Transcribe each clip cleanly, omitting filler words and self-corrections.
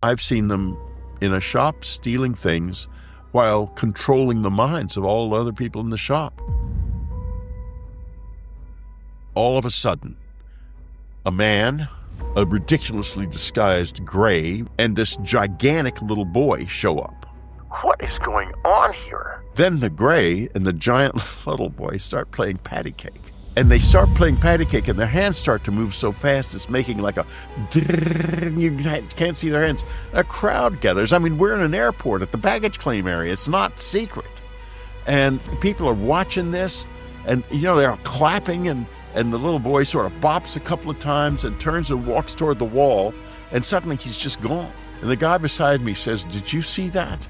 I've seen them in a shop stealing things while controlling the minds of all the other people in the shop. All of a sudden, a man, a ridiculously disguised gray, and this gigantic little boy show up. What is going on here? Then the gray and the giant little boy start playing patty cake. And they start playing patty cake, and their hands start to move so fast, it's making like a... You can't see their hands. A crowd gathers. I mean, we're in an airport at the baggage claim area. It's not secret. And people are watching this, and, they're clapping, and the little boy sort of bops a couple of times and turns and walks toward the wall, and suddenly he's just gone. And the guy beside me says, "Did you see that?"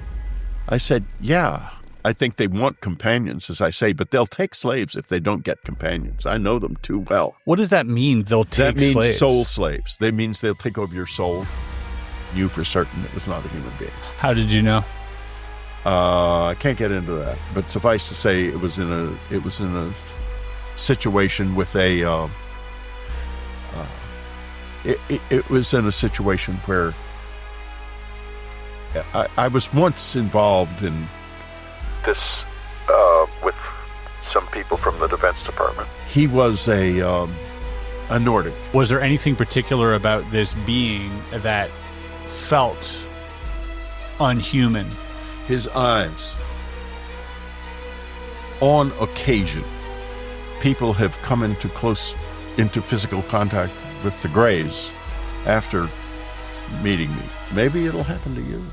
I said, "Yeah. I think they want companions," as I say, but they'll take slaves if they don't get companions. I know them too well. What does that mean, they'll take slaves? That means soul slaves. That means they'll take over your soul. You for certain it was not a human being. How did you know? I can't get into that, but suffice to say, it was in a situation with a. It was in a situation where I was once involved in this with some people from the Defense Department. He was a Nordic. Was there anything particular about this being that felt unhuman? His eyes. On occasion, people have come into physical contact with the Greys after meeting me. Maybe it'll happen to you.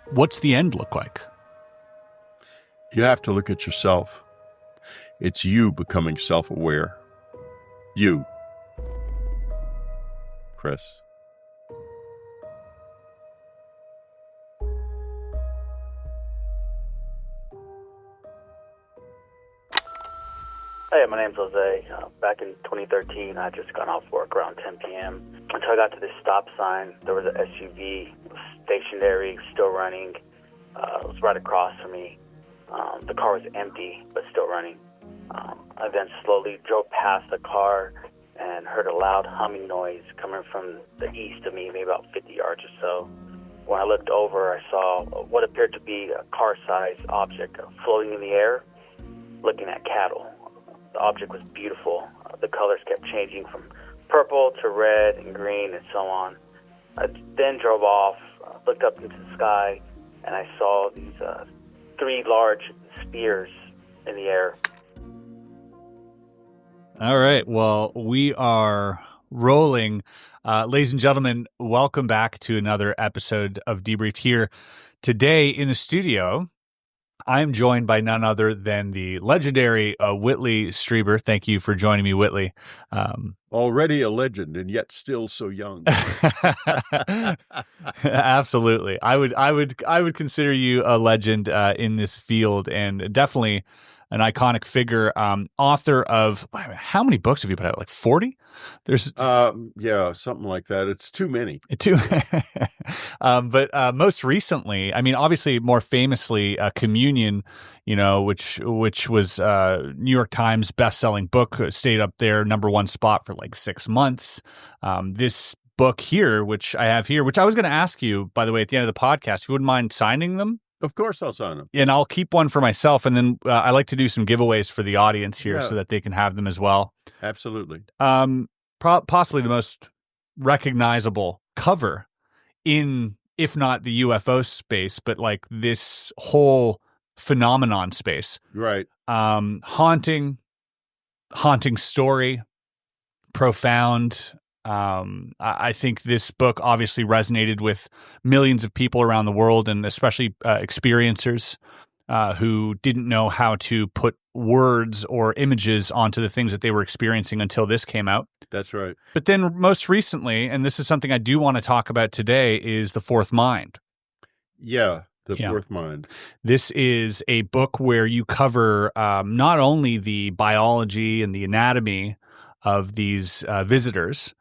What's the end look like? You have to look at yourself. It's you becoming self-aware. You. Chris. Hey, my name's Jose. Back in 2013, I had just gone off work around 10 p.m. Until I got to this stop sign, there was an SUV, stationary, still running. It was right across from me. The car was empty, but still running. I then slowly drove past the car and heard a loud humming noise coming from the east of me, maybe about 50 yards or so. When I looked over, I saw what appeared to be a car-sized object floating in the air, looking at cattle. The object was beautiful. The colors kept changing from purple to red and green and so on. I then drove off, looked up into the sky, and I saw these 3 large spears in the air. All right. Well, we are rolling. Ladies and gentlemen, welcome back to another episode of Debriefed here. Today in the studio, I'm joined by none other than the legendary Whitley Strieber. Thank you for joining me, Whitley. Already a legend and yet still so young. Absolutely. I would consider you a legend in this field, and definitely an iconic figure, author of, how many books have you put out? Like 40? There's yeah, something like that. It's too many. But most recently, I mean, obviously more famously, Communion, which was New York Times best-selling book, stayed up there #1 spot for like 6 months. This book here, which I have here, which I was going to ask you, by the way, at the end of the podcast, if you wouldn't mind signing them. Of course I'll sign them. And I'll keep one for myself, and then I like to do some giveaways for the audience here so that they can have them as well. Absolutely. Possibly the most recognizable cover in, if not the UFO space, but like this whole phenomenon space. Right. Haunting story, profound. I think this book obviously resonated with millions of people around the world, and especially experiencers who didn't know how to put words or images onto the things that they were experiencing until this came out. That's right. But then most recently, and this is something I do want to talk about today, is The Fourth Mind. Yeah, Fourth Mind. This is a book where you cover not only the biology and the anatomy of these visitors,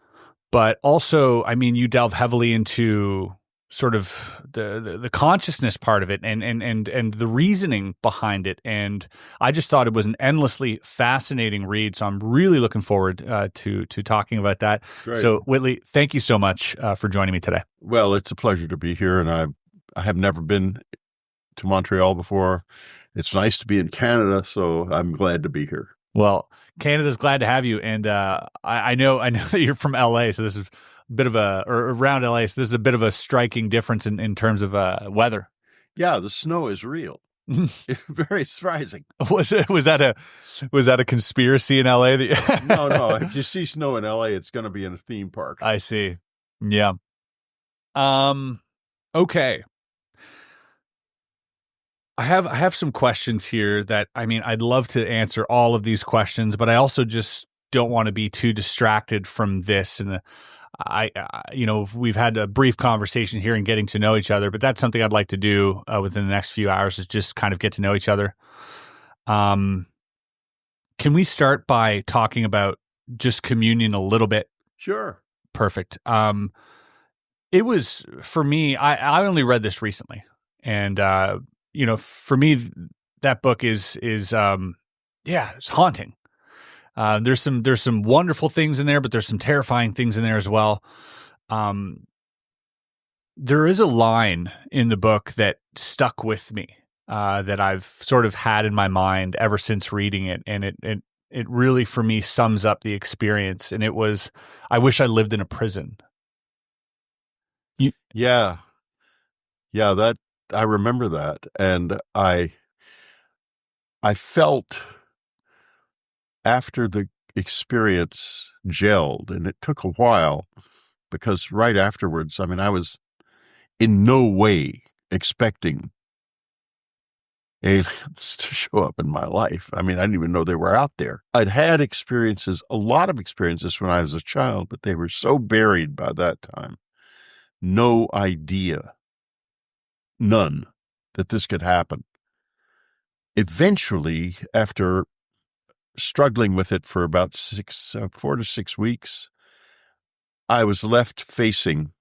but also, I mean, you delve heavily into sort of the consciousness part of it and the reasoning behind it. And I just thought it was an endlessly fascinating read. So I'm really looking forward to talking about that. Great. So Whitley, thank you so much for joining me today. Well, it's a pleasure to be here, and I have never been to Montreal before. It's nice to be in Canada, so I'm glad to be here. Well, Canada's glad to have you, and I know that you're from LA, so this is a bit of or around LA, so this is a bit of a striking difference in terms of weather. Yeah, the snow is real. Very surprising. Was that a conspiracy in LA? No. If you see snow in LA, it's going to be in a theme park. I see. Yeah. Okay. I have some questions here that, I mean, I'd love to answer all of these questions, but I also just don't want to be too distracted from this. And we've had a brief conversation here and getting to know each other, but that's something I'd like to do within the next few hours, is just kind of get to know each other. Can we start by talking about just communion a little bit? Sure. Perfect. It was, for me, I only read this recently, and for me, that book is it's haunting. There's some wonderful things in there, but there's some terrifying things in there as well. There is a line in the book that stuck with me, that I've sort of had in my mind ever since reading it, and it really, for me, sums up the experience. And it was, "I wish I lived in a prison." Yeah, that I remember that, and I felt after the experience gelled, and it took a while, because right afterwards, I mean, I was in no way expecting aliens to show up in my life. I mean, I didn't even know they were out there. I'd had experiences, a lot of experiences when I was a child, but they were so buried by that time. No idea, none, that this could happen. Eventually, after struggling with it for about 4 to 6 weeks, I was left facing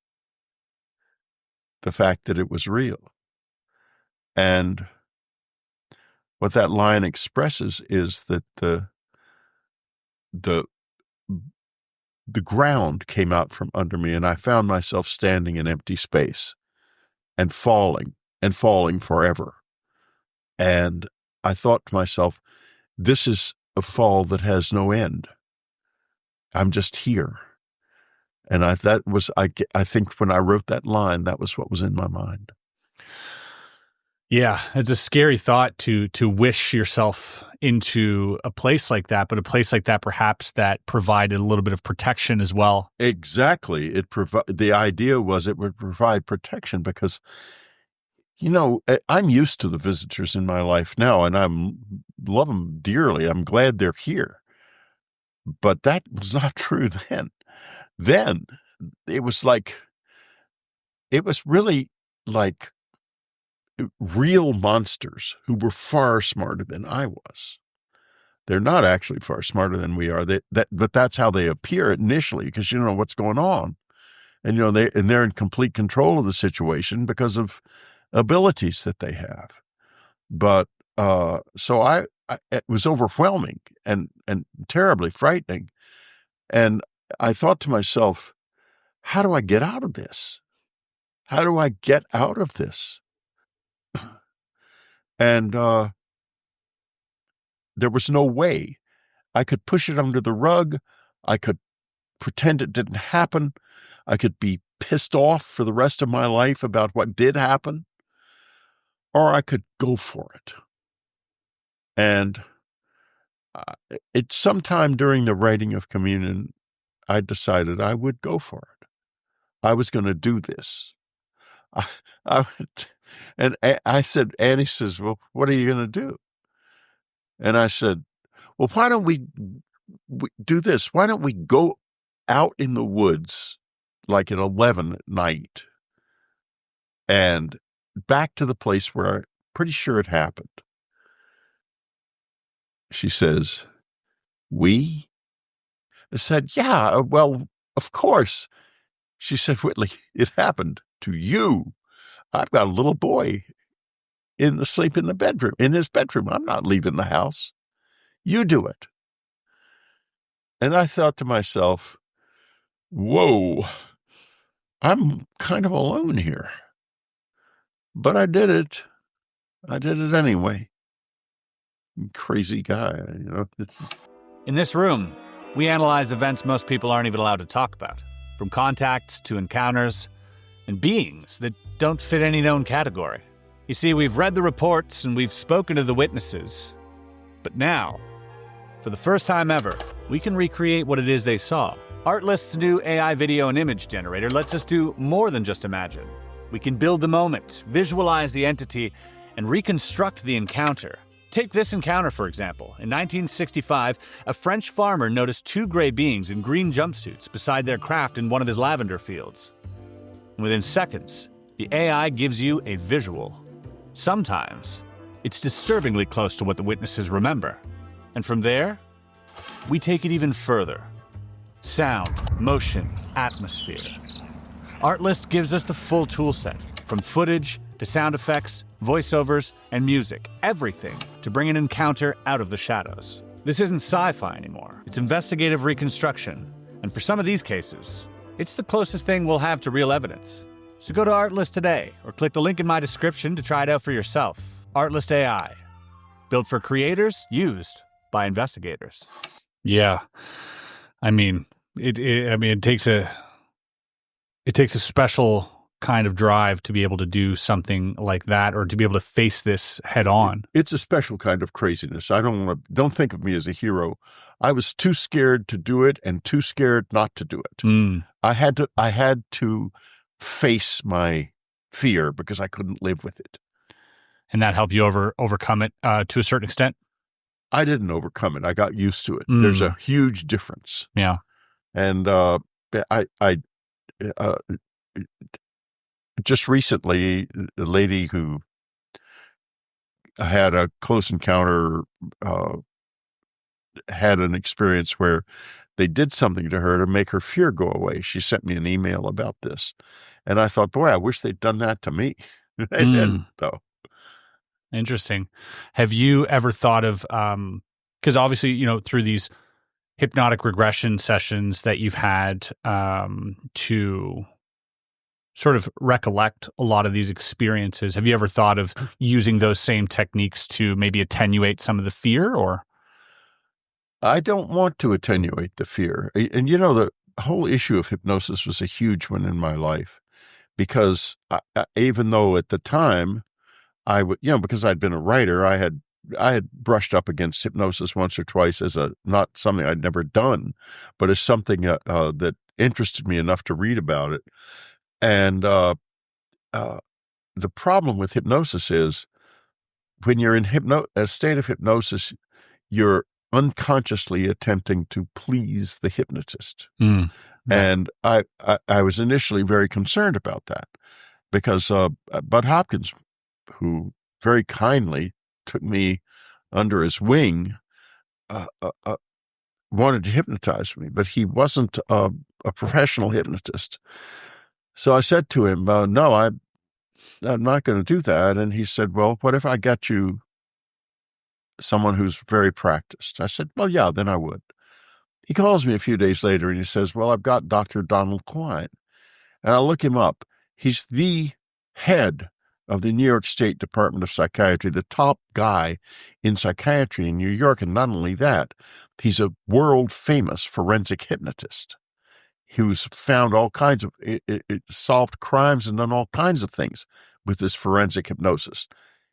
the fact that it was real. And what that line expresses is that the ground came out from under me, and I found myself standing in empty space and falling forever. And I thought to myself, this is a fall that has no end. I'm just here. And I think when I wrote that line, that was what was in my mind. Yeah, it's a scary thought to wish yourself into a place like that, but a place like that perhaps that provided a little bit of protection as well. Exactly. The idea was it would provide protection because, I'm used to the visitors in my life now, and I love them dearly. I'm glad they're here. But that was not true then. Then it was really like real monsters who were far smarter than I was. They're not actually far smarter than we are. But that's how they appear initially, because you don't know what's going on, and they're in complete control of the situation because of abilities that they have. But so it was overwhelming and terribly frightening, and I thought to myself, how do I get out of this? How do I get out of this? And there was no way. I could push it under the rug. I could pretend it didn't happen. I could be pissed off for the rest of my life about what did happen. Or I could go for it. And it's sometime during the writing of Communion, I decided I would go for it. I was going to do this. And I said, Annie says, well, what are you going to do? And I said, well, why don't we do this? Why don't we go out in the woods like at 11 at night and back to the place where I'm pretty sure it happened? She says, we? I said, yeah, well, of course. She said, Whitley, it happened to you. I've got a little boy in his bedroom. I'm not leaving the house. You do it. And I thought to myself, whoa, I'm kind of alone here. But I did it. I did it anyway. Crazy guy, In this room, we analyze events most people aren't even allowed to talk about, from contacts to encounters and beings that don't fit any known category. You see, we've read the reports and we've spoken to the witnesses. But now, for the first time ever, we can recreate what it is they saw. Artlist's new AI video and image generator lets us do more than just imagine. We can build the moment, visualize the entity, and reconstruct the encounter. Take this encounter, for example. In 1965, a French farmer noticed two gray beings in green jumpsuits beside their craft in one of his lavender fields. Within seconds, the AI gives you a visual. Sometimes, it's disturbingly close to what the witnesses remember. And from there, we take it even further. Sound, motion, atmosphere. Artlist gives us the full tool set, from footage to sound effects, voiceovers, and music, everything to bring an encounter out of the shadows. This isn't sci-fi anymore. It's investigative reconstruction. And for some of these cases, it's the closest thing we'll have to real evidence. So go to Artlist today, or click the link in my description to try it out for yourself. Artlist AI. Built for creators, used by investigators. Yeah. I mean, it takes a special kind of drive to be able to do something like that, or to be able to face this head on. It's a special kind of craziness. Don't think of me as a hero. I was too scared to do it and too scared not to do it. I had to face my fear because I couldn't live with it. And that helped you overcome it to a certain extent? I didn't overcome it. I got used to it. There's a huge difference. Yeah. And just recently, the lady who had a close encounter had an experience where they did something to her to make her fear go away. She sent me an email about this. And I thought, boy, I wish they'd done that to me. They didn't, though. Interesting. Have you ever thought of, because obviously, through these hypnotic regression sessions that you've had to sort of recollect a lot of these experiences, have you ever thought of using those same techniques to maybe attenuate some of the fear, or? I don't want to attenuate the fear. And the whole issue of hypnosis was a huge one in my life, because even though at the time I would, because I'd been a writer, I had brushed up against hypnosis once or twice as not something I'd never done, but as something that interested me enough to read about it. And the problem with hypnosis is when you're in a state of hypnosis, you're unconsciously attempting to please the hypnotist. Right. And I was initially very concerned about that, because Bud Hopkins, who very kindly took me under his wing, wanted to hypnotize me, but he wasn't a professional hypnotist. So I said to him, no, I'm not going to do that. And he said, well, what if I got you someone who's very practiced? I said, well, yeah, then I would. He calls me a few days later and he says, well, I've got Dr. Donald Klein. And I look him up. He's the head of the New York State Department of Psychiatry, the top guy in psychiatry in New York. And not only that, he's a world famous forensic hypnotist who's found all kinds of, solved crimes and done all kinds of things with this forensic hypnosis.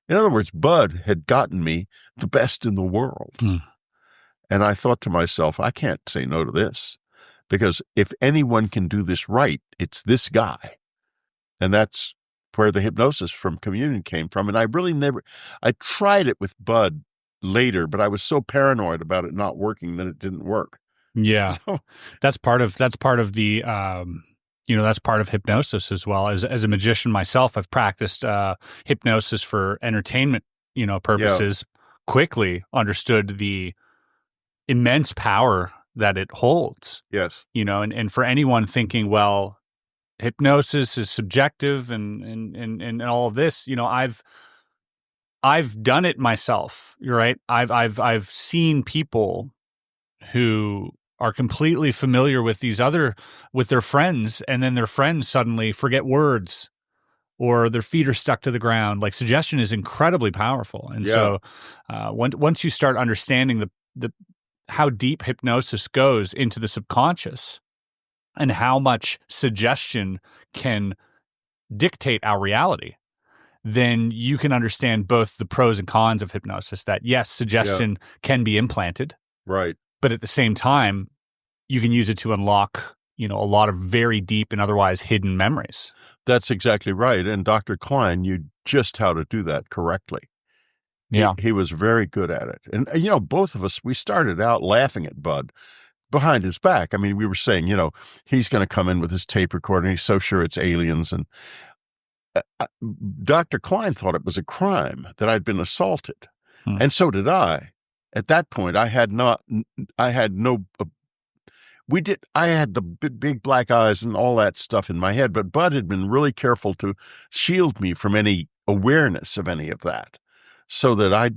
In other words, Bud had gotten me the best in the world. And I thought to myself, I can't say no to this, because if anyone can do this right, it's this guy. And that's where the hypnosis from Communion came from. And I tried it with Bud later, but I was so paranoid about it not working that it didn't work. Yeah. So, that's part of the, that's part of hypnosis as well. As a magician myself, I've practiced hypnosis for entertainment, purposes. Yeah. Quickly understood the immense power that it holds. Yes. And for anyone thinking, well, hypnosis is subjective and all of this, I've done it myself. You're right. I've seen people who are completely familiar with with their friends, and then their friends suddenly forget words or their feet are stuck to the ground. Like, suggestion is incredibly powerful. And so once you start understanding how deep hypnosis goes into the subconscious and how much suggestion can dictate our reality, then you can understand both the pros and cons of hypnosis, that yes, suggestion can be implanted. Right. But at the same time, you can use it to unlock, a lot of very deep and otherwise hidden memories. That's exactly right. And Dr. Klein knew just how to do that correctly. Yeah. He was very good at it. And, both of us, we started out laughing at Bud behind his back. I mean, we were saying, he's going to come in with his tape recorder. And he's so sure it's aliens. And Dr. Klein thought it was a crime that I'd been assaulted. And so did I. At that point, I had the big black eyes and all that stuff in my head, but Bud had been really careful to shield me from any awareness of any of that, so that I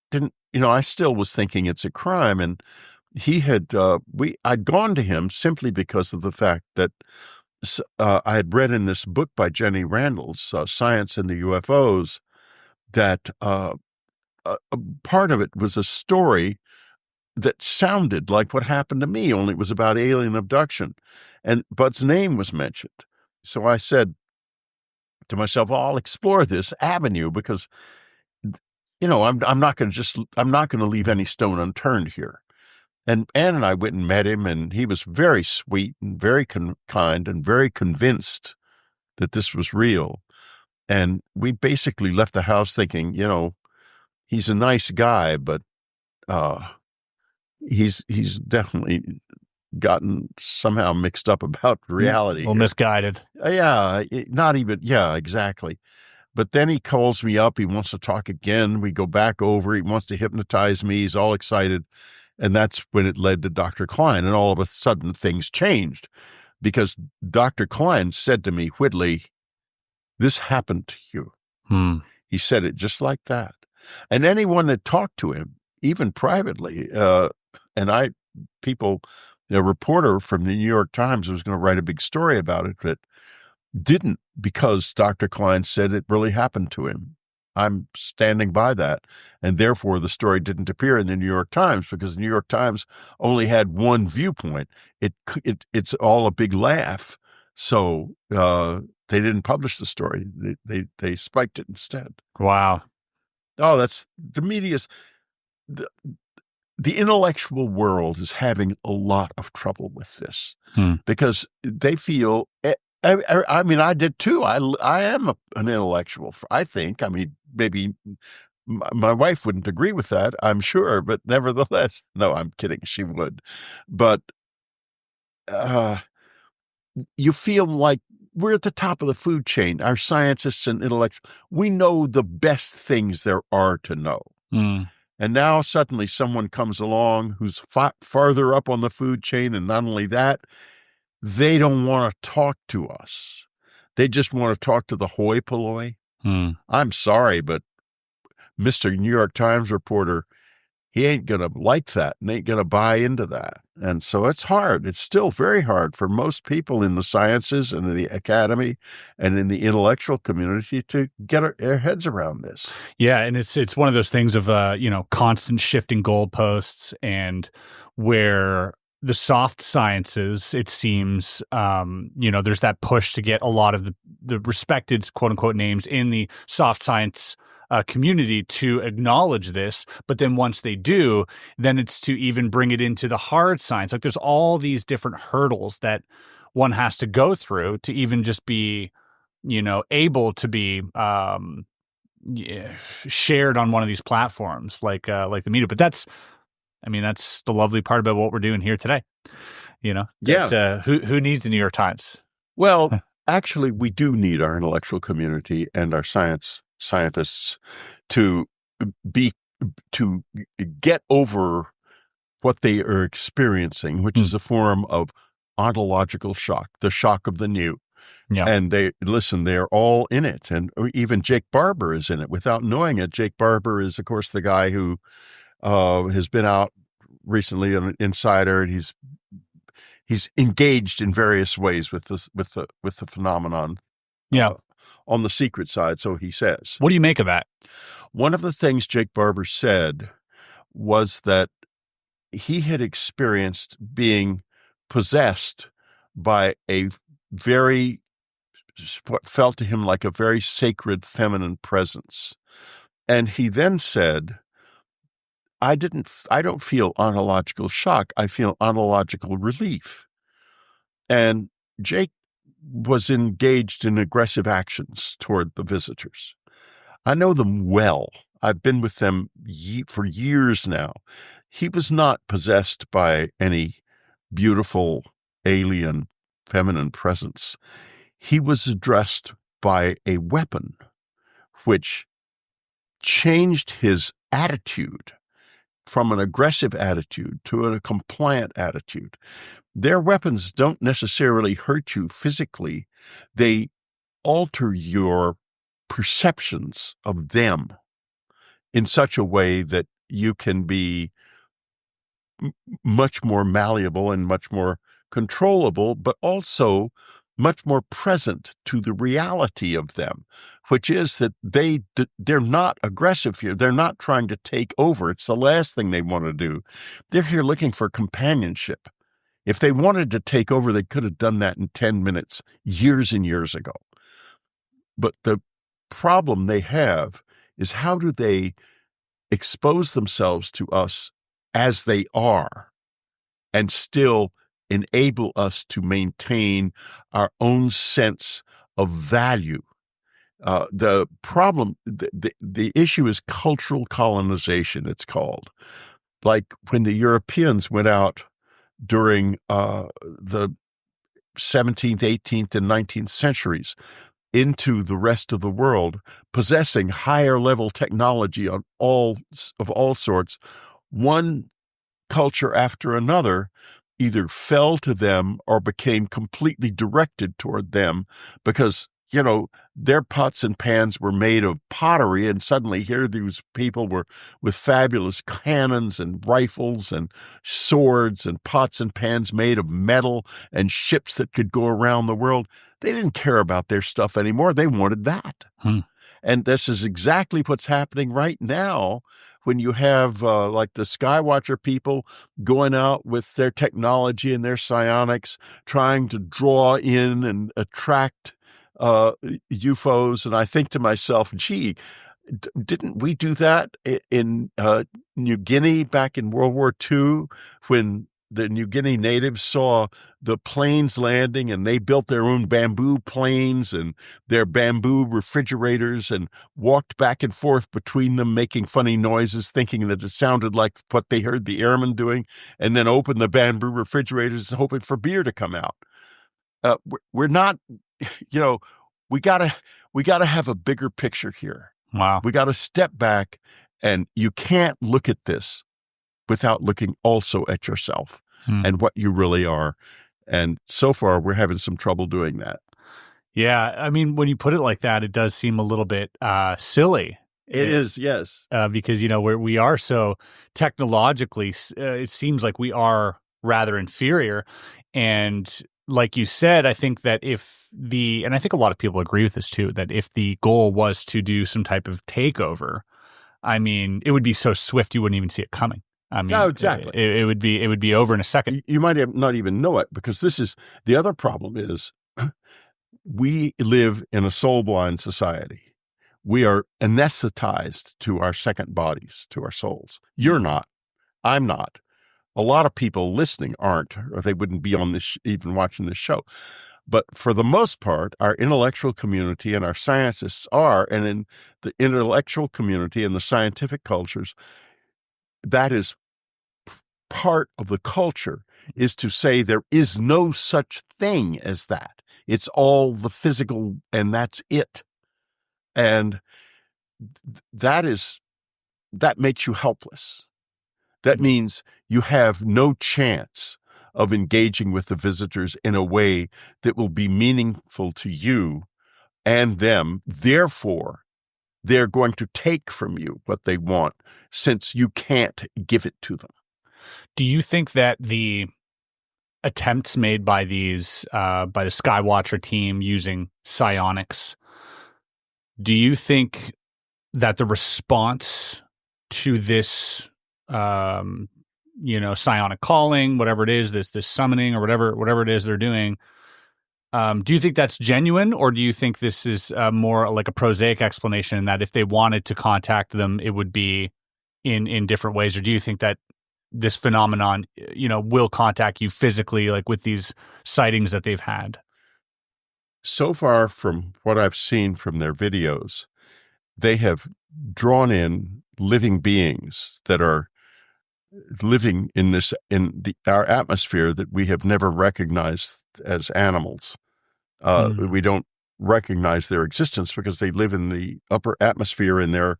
didn't, I still was thinking it's a crime. And he had, I'd gone to him simply because of the fact that I had read in this book by Jenny Randall's Science and the UFOs that part of it was a story that sounded like what happened to me, only it was about alien abduction. And Bud's name was mentioned. So I said to myself, I'll explore this avenue because, I'm not going to leave any stone unturned here. And Ann and I went and met him, and he was very sweet and very kind and very convinced that this was real. And we basically left the house thinking, he's a nice guy, but he's definitely gotten somehow mixed up about reality. Well, misguided. Yeah, exactly. But then he calls me up. He wants to talk again. We go back over. He wants to hypnotize me. He's all excited. And that's when it led to Dr. Klein. And all of a sudden things changed because Dr. Klein said to me, Whitley, this happened to you. He said it just like that. And anyone that talked to him, even privately, a reporter from the New York Times was going to write a big story about it that didn't, because Dr. Klein said it really happened to him. I'm standing by that. And therefore, the story didn't appear in the New York Times because the New York Times only had one viewpoint. It's all a big laugh. So they didn't publish the story. They spiked it instead. Wow. Oh, that's the media's. The intellectual world is having a lot of trouble with this because they feel. I mean, I did too. I am an intellectual. I think. I mean, maybe my wife wouldn't agree with that, I'm sure, but nevertheless, no, I'm kidding. She would, but you feel like we're at the top of the food chain. Our scientists and intellectuals, we know the best things there are to know. And now suddenly someone comes along who's farther up on the food chain, and not only that, they don't want to talk to us. They just want to talk to the hoi polloi. I'm sorry, but Mr. New York Times reporter, he ain't going to like that and ain't going to buy into that. And so it's hard. It's still very hard for most people in the sciences and in the academy and in the intellectual community to get their heads around this. Yeah, and it's one of those things of constant shifting goalposts, and where the soft sciences, it seems, there's that push to get a lot of the respected quote unquote names in the soft science community to acknowledge this. But then once they do, then it's to even bring it into the hard science. Like, there's all these different hurdles that one has to go through to even just be, able to be shared on one of these platforms like the media. But that's the lovely part about what we're doing here today. Who needs the New York Times? Well, actually, we do need our intellectual community and our scientists to get over what they are experiencing, which is a form of ontological shock, the shock of the new. Yeah. And they're all in it. And even Jake Barber is in it. Without knowing it, Jake Barber is, of course, the guy who has been out recently, an insider, and he's engaged in various ways with the phenomenon. Yeah. On the secret side, so he says. What do you make of that? One of the things Jake Barber said was that he had experienced being possessed by a very, what felt to him like a very sacred feminine presence. And he then said, I don't feel ontological shock. I feel ontological relief. And Jake was engaged in aggressive actions toward the visitors. I know them well. I've been with them for years now. He was not possessed by any beautiful alien feminine presence. He was addressed by a weapon which changed his attitude from an aggressive attitude to a compliant attitude. Their weapons don't necessarily hurt you physically. They alter your perceptions of them in such a way that you can be much more malleable and much more controllable, but also much more present to the reality of them, which is that they're not aggressive here. They're not trying to take over. It's the last thing they want to do. They're here looking for companionship. If they wanted to take over, they could have done that in 10 minutes, years and years ago. But the problem they have is, how do they expose themselves to us as they are and still enable us to maintain our own sense of value? The problem, the issue is cultural colonization, it's called. Like when the Europeans went out during the 17th, 18th, and 19th centuries into the rest of the world, possessing higher level technology of all sorts, one culture after another either fell to them or became completely directed toward them because, their pots and pans were made of pottery, and suddenly here these people were with fabulous cannons and rifles and swords and pots and pans made of metal and ships that could go around the world. They didn't care about their stuff anymore. They wanted that. And this is exactly what's happening right now when you have like the Skywatcher people going out with their technology and their psionics, trying to draw in and attract UFOs. And I think to myself, gee, didn't we do that in New Guinea back in World War II when the New Guinea natives saw the planes landing and they built their own bamboo planes and their bamboo refrigerators and walked back and forth between them, making funny noises, thinking that it sounded like what they heard the airmen doing, and then opened the bamboo refrigerators hoping for beer to come out. We're not, we gotta have a bigger picture here. Wow. We got to step back, and you can't look at this without looking also at yourself and what you really are. And so far, we're having some trouble doing that. Yeah. I mean, when you put it like that, it does seem a little bit silly. It is, yes. Because, we are so technologically, it seems like we are rather inferior. And like you said, I think that and I think a lot of people agree with this too, that if the goal was to do some type of takeover, I mean, it would be so swift you wouldn't even see it coming. I mean, no, exactly. It would be over in a second. You might not even know it, because this is the other problem is we live in a soul-blind society. We are anesthetized to our second bodies, to our souls. You're not. I'm not. A lot of people listening aren't, or they wouldn't be on this, even watching this show. But for the most part, our intellectual community and our scientists are, and in the intellectual community and the scientific cultures, that is part of the culture, is to say there is no such thing as that. It's all the physical, and that's it. And that makes you helpless. That means you have no chance of engaging with the visitors in a way that will be meaningful to you and them. Therefore, they're going to take from you what they want, since you can't give it to them. Do you think that the attempts made by these, by the Skywatcher team using psionics, do you think that the response to this, psionic calling, whatever it is, this summoning or whatever it is they're doing, do you think that's genuine, or do you think this is more like a prosaic explanation that if they wanted to contact them, it would be in different ways? Or do you think that this phenomenon, will contact you physically, like with these sightings that they've had? So far, from what I've seen from their videos, they have drawn in living beings that are living in our atmosphere that we have never recognized as animals. We don't recognize their existence because they live in the upper atmosphere and they're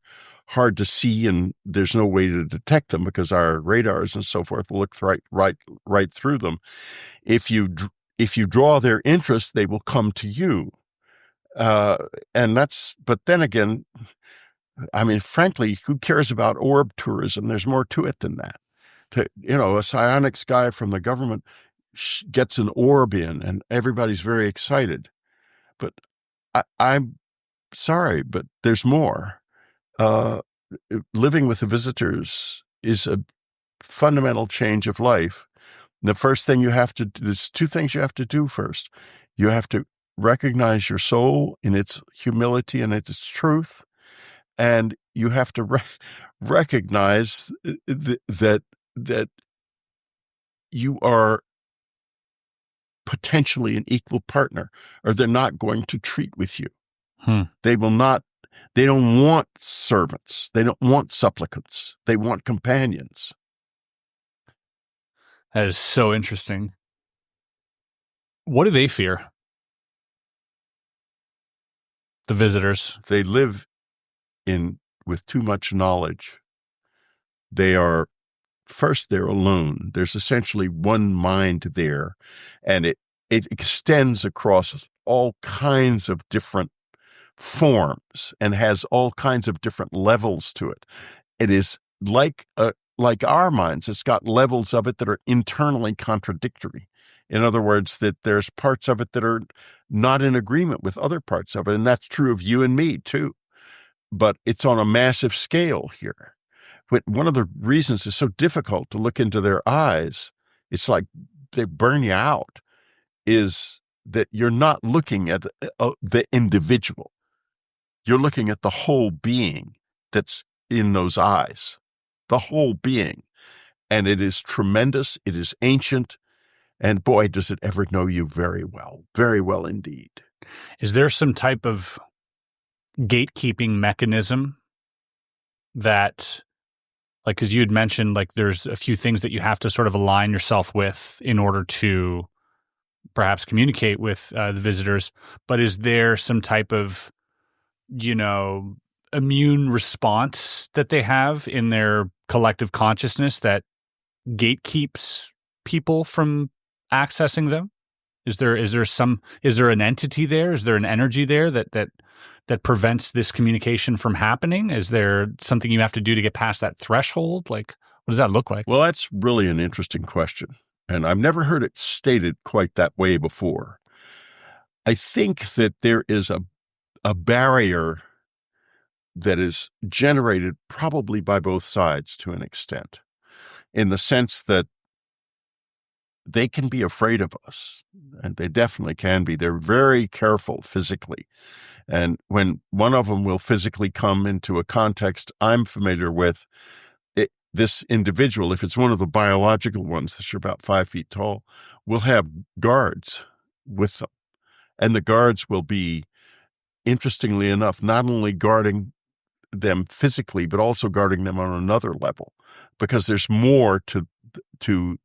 hard to see, and there's no way to detect them because our radars and so forth will look right through them. If you draw their interest, they will come to you. But then again, I mean, frankly, who cares about orb tourism? There's more to it than that. A psionics guy from the government gets an orb in and everybody's very excited. But I'm sorry, but there's more. Living with the visitors is a fundamental change of life. The first thing there's two things you have to do first. You have to recognize your soul in its humility and its truth. And you have to recognize that you are potentially an equal partner, or they're not going to treat with you. They don't want servants. They don't want supplicants. They want companions. That is so interesting. What do they fear? The visitors. They live with too much knowledge. They're alone. There's essentially one mind there, and it extends across all kinds of different forms and has all kinds of different levels to it. It is like our minds. It's got levels of it that are internally contradictory. In other words, that there's parts of it that are not in agreement with other parts of it, and that's true of you and me too. But it's on a massive scale here. But one of the reasons it's so difficult to look into their eyes, it's like they burn you out, is that you're not looking at the individual. You're looking at the whole being that's in those eyes, the whole being. And it is tremendous. It is ancient. And boy, does it ever know you very well indeed. Is there some type of gatekeeping mechanism that, like, because you had mentioned, like, there's a few things that you have to sort of align yourself with in order to perhaps communicate with the visitors, but is there some type of, immune response that they have in their collective consciousness that gatekeeps people from accessing them? Is there an entity there? Is there an energy there that prevents this communication from happening? Is there something you have to do to get past that threshold? Like, what does that look like? Well, that's really an interesting question, and I've never heard it stated quite that way before. I think that there is a barrier that is generated probably by both sides to an extent, in the sense that they can be afraid of us, and they definitely can be. They're very careful physically. And when one of them will physically come into a context I'm familiar with, this individual, if it's one of the biological ones that are about 5 feet tall, will have guards with them. And the guards will be, interestingly enough, not only guarding them physically, but also guarding them on another level, because there's more to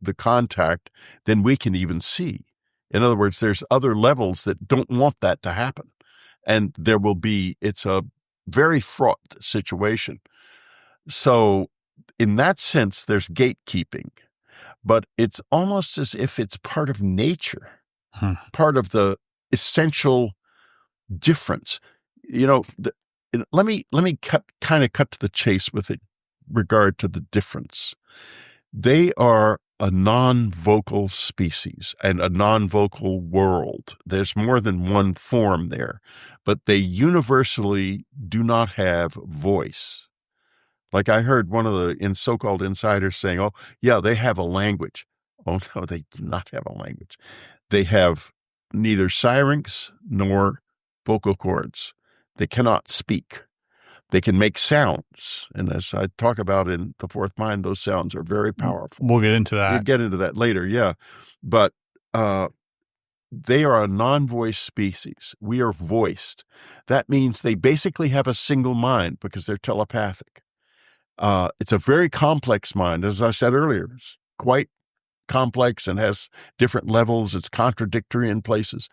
the contact than we can even see. In other words, there's other levels that don't want that to happen. And it's a very fraught situation. So in that sense, there's gatekeeping. but it's almost as if it's part of nature, part of the essential difference. Let me kind of cut to the chase with it regard to the difference. They are a non-vocal species and a non-vocal world. There's more than one form there, but they universally do not have voice. Like I heard one of the so-called insiders saying, oh, yeah, they have a language. Oh, no, they do not have a language. They have neither syrinx nor vocal cords. They cannot speak. They can make sounds. And as I talk about in The Fourth Mind, those sounds are very powerful. We'll get into that. We'll get into that later, yeah. But they are a non-voice species. We are voiced. That means they basically have a single mind because they're telepathic. It's a very complex mind. As I said earlier, it's quite complex and has different levels. It's contradictory in places.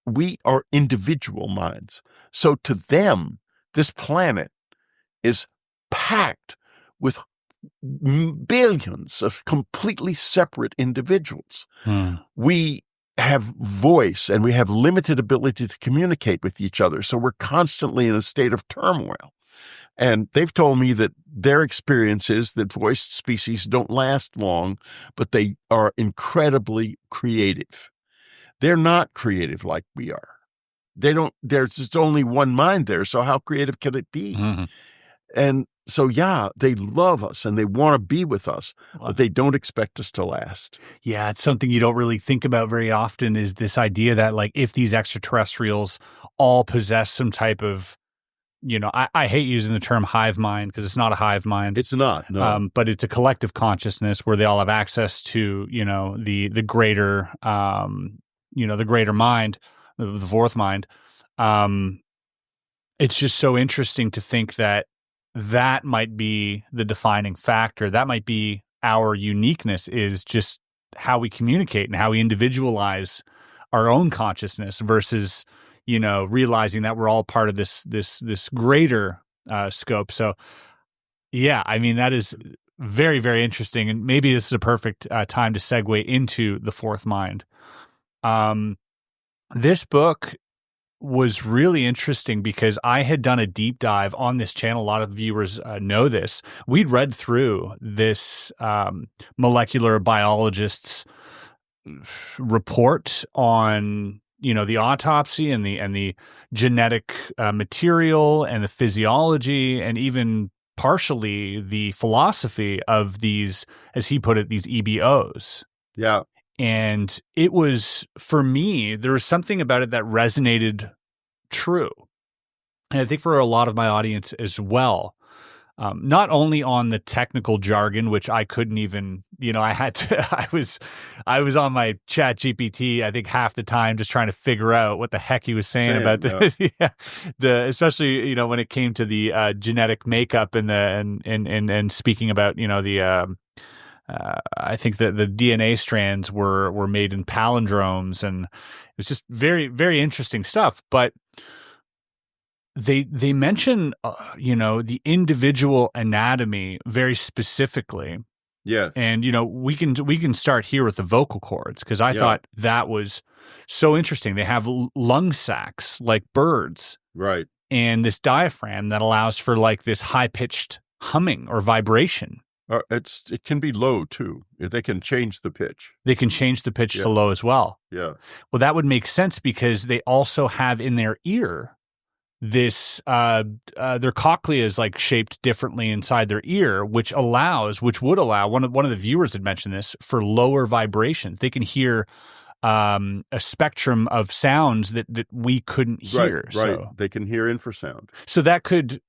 We are individual minds. So to them, this planet is packed with billions of completely separate individuals. We have voice and we have limited ability to communicate with each other. So we're constantly in a state of turmoil. And they've told me that their experience is that voiced species don't last long, but they are incredibly creative. They're not creative like we are. There's just only one mind there. So how creative can it be? And so, yeah, they love us and they want to be with us, but they don't expect us to last. Yeah, it's something you don't really think about very often is this idea that like if these extraterrestrials all possess some type of, I hate using the term hive mind because it's not a hive mind. It's not, no. But it's a collective consciousness where they all have access to, the greater, the greater mind, the fourth mind. It's just so interesting to think that might be the defining factor. That might be our uniqueness, is just how we communicate and how we individualize our own consciousness versus, realizing that we're all part of this greater scope. So, yeah, I mean, that is very, very interesting. And maybe this is a perfect time to segue into The Fourth Mind. This book was really interesting because I had done a deep dive on this channel. A lot of viewers know this. We'd read through this molecular biologist's report on, the autopsy and the genetic material and the physiology and even partially the philosophy of these, as he put it, these EBOs. Yeah. And it was, for me, there was something about it that resonated true. And I think for a lot of my audience as well, not only on the technical jargon, which I couldn't even, I was on my chat GPT, I think half the time just trying to figure out what the heck he was saying about especially, when it came to the genetic makeup and speaking about, I think that the DNA strands were made in palindromes, and it was just very, very interesting stuff. But they mention, the individual anatomy very specifically. Yeah. And, we can start here with the vocal cords because I thought that was so interesting. They have lung sacs like birds. Right. And this diaphragm that allows for like this high-pitched humming or vibration. It can be low too. They can change the pitch. They can change the pitch to low as well. Yeah. Well, that would make sense because they also have in their ear this their cochlea is like shaped differently inside their ear, which would allow one of the viewers had mentioned this, for lower vibrations. They can hear a spectrum of sounds that we couldn't hear. Right. So They can hear infrasound. So that could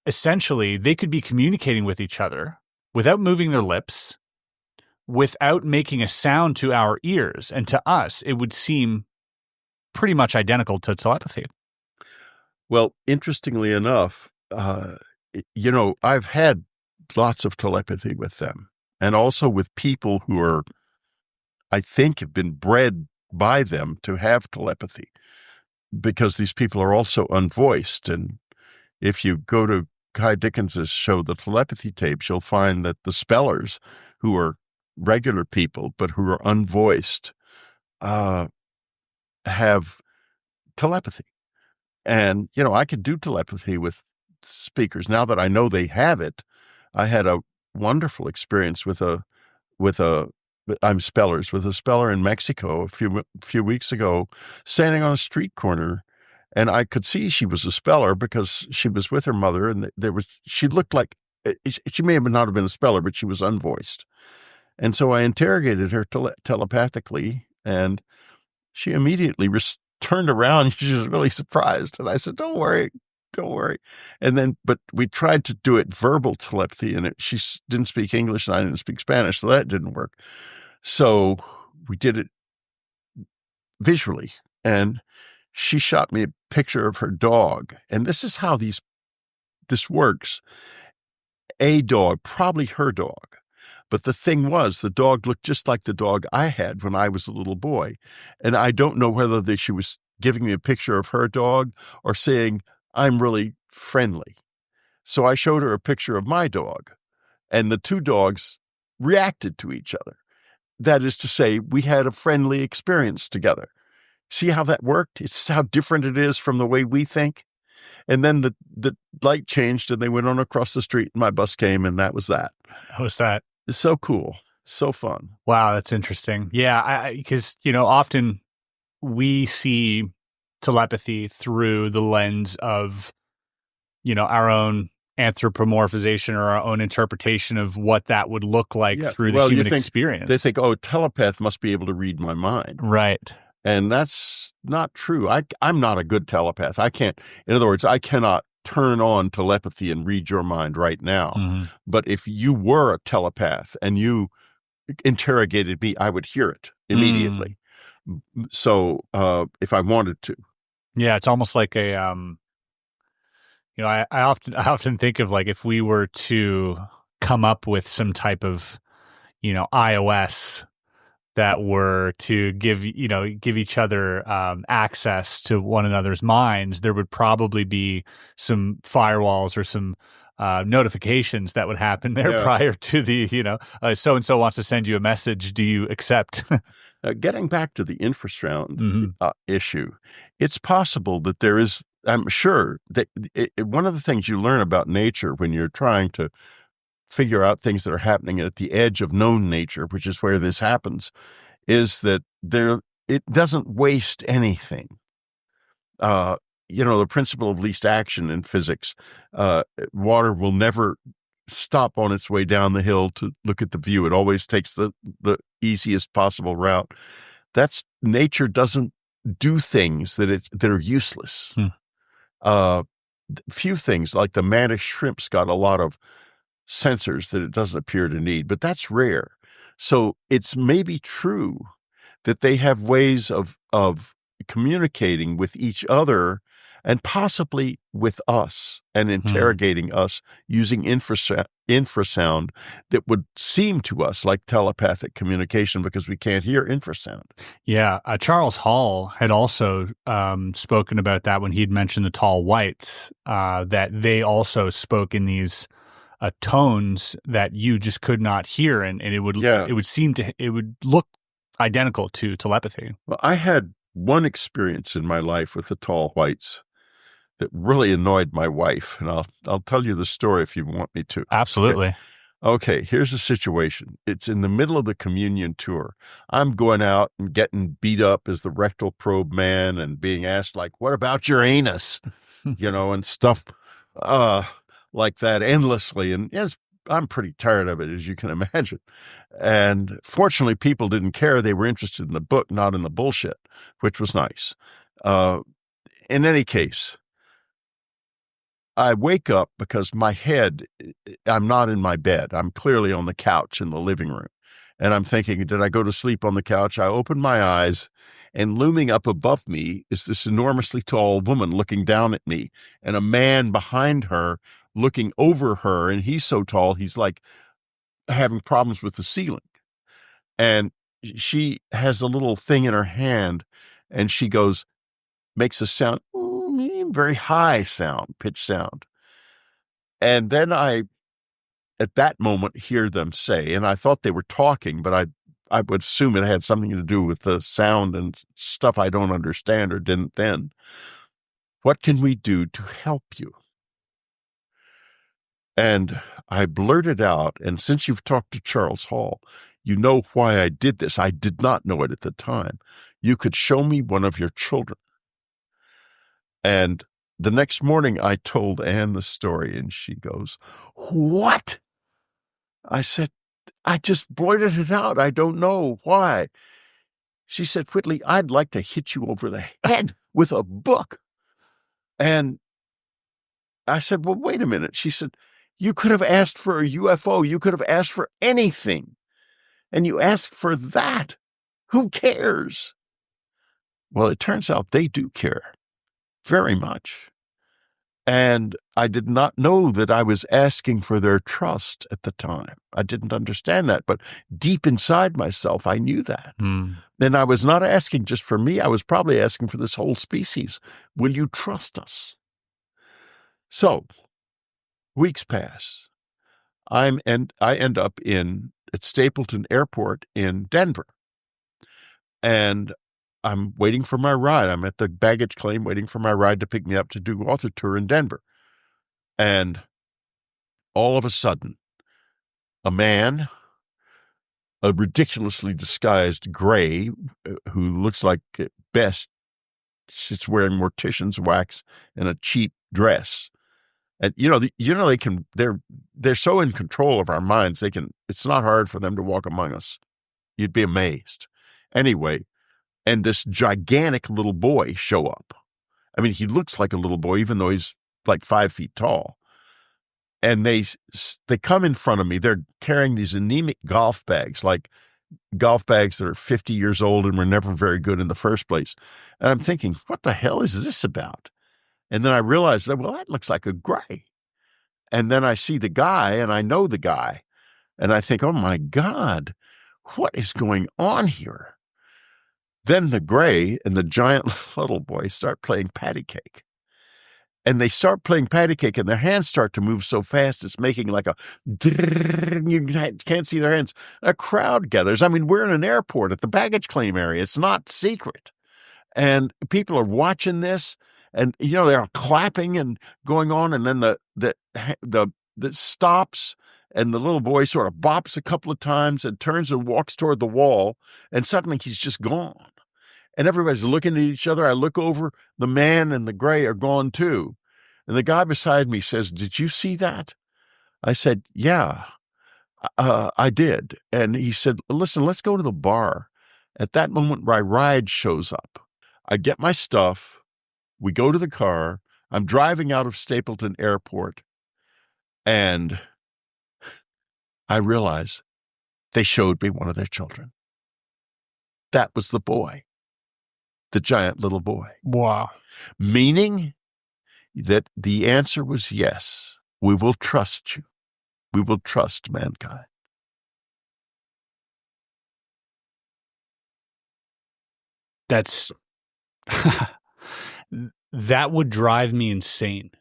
essentially, they could be communicating with each other without moving their lips, without making a sound to our ears. And to us, it would seem pretty much identical to telepathy. Well, interestingly enough, I've had lots of telepathy with them, and also with people who are, I think, have been bred by them to have telepathy, because these people are also unvoiced. And if you go to Kai Dickens's show, The Telepathy Tapes, you'll find that the spellers, who are regular people but who are unvoiced, have telepathy. And, I could do telepathy with speakers. Now that I know they have it, I had a wonderful experience with a speller in Mexico a few weeks ago, standing on a street corner, and I could see she was a speller because she was with her mother, and she looked like she may not have been a speller, but she was unvoiced. And so I interrogated her telepathically, and she immediately turned around. She was really surprised. And I said, don't worry. And then, but we tried to do it verbal telepathy, and she didn't speak English and I didn't speak Spanish, so that didn't work. So we did it visually, and she shot me a picture of her dog. And this is how this works. A dog, probably her dog. But the thing was, the dog looked just like the dog I had when I was a little boy. And I don't know whether she was giving me a picture of her dog or saying, I'm really friendly. So I showed her a picture of my dog, and the two dogs reacted to each other. That is to say, we had a friendly experience together. See how that worked? It's how different it is from the way we think. And then the light changed, and they went on across the street, and my bus came, and that was that. How was that? It's so cool. So fun. Wow, that's interesting. Yeah, because, often we see telepathy through the lens of, our own anthropomorphization or our own interpretation of what that would look like through the human experience. They think, telepath must be able to read my mind. Right. And that's not true. I'm not a good telepath. I can't, in other words, I cannot turn on telepathy and read your mind right now. Mm-hmm. But if you were a telepath and you interrogated me, I would hear it immediately. So if I wanted to. Yeah, it's almost like a, I often think of, like, if we were to come up with some type of, iOS that were to give each other access to one another's minds, there would probably be some firewalls or some notifications that would happen there prior to the, so-and-so wants to send you a message. Do you accept? Getting back to the infrasound issue, it's possible that there is, I'm sure that one of the things you learn about nature when you're trying to figure out things that are happening at the edge of known nature, which is where this happens, is that it doesn't waste anything. The principle of least action in physics, water will never stop on its way down the hill to look at the view. It always takes the easiest possible route. Nature doesn't do things that are useless. Few things, like the mantis shrimp's got a lot of sensors that it doesn't appear to need, but that's rare. So it's maybe true that they have ways of communicating with each other and possibly with us and interrogating us using infrasound that would seem to us like telepathic communication because we can't hear infrasound. Yeah. Charles Hall had also spoken about that when he'd mentioned the tall whites, that they also spoke in these tones that you just could not hear, and it would look identical to telepathy. Well, I had one experience in my life with the tall whites that really annoyed my wife, and I'll tell you the story if you want me to. Absolutely. Okay, here's the situation. It's in the middle of the communion tour. I'm going out and getting beat up as the rectal probe man and being asked, like, what about your anus? And stuff like that endlessly. And yes, I'm pretty tired of it, as you can imagine. And fortunately, people didn't care. They were interested in the book, not in the bullshit, which was nice. In any case, I wake up because I'm not in my bed. I'm clearly on the couch in the living room. And I'm thinking, did I go to sleep on the couch? I open my eyes, and looming up above me is this enormously tall woman looking down at me, and a man behind her looking over her. And he's so tall, he's like having problems with the ceiling. And she has a little thing in her hand, and she makes a sound, very high sound, pitch sound. And then I, at that moment, hear them say, and I thought they were talking, but I would assume it had something to do with the sound and stuff I don't understand or didn't then. What can we do to help you? And I blurted out, and since you've talked to Charles Hall, you know why I did this. I did not know it at the time. You could show me one of your children. And the next morning I told Anne the story, and she goes, "What?" I said, "I just blurted it out. I don't know why." She said, "Whitley, I'd like to hit you over the head with a book." And I said, "Well, wait a minute." She said, "You could have asked for a UFO. You could have asked for anything. And you asked for that. Who cares?" Well, it turns out they do care very much. And I did not know that I was asking for their trust at the time. I didn't understand that, but deep inside myself, I knew that. And I was not asking just for me. I was probably asking for this whole species. Will you trust us? So weeks pass. I end up at Stapleton Airport in Denver. And I'm waiting for my ride. I'm at the baggage claim waiting for my ride to pick me up to do author tour in Denver. And all of a sudden, a man, a ridiculously disguised gray, who looks like at best she's wearing mortician's wax and a cheap dress. And they're so in control of our minds. It's not hard for them to walk among us. You'd be amazed. Anyway, and this gigantic little boy show up. I mean, he looks like a little boy, even though he's like 5 feet tall. And they come in front of me. They're carrying these anemic golf bags, like golf bags that are 50 years old and were never very good in the first place. And I'm thinking, what the hell is this about? And then I realized that, well, that looks like a gray. And then I see the guy, and I know the guy. And I think, oh, my God, what is going on here? Then the gray and the giant little boy start playing patty cake. And they start playing patty cake, and their hands start to move so fast, it's making like a, you can't see their hands. A crowd gathers. I mean, we're in an airport at the baggage claim area. It's not secret. And people are watching this, and, they're clapping and going on. And then the stops, and the little boy sort of bops a couple of times and turns and walks toward the wall. And suddenly he's just gone. And everybody's looking at each other. I look over, the man and the gray are gone too. And the guy beside me says, "Did you see that?" I said, "Yeah, I did." And he said, "Listen, let's go to the bar." At that moment, my ride shows up. I get my stuff. We go to the car. I'm driving out of Stapleton Airport. And I realize they showed me one of their children. That was the boy. The giant little boy. Wow. Meaning that the answer was yes. We will trust you. We will trust mankind. That's that would drive me insane.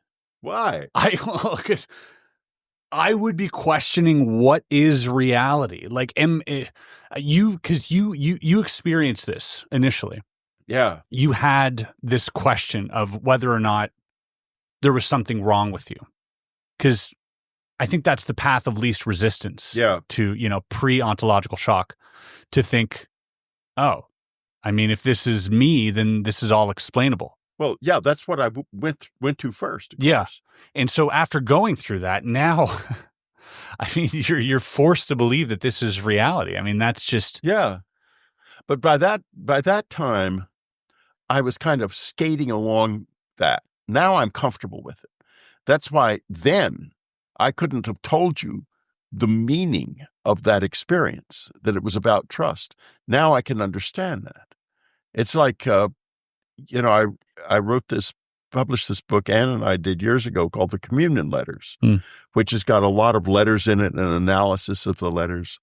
Why? Because I would be questioning what is reality. Like, because you experienced this initially. Yeah. You had this question of whether or not there was something wrong with you. Because I think that's the path of least resistance to, pre-ontological shock, to think, oh, I mean, if this is me, then this is all explainable. Well, yeah, that's what I went to first. Yeah. And so after going through that, now, I mean, you're forced to believe that this is reality. I mean, that's just... Yeah. But by that time, I was kind of skating along that. Now I'm comfortable with it. That's why then I couldn't have told you the meaning of that experience, that it was about trust. Now I can understand that. It's like, I published this book Ann and I did years ago called The Communion Letters, which has got a lot of letters in it and an analysis of the letters.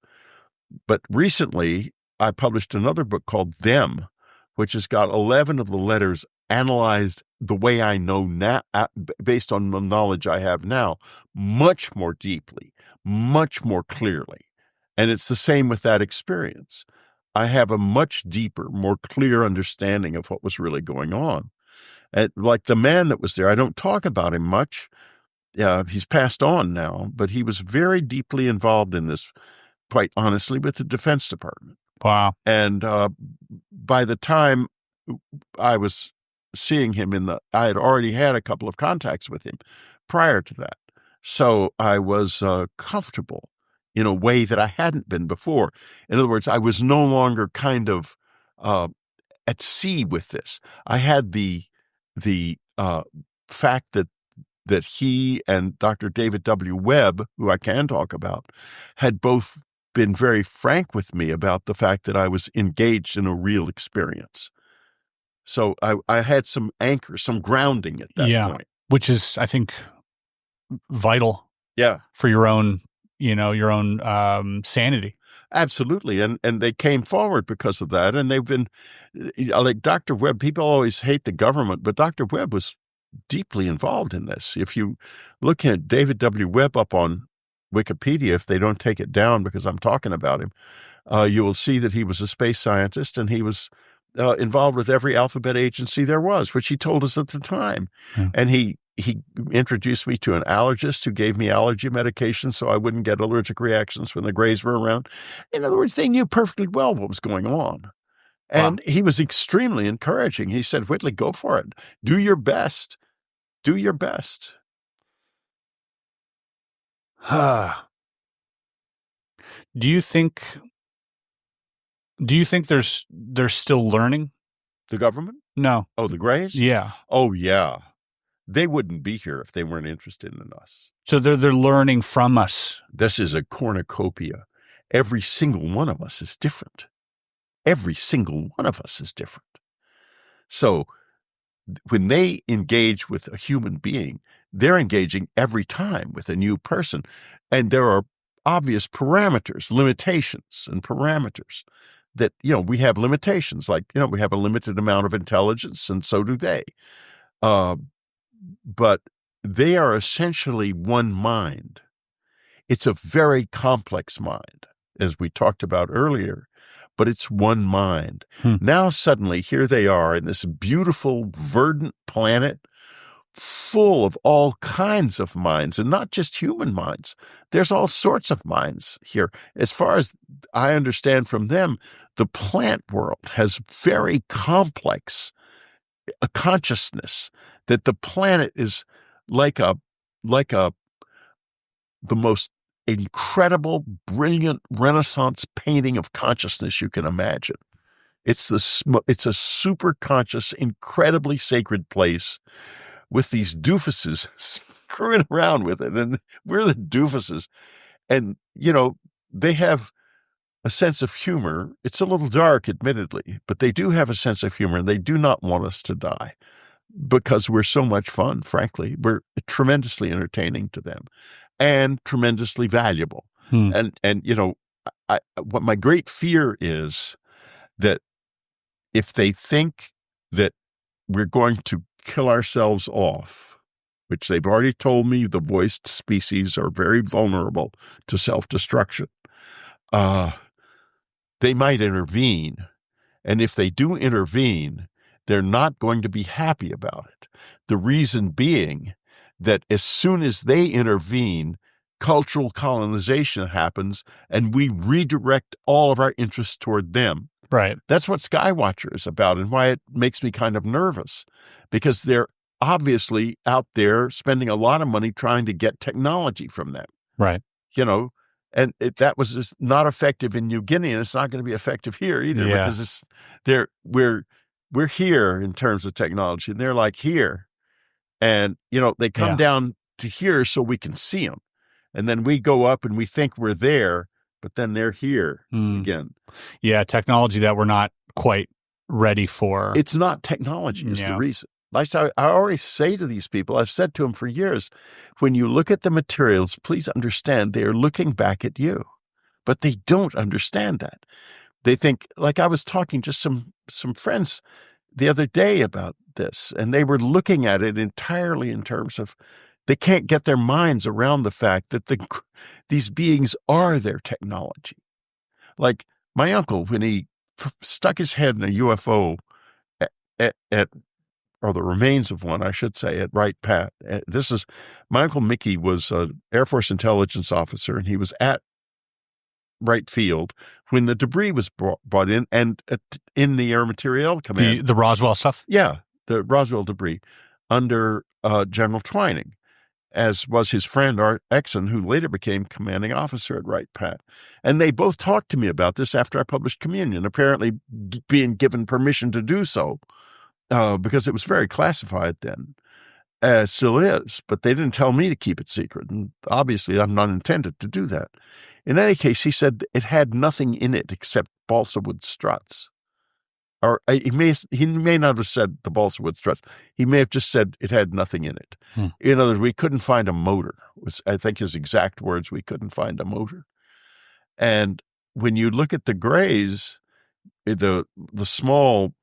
But recently I published another book called Them, which has got 11 of the letters analyzed the way I know now, based on the knowledge I have now, much more deeply, much more clearly. And it's the same with that experience. I have a much deeper, more clear understanding of what was really going on. And like the man that was there, I don't talk about him much. He's passed on now, but he was very deeply involved in this, quite honestly, with the Defense Department. Wow. And by the time I was seeing him I had already had a couple of contacts with him prior to that. So I was comfortable in a way that I hadn't been before. In other words, I was no longer kind of at sea with this. I had the fact that he and Dr. David W. Webb, who I can talk about, had both been very frank with me about the fact that I was engaged in a real experience. So I had some anchor, some grounding at that point. Which is, I think, vital for your own sanity. Absolutely. And they came forward because of that. And they've been, like Dr. Webb, people always hate the government, but Dr. Webb was deeply involved in this. If you look at David W. Webb up on Wikipedia, if they don't take it down because I'm talking about him, you will see that he was a space scientist and he was involved with every alphabet agency there was, which he told us at the time. Yeah. And he introduced me to an allergist who gave me allergy medication so I wouldn't get allergic reactions when the Greys were around. In other words, they knew perfectly well what was going on. And he was extremely encouraging. He said, Whitley, go for it. Do your best. Do your best. Do you think they're still learning? The government? No. Oh, the Greys? Yeah. Oh, yeah. They wouldn't be here if they weren't interested in us. So they're learning from us. This is a cornucopia. Every single one of us is different. Every single one of us is different. So when they engage with a human being, they're engaging every time with a new person. And there are obvious parameters, limitations and parameters that, we have limitations. Like, we have a limited amount of intelligence, and so do they. But they are essentially one mind. It's a very complex mind, as we talked about earlier, but it's one mind. Now suddenly here they are in this beautiful, verdant planet full of all kinds of minds, and not just human minds. There's all sorts of minds here. As far as I understand from them, the plant world has very complex a consciousness, that the planet is like the most incredible, brilliant Renaissance painting of consciousness you can imagine. It's a super conscious, incredibly sacred place with these doofuses screwing around with it. And we're the doofuses. And, they have a sense of humor. It's a little dark, admittedly, but they do have a sense of humor, and they do not want us to die because we're so much fun, frankly. We're tremendously entertaining to them and tremendously valuable. And what my great fear is that if they think that we're going to kill ourselves off, which they've already told me the voiced species are very vulnerable to self-destruction, they might intervene. And if they do intervene, they're not going to be happy about it. The reason being that as soon as they intervene, cultural colonization happens, and we redirect all of our interests toward them. Right. That's what Skywatcher is about, and why it makes me kind of nervous, because they're obviously out there spending a lot of money trying to get technology from them. Right. And that was just not effective in New Guinea, and it's not going to be effective here either, because we're here in terms of technology, and they're like here. And, they come down to here so we can see them. And then we go up and we think we're there, but then they're here again. Yeah, technology that we're not quite ready for. It's not technology is the reason. Like I always say to these people, I've said to them for years, when you look at the materials, please understand they are looking back at you. But they don't understand that. They think, like I was talking to some friends the other day about this, and they were looking at it entirely in terms of they can't get their minds around the fact that these beings are their technology. Like my uncle, when he stuck his head in a UFO or the remains of one, I should say, at Wright Pat. My Uncle Mickey was an Air Force intelligence officer, and he was at Wright Field when the debris was brought in, and in the Air Materiel Command. The Roswell stuff? Yeah, the Roswell debris under General Twining, as was his friend Art Exon, who later became commanding officer at Wright Pat. And they both talked to me about this after I published Communion, apparently being given permission to do so. Because it was very classified then, as still is, but they didn't tell me to keep it secret, and obviously I'm not intended to do that. In any case, he said it had nothing in it except balsa wood struts. Or he may not have said the balsa wood struts. He may have just said it had nothing in it. In other words, we couldn't find a motor. Was, I think, his exact words, we couldn't find a motor. And when you look at the grays, the small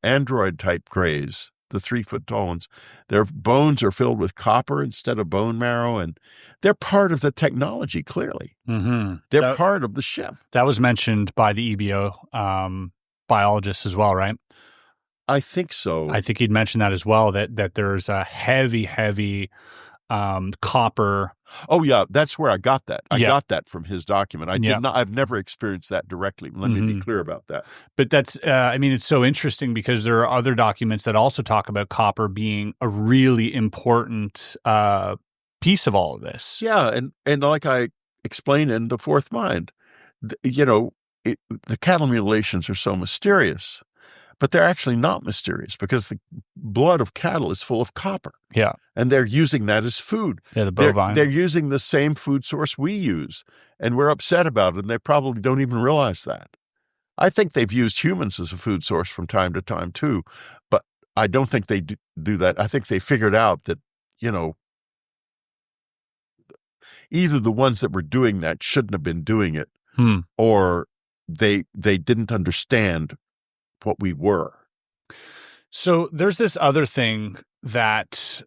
android type grays, the 3-foot tall ones, their bones are filled with copper instead of bone marrow, and they're part of the technology, clearly. Mm-hmm. They're part of the ship. That was mentioned by the EBO biologist as well, right? I think so. I think he'd mentioned that as well, that there's a heavy copper. Oh yeah, that's where I got that. I got that from his document. I've never experienced that directly. Let me be clear about that. But that's, it's so interesting because there are other documents that also talk about copper being a really important piece of all of this. Yeah, and like I explained in The Fourth Mind, the cattle mutilations are so mysterious. But they're actually not mysterious because the blood of cattle is full of copper. Yeah. And they're using that as food. Yeah, the bovine. They're using the same food source we use. And we're upset about it, and they probably don't even realize that. I think they've used humans as a food source from time to time, too. But I don't think they do that. I think they figured out that, either the ones that were doing that shouldn't have been doing it, or they didn't understand what we were. So there's this other thing that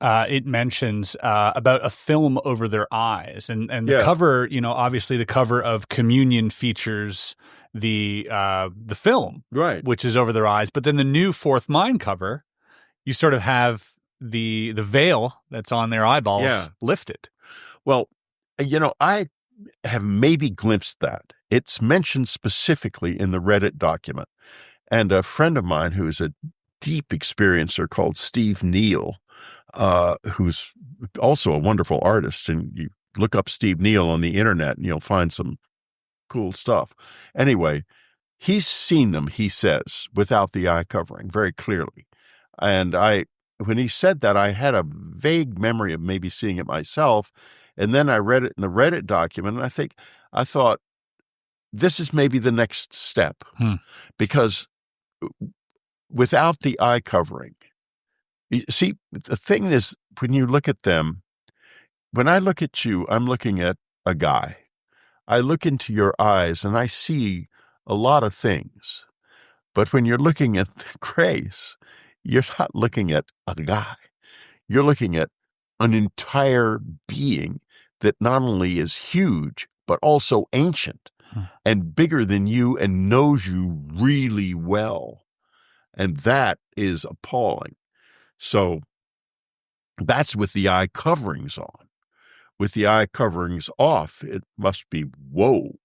it mentions about a film over their eyes, and the cover. Obviously the cover of Communion features the film, right, which is over their eyes. But then the new Fourth Mind cover, you sort of have the veil that's on their eyeballs lifted. Well, I have maybe glimpsed that. It's mentioned specifically in the Reddit document. And a friend of mine who is a deep experiencer called Steve Neal, who's also a wonderful artist, and you look up Steve Neal on the internet and you'll find some cool stuff. Anyway, he's seen them, he says, without the eye covering very clearly. And when he said that, I had a vague memory of maybe seeing it myself. And then I read it in the Reddit document, and I thought, this is maybe the next step, because without the eye covering, you see, the thing is, when you look at them, when I look at you, I'm looking at a guy. I look into your eyes and I see a lot of things. But when you're looking at the grays, you're not looking at a guy. You're looking at an entire being that not only is huge, but also ancient and bigger than you and knows you really well. And that is appalling. So that's with the eye coverings on. With the eye coverings off, it must be whoa.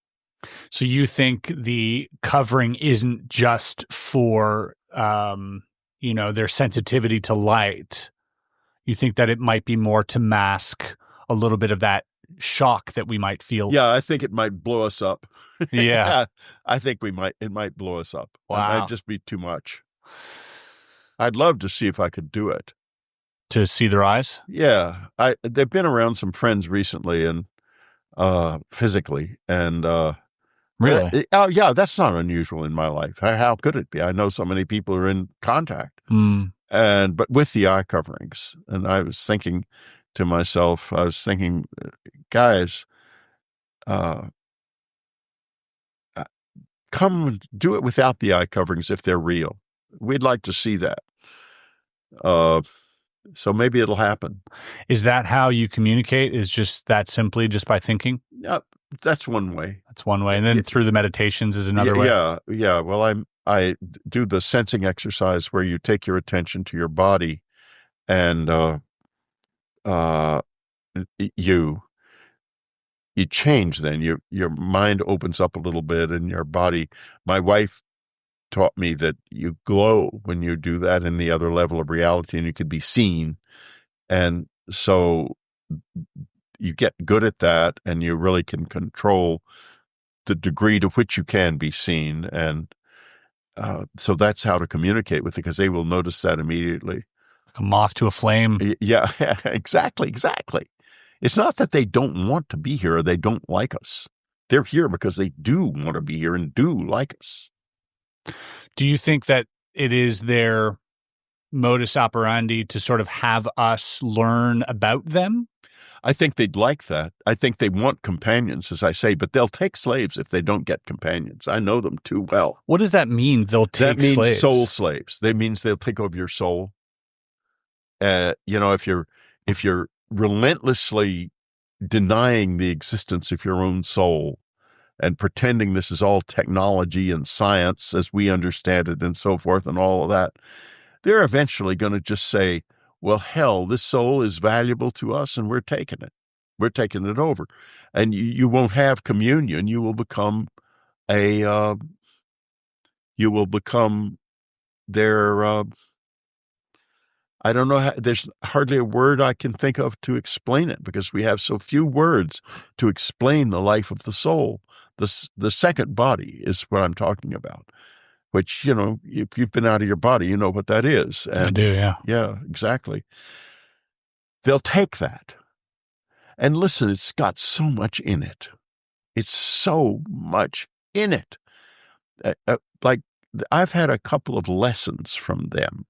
So you think the covering isn't just for, their sensitivity to light. You think that it might be more to mask a little bit of that shock that we might feel. Yeah, I think it might blow us up. Yeah. I think it might blow us up. Wow. It might just be too much. I'd love to see if I could do it. To see their eyes? Yeah. They've been around some friends recently and physically. And really? Yeah, that's not unusual in my life. How could it be? I know so many people are in contact. But with the eye coverings. And I was thinking to myself, guys, come do it without the eye coverings if they're real. We'd like to see that. So maybe it'll happen. Is that how you communicate? Is just that simply just by thinking? Yeah, that's one way. That's one way. And then through the meditations is another way? Yeah. Well, I do the sensing exercise where you take your attention to your body and you change then. Your mind opens up a little bit and your body. My wife taught me that you glow when you do that in the other level of reality and you could be seen. And so you get good at that and you really can control the degree to which you can be seen. And so that's how to communicate with it, because they will notice that immediately. Like a moth to a flame. Yeah, exactly. It's not that they don't want to be here or they don't like us. They're here because they do want to be here and do like us. Do you think that it is their modus operandi to sort of have us learn about them? I think they'd like that. I think they want companions, as I say, but they'll take slaves if they don't get companions. I know them too well. What does that mean? They'll take slaves? That means soul slaves. That means they'll take over your soul. If you're relentlessly denying the existence of your own soul and pretending this is all technology and science as we understand it and so forth and all of that, they're eventually going to just say, well, hell, this soul is valuable to us and we're taking it. We're taking it over. And you won't have communion. You will become their, I don't know, there's hardly a word I can think of to explain it because we have so few words to explain the life of the soul. The second body is what I'm talking about, which, if you've been out of your body, you know what that is. And, I do, yeah. Yeah, exactly. They'll take that. And listen, it's got so much in it. It's so much in it. Like, I've had a couple of lessons from them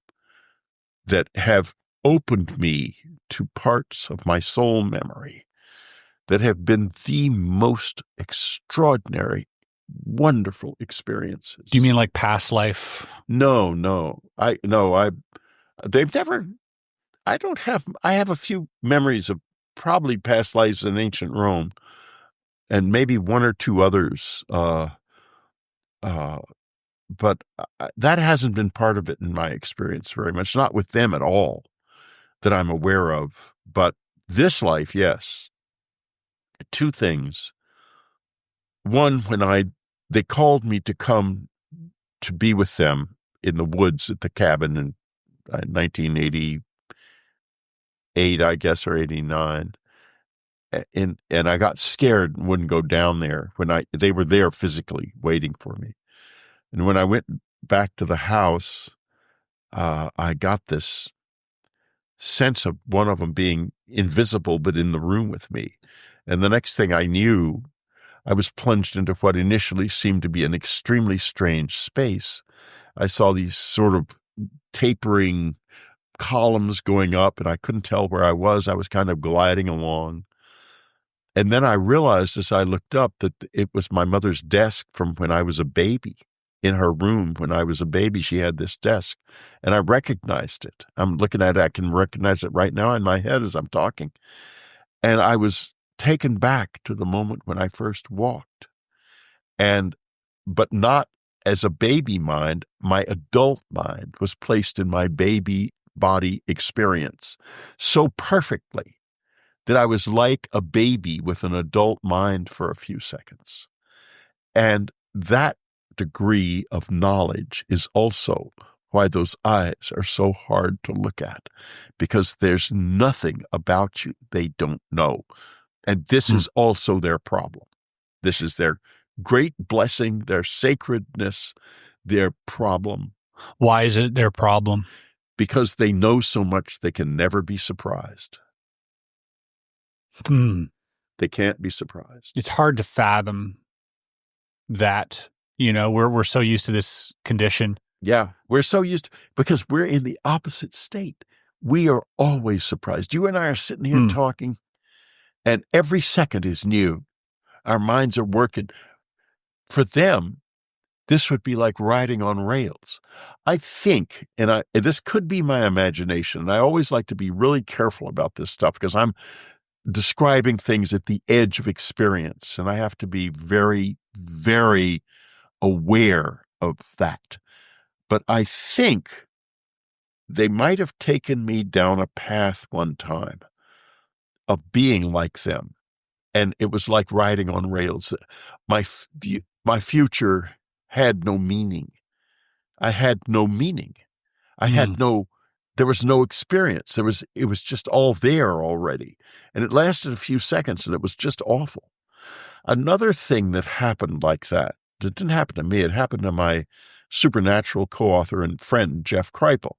that have opened me to parts of my soul memory that have been the most extraordinary, wonderful experiences. Do you mean like past life? No. I have a few memories of probably past lives in ancient Rome and maybe one or two others. But that hasn't been part of it in my experience very much, not with them at all that I'm aware of. But this life, yes. Two things. One, when they called me to come to be with them in the woods at the cabin in 1988, I guess, or 89. And I got scared and wouldn't go down there when they were there physically waiting for me. And when I went back to the house, I got this sense of one of them being invisible but in the room with me. And the next thing I knew, I was plunged into what initially seemed to be an extremely strange space. I saw these sort of tapering columns going up, and I couldn't tell where I was. I was kind of gliding along. And then I realized as I looked up that it was my mother's desk from when I was a baby. In her room when I was a baby, she had this desk, and I recognized it. I'm looking at it. I can recognize it right now in my head as I'm talking. And I was taken back to the moment when I first walked. But not as a baby mind, my adult mind was placed in my baby body experience so perfectly that I was like a baby with an adult mind for a few seconds. And that degree of knowledge is also why those eyes are so hard to look at, because there's nothing about you they don't know. And this is also their problem. This is their great blessing, their sacredness, their problem. Why is it their problem? Because they know so much they can never be surprised. They can't be surprised. It's hard to fathom that. We're so used to this condition. Yeah, we're so used to, because we're in the opposite state. We are always surprised. You and I are sitting here talking, and every second is new. Our minds are working. For them, this would be like riding on rails. I think, and this could be my imagination, and I always like to be really careful about this stuff because I'm describing things at the edge of experience, and I have to be very, very aware of that. But I think they might have taken me down a path one time of being like them, and it was like riding on rails. My future had no meaning. I had no meaning. There was no experience. It was just all there already. And it lasted a few seconds, and it was just awful. Another thing that happened like that, it didn't happen to me, it happened to my supernatural co-author and friend, Jeff Kripal.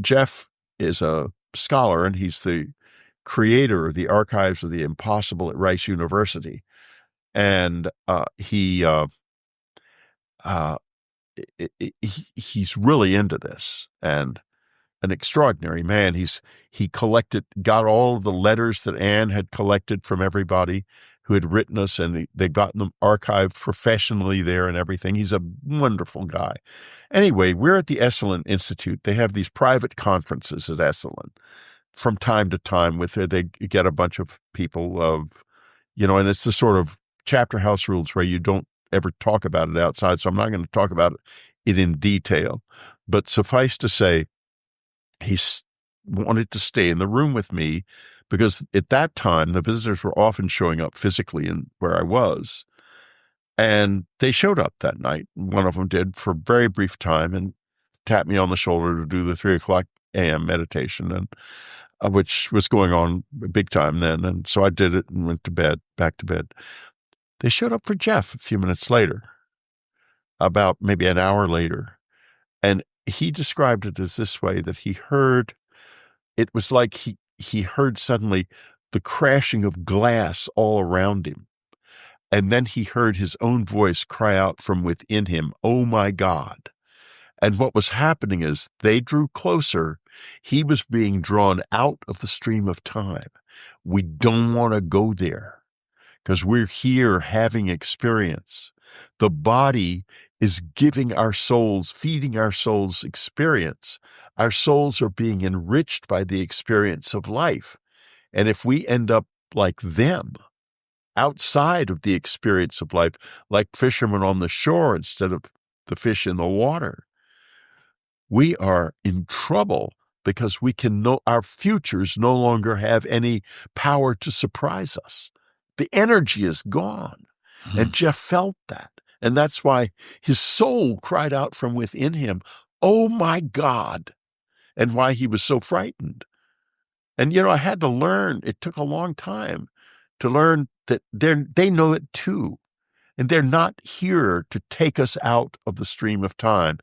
Jeff is a scholar, and he's the creator of the Archives of the Impossible at Rice University. And he's really into this, and an extraordinary man. He got all of the letters that Anne had collected from everybody who had written us, and they got them archived professionally there and everything. He's a wonderful guy. Anyway, we're at the Esalen Institute. They have these private conferences at Esalen from time to time. They get a bunch of people and it's the sort of chapter house rules where you don't ever talk about it outside. So I'm not going to talk about it in detail, but suffice to say, he wanted to stay in the room with me because at that time, the visitors were often showing up physically in where I was. And they showed up that night. One of them did for a very brief time and tapped me on the shoulder to do the 3:00 a.m. meditation, and which was going on big time then. And so I did it and went to bed, back to bed. They showed up for Jeff a few minutes later, about maybe an hour later. And he described it as this way, that it was like he heard suddenly the crashing of glass all around him. And then he heard his own voice cry out from within him, "Oh my God." And what was happening is they drew closer. He was being drawn out of the stream of time. We don't want to go there because we're here having experience. The body is giving our souls, feeding our souls experience. Our souls are being enriched by the experience of life. And if we end up like them, outside of the experience of life, like fishermen on the shore instead of the fish in the water, we are in trouble because our futures no longer have any power to surprise us. The energy is gone. And Jeff felt that. And that's why his soul cried out from within him, "Oh my God," and why he was so frightened. And, I had to learn, it took a long time to learn that they know it too. And they're not here to take us out of the stream of time.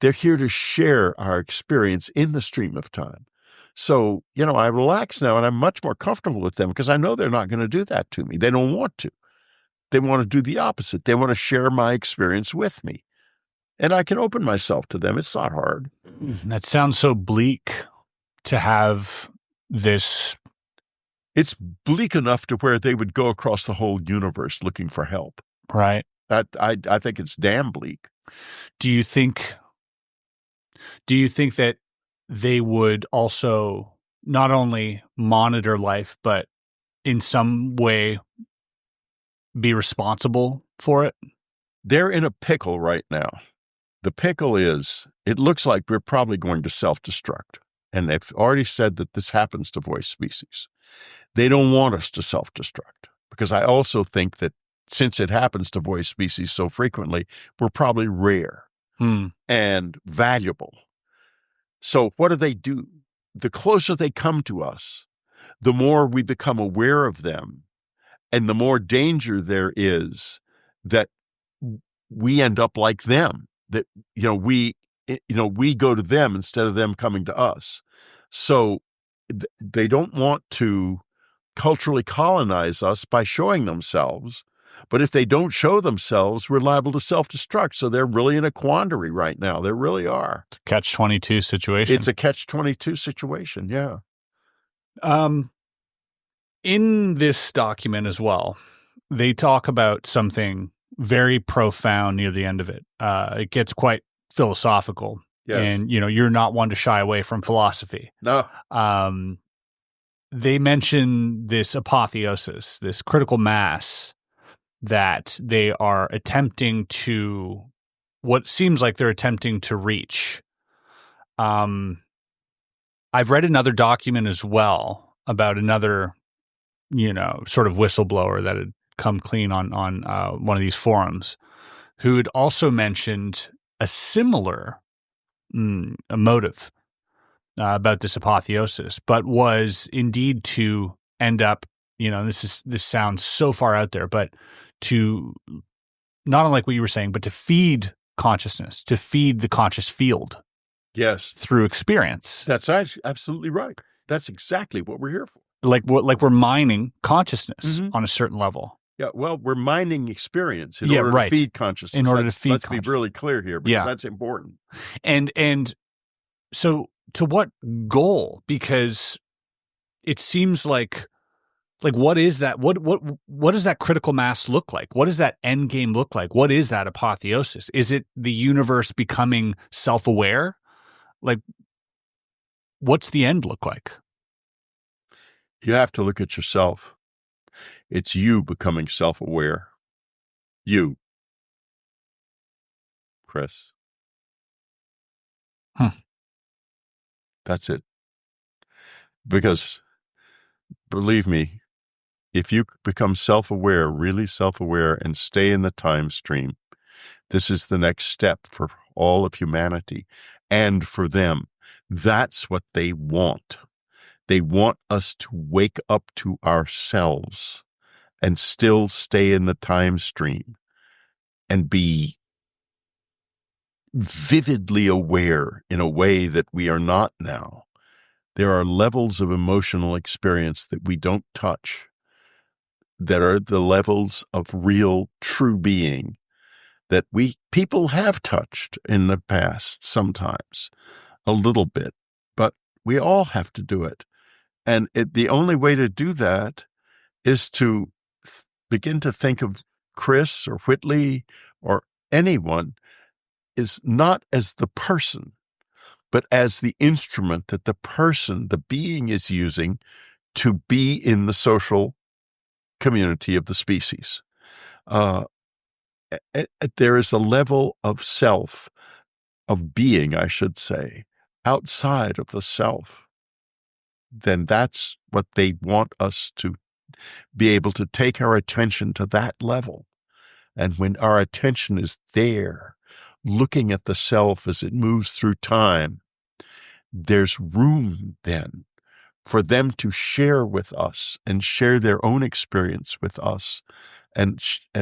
They're here to share our experience in the stream of time. So, I relax now and I'm much more comfortable with them because I know they're not going to do that to me. They don't want to. They want to do the opposite. They want to share my experience with me. And I can open myself to them. It's not hard. That sounds so bleak to have this. It's bleak enough to where they would go across the whole universe looking for help. Right. I think it's damn bleak. Do you think that they would also not only monitor life, but in some way be responsible for it? They're in a pickle right now. The pickle is, it looks like we're probably going to self-destruct. And they've already said that this happens to voice species. They don't want us to self-destruct because I also think that since it happens to voice species so frequently, we're probably rare and valuable. So what do? The closer they come to us, the more we become aware of them, and the more danger there is that we end up like them, that, we go to them instead of them coming to us. So they don't want to culturally colonize us by showing themselves. But if they don't show themselves, we're liable to self-destruct. So they're really in a quandary right now. They really are. It's a catch-22 situation. It's a catch-22 situation, yeah. In this document as well, they talk about something very profound near the end of it. It gets quite philosophical. Yes. And, you're not one to shy away from philosophy. No. They mention this apotheosis, this critical mass that they are attempting to, what seems like they're attempting to reach. I've read another document as well about another, sort of whistleblower that had come clean on one of these forums, who had also mentioned a similar a motive about this apotheosis, but was indeed to end up, this sounds so far out there, but to not unlike what you were saying, but to feed consciousness, to feed the conscious field. Yes. Through experience. That's absolutely right. That's exactly what we're here for. Like we're mining consciousness on a certain level. Yeah, well, we're mining experience in order to feed consciousness. Let's be really clear here, because that's important. And so to what goal? Because it seems like what is that? What does that critical mass look like? What does that end game look like? What is that apotheosis? Is it the universe becoming self-aware? Like, what's the end look like? You have to look at yourself. It's you becoming self-aware. You, Chris. That's it. Because, believe me, if you become self-aware, really self-aware, and stay in the time stream, this is the next step for all of humanity and for them. That's what they want. They want us to wake up to ourselves and still stay in the time stream and be vividly aware in a way that we are not now. There are levels of emotional experience that we don't touch, that are the levels of real, true being that people have touched in the past sometimes, a little bit, but we all have to do it. And the only way to do that is to begin to think of Chris or Whitley or anyone is not as the person, but as the instrument that the being is using to be in the social community of the species. There is a level of self, of being, I should say, outside of the self. Then that's what they want us to be able to take our attention to that level. And when our attention is there, looking at the self as it moves through time, there's room then for them to share with us and share their own experience with us and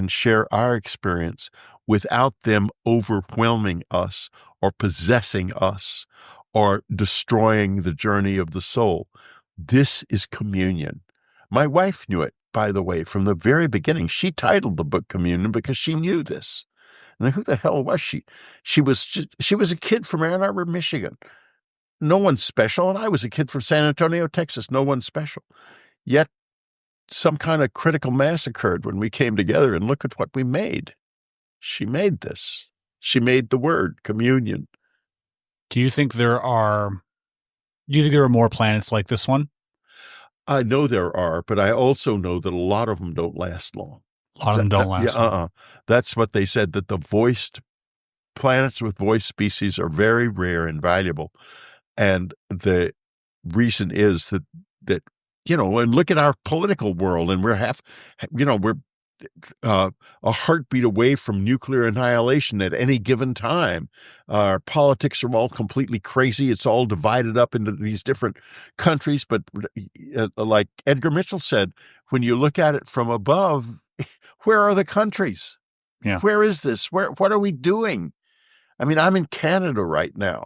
share our experience without them overwhelming us or possessing us or destroying the journey of the soul. This is communion. My wife knew it, by the way, from the very beginning. She titled the book Communion because she knew this. And who the hell was she? She was a kid from Ann Arbor, Michigan. No one special. And I was a kid from San Antonio, Texas. No one special. Yet some kind of critical mass occurred when we came together, and look at what we made. She made this. She made the word communion. Do you think there are more planets like this one? I know there are, but I also know that a lot of them don't last long. A lot of them don't last long. That's what they said, that the planets with voiced species are very rare and valuable. And the reason is that and look at our political world, and we're a heartbeat away from nuclear annihilation at any given time. Our politics are all completely crazy. It's all divided up into these different countries. But like Edgar Mitchell said, when you look at it from above, where are the countries? Yeah. Where is this? What are we doing? I mean, I'm in Canada right now.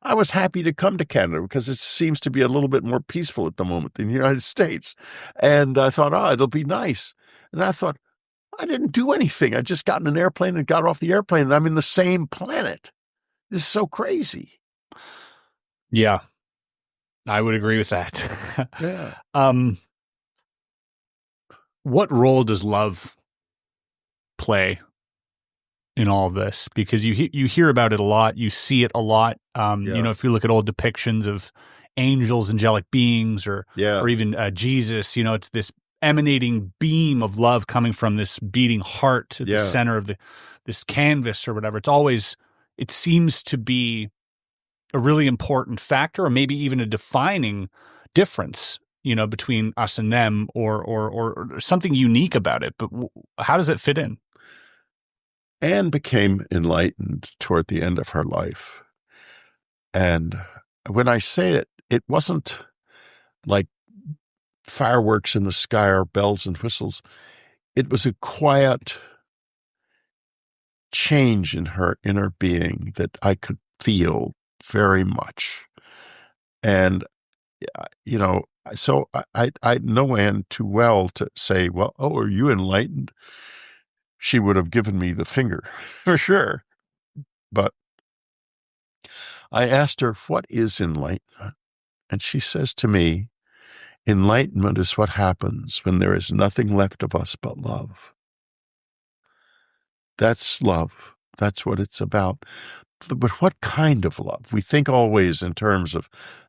I was happy to come to Canada because it seems to be a little bit more peaceful at the moment than the United States. And I thought, it'll be nice. And I thought, I didn't do anything. I just got in an airplane and got off the airplane, and I'm in the same planet. This is so crazy. Yeah, I would agree with that. Yeah. What role does love play in all of this? Because you hear about it a lot, you see it a lot. If you look at old depictions of angels, angelic beings, or even Jesus, it's this emanating beam of love coming from this beating heart at the center of this canvas or whatever. It seems to be a really important factor, or maybe even a defining difference, between us and them, or something unique about it. But how does it fit in? Anne became enlightened toward the end of her life. And when I say it, it wasn't like fireworks in the sky or bells and whistles. It was a quiet change in her inner being that I could feel very much. And, so I know Anne too well to say, well, are you enlightened? She would have given me the finger for sure. But I asked her, what is enlightenment? And she says to me, enlightenment is what happens when there is nothing left of us but love. That's love. That's what it's about. But what kind of love? We think always in terms of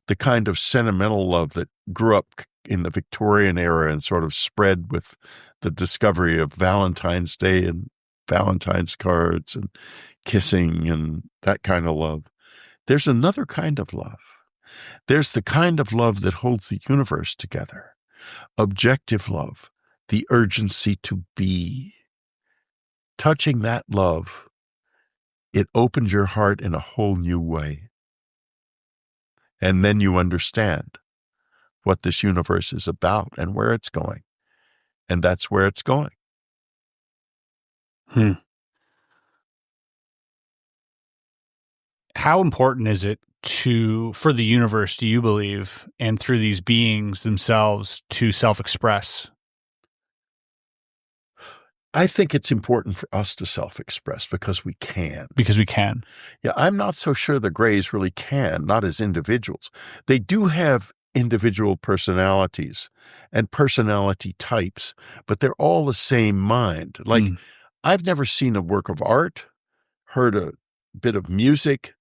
the kind of sentimental love that grew up in the Victorian era and sort of spread with the discovery of Valentine's Day and Valentine's cards and kissing and that kind of love. There's another kind of love. There's the kind of love that holds the universe together. Objective love, the urgency to be. Touching that love, it opens your heart in a whole new way. And then you understand what this universe is about and where it's going. And that's where it's going. How important is it for the universe, do you believe, and through these beings themselves, to self-express? I think it's important for us to self-express because we can. Because we can. Yeah, I'm not so sure the Greys really can, not as individuals. They do have individual personalities and personality types, but they're all the same mind. Like, I've never seen a work of art, heard a bit of music,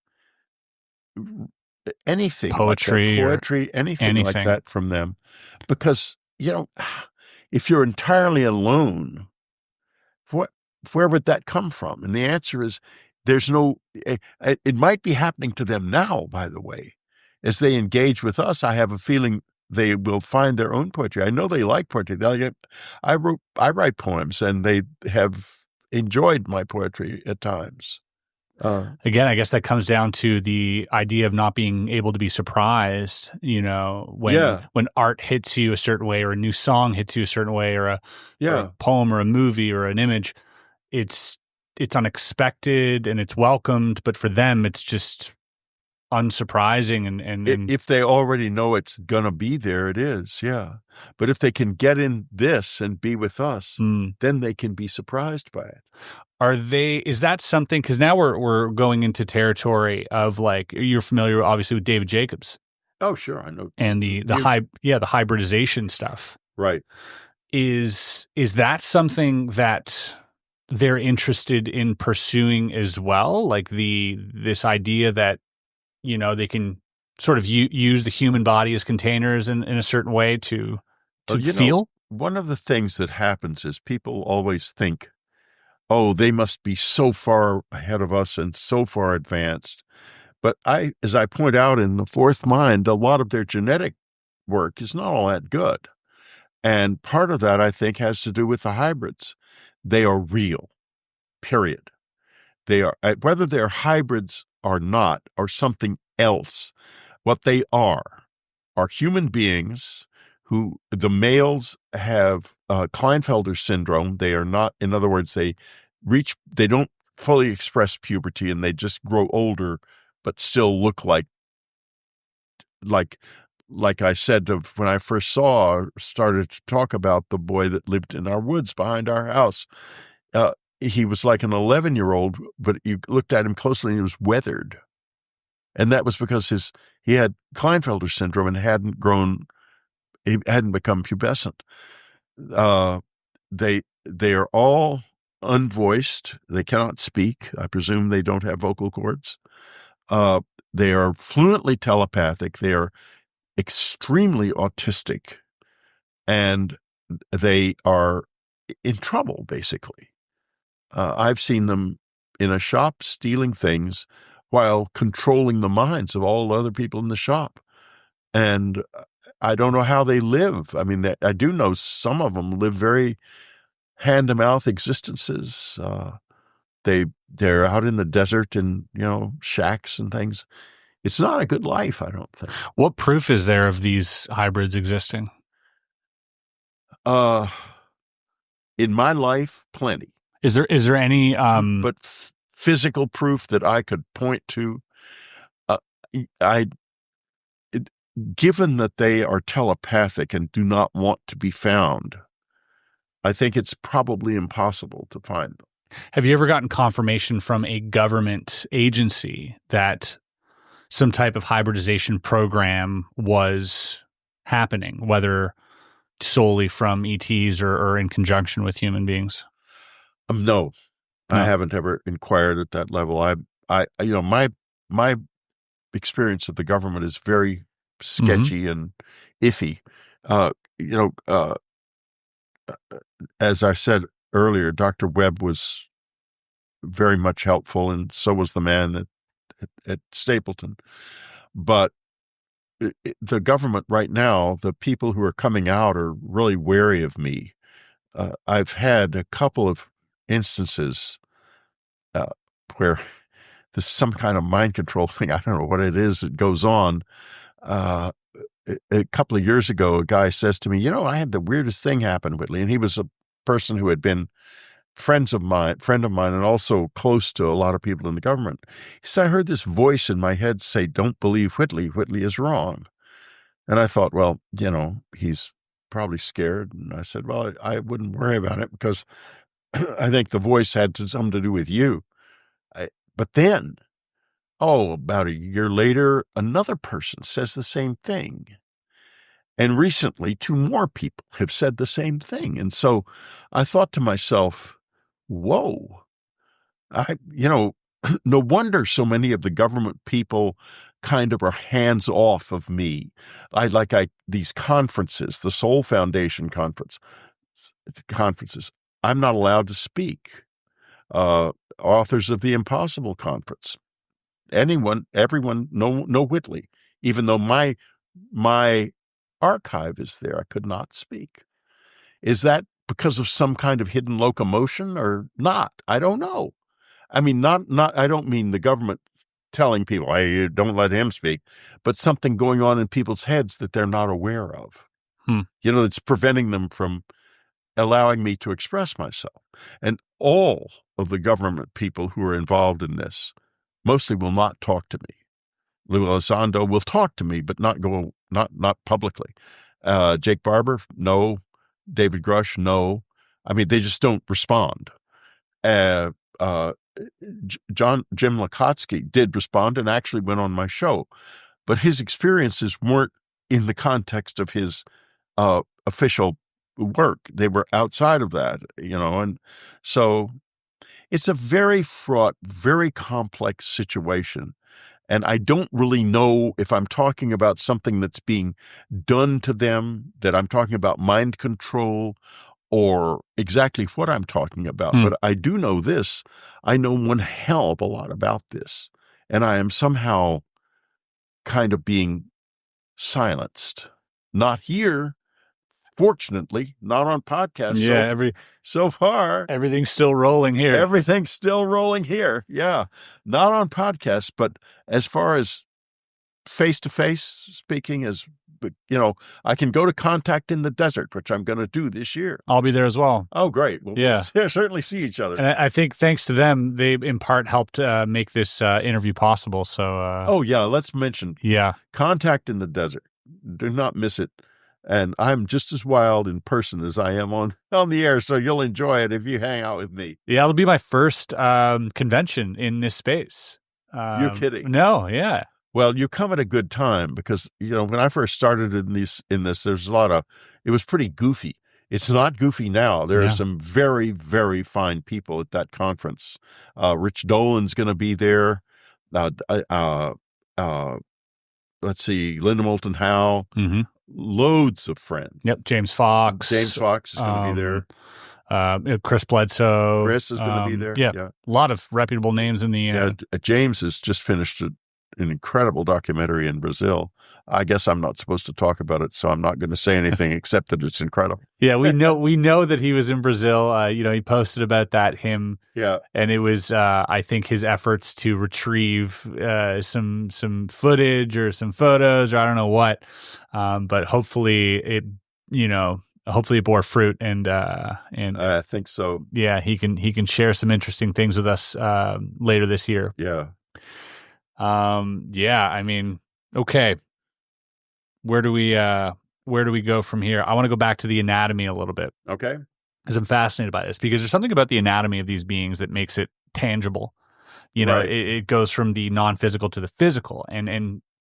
anything poetry, like that, anything like that from them. Because, if you're entirely alone, where would that come from? And the answer is it might be happening to them now, by the way. As they engage with us, I have a feeling they will find their own poetry. I know they like poetry. I write poems, and they have enjoyed my poetry at times. Again, I guess that comes down to the idea of not being able to be surprised, when art hits you a certain way, or a new song hits you a certain way, or a poem or a movie or an image. It's unexpected and it's welcomed, but for them, it's just unsurprising. And if they already know it's going to be there, it is, yeah. But if they can get in this and be with us, then they can be surprised by it. Is that something, because now we're going into territory of, like, you're familiar obviously with David Jacobs. Oh, sure, I know. And the hybridization stuff. Right. Is that something that they're interested in pursuing as well? Like this idea that, they can sort of use the human body as containers in a certain way to feel? One of the things that happens is people always think, they must be so far ahead of us and so far advanced. But as I point out in The Fourth Mind, a lot of their genetic work is not all that good. And part of that, I think, has to do with the hybrids. They are real, period. They are, whether they're hybrids or not, or something else, what they are human beings who, the males have Klinefelter syndrome. They are not, in other words, they don't fully express puberty, and they just grow older, but still look like I said when I first started to talk about the boy that lived in our woods behind our house. He was like an 11-year-old, but you looked at him closely and he was weathered. And that was because he had Klinefelter syndrome and hadn't become pubescent. They are all unvoiced. They cannot speak. I presume they don't have vocal cords. They are fluently telepathic. They are extremely autistic, and they are in trouble, basically. I've seen them in a shop stealing things while controlling the minds of all the other people in the shop. And I don't know how they live. I mean, I do know some of them live very hand-to-mouth existences. They're out in the desert in, shacks and things. It's not a good life, I don't think. What proof is there of these hybrids existing? In my life, plenty. Is there any but physical proof that I could point to? Given that they are telepathic and do not want to be found, I think it's probably impossible to find them. Have you ever gotten confirmation from a government agency that some type of hybridization program was happening, whether solely from ETs or in conjunction with human beings? No, I haven't ever inquired at that level. My experience of the government is very sketchy and iffy. As I said earlier, Dr. Webb was very much helpful, and so was the man at Stapleton. But the government right now, the people who are coming out are really wary of me. I've had a couple of instances where there's some kind of mind control thing. I don't know what it is that goes on. A couple of years ago, a guy says to me, I had the weirdest thing happen, Whitley. And he was a person who had been friend of mine, and also close to a lot of people in the government. He said, I heard this voice in my head say, don't believe Whitley. Whitley is wrong. And I thought, well, he's probably scared. And I said, well, I wouldn't worry about it because I think the voice had something to do with you. But then, about a year later, another person says the same thing. And recently, 2 more people have said the same thing. And so I thought to myself, whoa, no wonder so many of the government people kind of are hands off of me. These conferences, the Soul Foundation conferences, I'm not allowed to speak. Authors of the Impossible Conference, everyone, no Whitley, even though my archive is there, I could not speak. Is that because of some kind of hidden locomotion or not? I don't know. I mean, I don't mean the government telling people, hey, don't let him speak, but something going on in people's heads that they're not aware of. It's preventing them from allowing me to express myself. And all of the government people who are involved in this mostly will not talk to me. Lou Elizondo will talk to me, but not publicly. Jake Barber, no. David Grush, no. I mean, they just don't respond. Jim Lukotsky did respond and actually went on my show, but his experiences weren't in the context of his official work. They were outside of that, and so it's a very fraught, very complex situation. And I don't really know if I'm talking about something that's being done to them, that I'm talking about mind control, or exactly what I'm talking about. But I do know this. I know one hell of a lot about this. And I am somehow kind of being silenced. Not here, fortunately, not on podcasts. Yeah, so far. Everything's still rolling here. Everything's still rolling here. Yeah. Not on podcasts, but as far as face-to-face speaking, I can go to Contact in the Desert, which I'm going to do this year. I'll be there as well. Oh, great. Well, yeah. We'll certainly see each other. And I think thanks to them, they in part helped make this interview possible. So, let's mention Contact in the Desert. Do not miss it. And I'm just as wild in person as I am on the air, so you'll enjoy it if you hang out with me. Yeah, it'll be my first convention in this space. You're kidding. No, yeah. Well, you come at a good time because, when I first started in this, there's it was pretty goofy. It's not goofy now. There Yeah. are some very, very fine people at that conference. Rich Dolan's going to be there. Let's see, Linda Moulton Howe. Mm-hmm. Loads of friends. Yep. James Fox. James Fox is going to be there. Chris Bledsoe. Chris is going to be there. Yeah. A lot of reputable names in the end. Yeah, James has just finished an incredible documentary in Brazil. I guess I'm not supposed to talk about it, so I'm not going to say anything except that it's incredible. Yeah, we know that he was in Brazil. He posted about that, Yeah. And it was, I think, his efforts to retrieve some footage or some photos or I don't know what, but hopefully it bore fruit and I think so. Yeah, he can share some interesting things with us later this year. Yeah. Yeah. I mean, okay. Where do we go from here? I want to go back to the anatomy a little bit. Okay. Because I'm fascinated by this, because there's something about the anatomy of these beings that makes it tangible. Right. It goes from the non-physical to the physical. And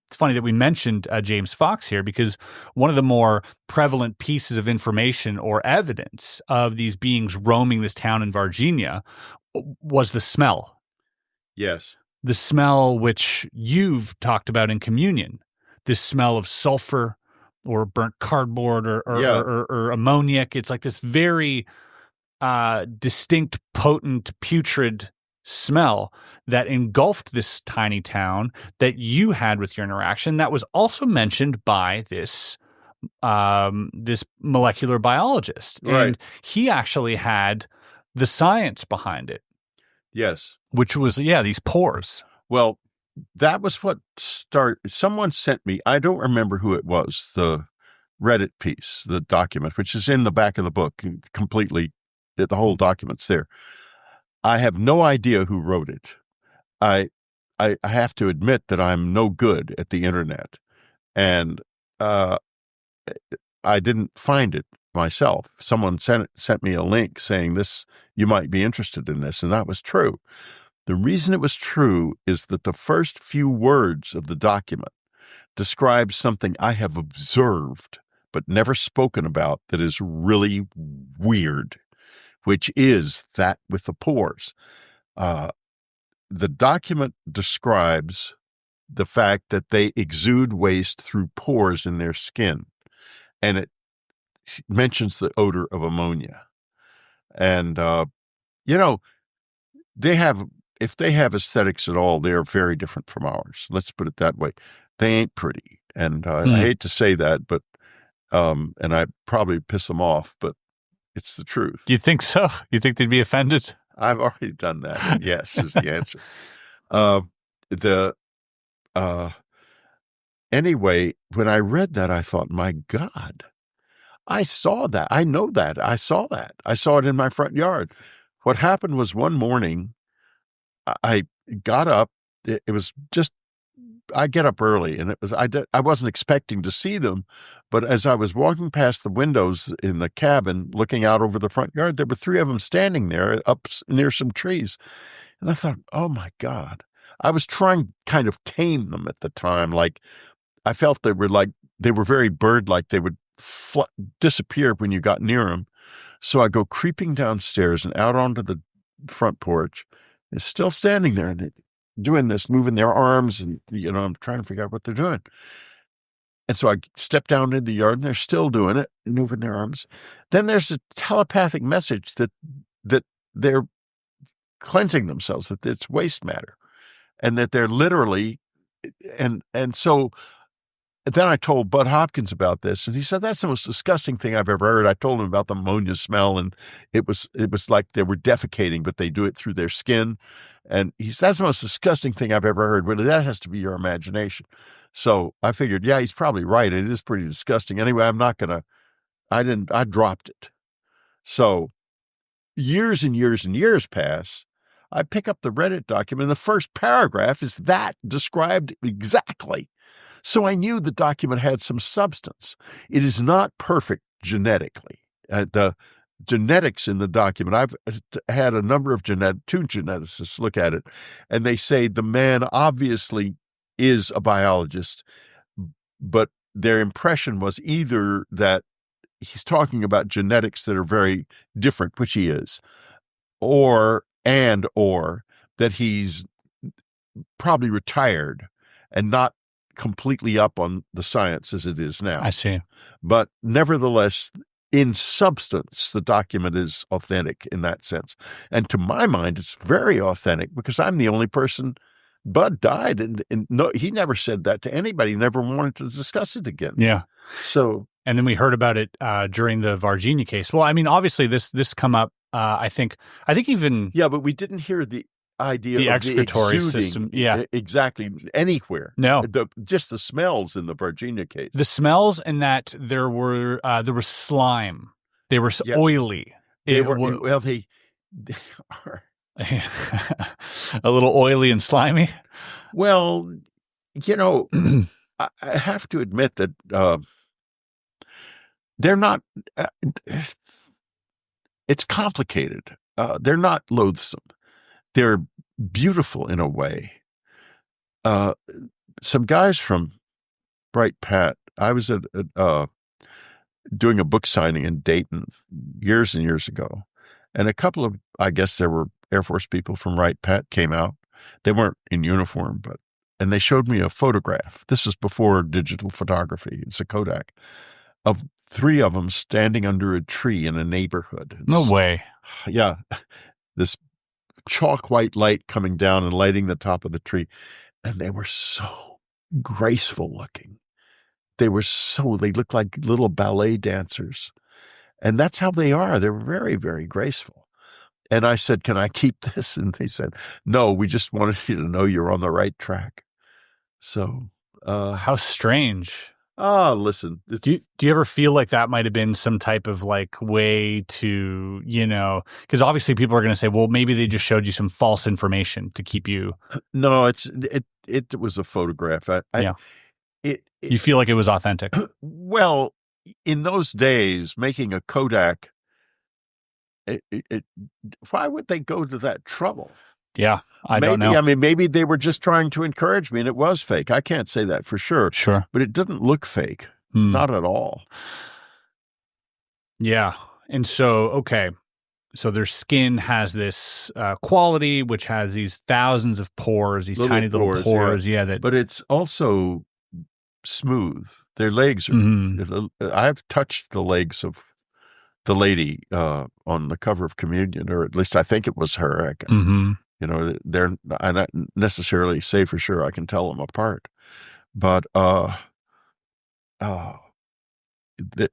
it's funny that we mentioned James Fox here, because one of the more prevalent pieces of information or evidence of these beings roaming this town in Virginia was the smell. Yes. The smell which you've talked about in Communion. This smell of sulfur or burnt cardboard or ammoniac. It's like this very distinct, potent, putrid smell that engulfed this tiny town that you had with your interaction. That was also mentioned by this molecular biologist. Right. And he actually had the science behind it. Yes. Which was, these pores. Well, that was what started. Someone sent me, I don't remember who it was, the Reddit piece, the document, which is in the back of the book completely. The whole document's there. I have no idea who wrote it. I have to admit that I'm no good at the internet, and I didn't find it myself. Someone sent me a link saying this, you might be interested in this, and that was true. The reason it was true is that the first few words of the document describe something I have observed but never spoken about that is really weird, which is that with the pores. The document describes the fact that they exude waste through pores in their skin, and it mentions the odor of ammonia. And, if they have aesthetics at all, they're very different from ours. Let's put it that way. They ain't pretty. And I hate to say that, but, and I probably piss them off, but it's the truth. You think so? You think they'd be offended? I've already done that. Yes, is the answer. Anyway, when I read that, I thought, my God, I saw that. I know that. I saw that. I saw it in my front yard. What happened was one morning, I got up. It was just, I get up early, and I wasn't expecting to see them, but as I was walking past the windows in the cabin, looking out over the front yard, there were 3 of them standing there up near some trees. And I thought, oh my God. I was trying to kind of tame them at the time. Like, I felt they were very bird-like. They would disappear when you got near them. So I go creeping downstairs and out onto the front porch. It's still standing there, and they're doing this, moving their arms, and I'm trying to figure out what they're doing. And so I step down in the yard, and they're still doing it, moving their arms. Then there's a telepathic message that they're cleansing themselves, that it's waste matter, and that they're literally, and so then I told Bud Hopkins about this, and he said, that's the most disgusting thing I've ever heard. I told him about the ammonia smell, and it was like they were defecating, but they do it through their skin. And he said, that's the most disgusting thing I've ever heard. Well, that has to be your imagination. So I figured, yeah, he's probably right. It is pretty disgusting. Anyway, I dropped it. So years and years and years pass. I pick up the Reddit document, and the first paragraph is that described exactly. So I knew the document had some substance. It is not perfect genetically. The genetics in the document, I've had a number of 2 geneticists look at it, and they say the man obviously is a biologist, but their impression was either that he's talking about genetics that are very different, which he is, or that he's probably retired and not completely up on the science as it is now. I see. But nevertheless, in substance, the document is authentic in that sense. And to my mind, it's very authentic because I'm the only person. Bud died, and no, he never said that to anybody. He never wanted to discuss it again. Yeah. So, and then we heard about it during the Varginha case. Well, I mean, obviously this come up. I think even but we didn't hear the idea the of excretory the exuding, system. Yeah, exactly, anywhere. No, just the smells in the Varginha case. The smells, and that there was slime. They were oily. They are. A little oily and slimy. Well, I have to admit that they're not. It's complicated. They're not loathsome. They're beautiful in a way. Some guys from Bright Pat. I was at doing a book signing in Dayton years and years ago, and a couple of, I guess there were Air Force people from Bright Pat came out. They weren't in uniform, and they showed me a photograph. This is before digital photography. It's a Kodak of 3 of them standing under a tree in a neighborhood. No way. Yeah. This chalk white light coming down and lighting the top of the tree. And they were so graceful looking. They looked like little ballet dancers. And that's how they are. They're very, very graceful. And I said, can I keep this? And they said, no, we just wanted you to know you're on the right track. So. How strange. Listen. Do you ever feel like that might have been some type of way to, because obviously people are going to say, well, maybe they just showed you some false information to keep you. No, it was a photograph. You feel like it was authentic. Well, in those days, making a Kodak, why would they go to that trouble? Yeah, I don't know. I mean, maybe they were just trying to encourage me and it was fake. I can't say that for sure. Sure. But it didn't look fake. Not at all. Yeah. And so their skin has this quality, which has these thousands of pores, these tiny little pores. Yeah. But it's also smooth. Their legs are, I've touched the legs of the lady on the cover of Communion, or at least I think it was her. They're not necessarily say for sure I can tell them apart, but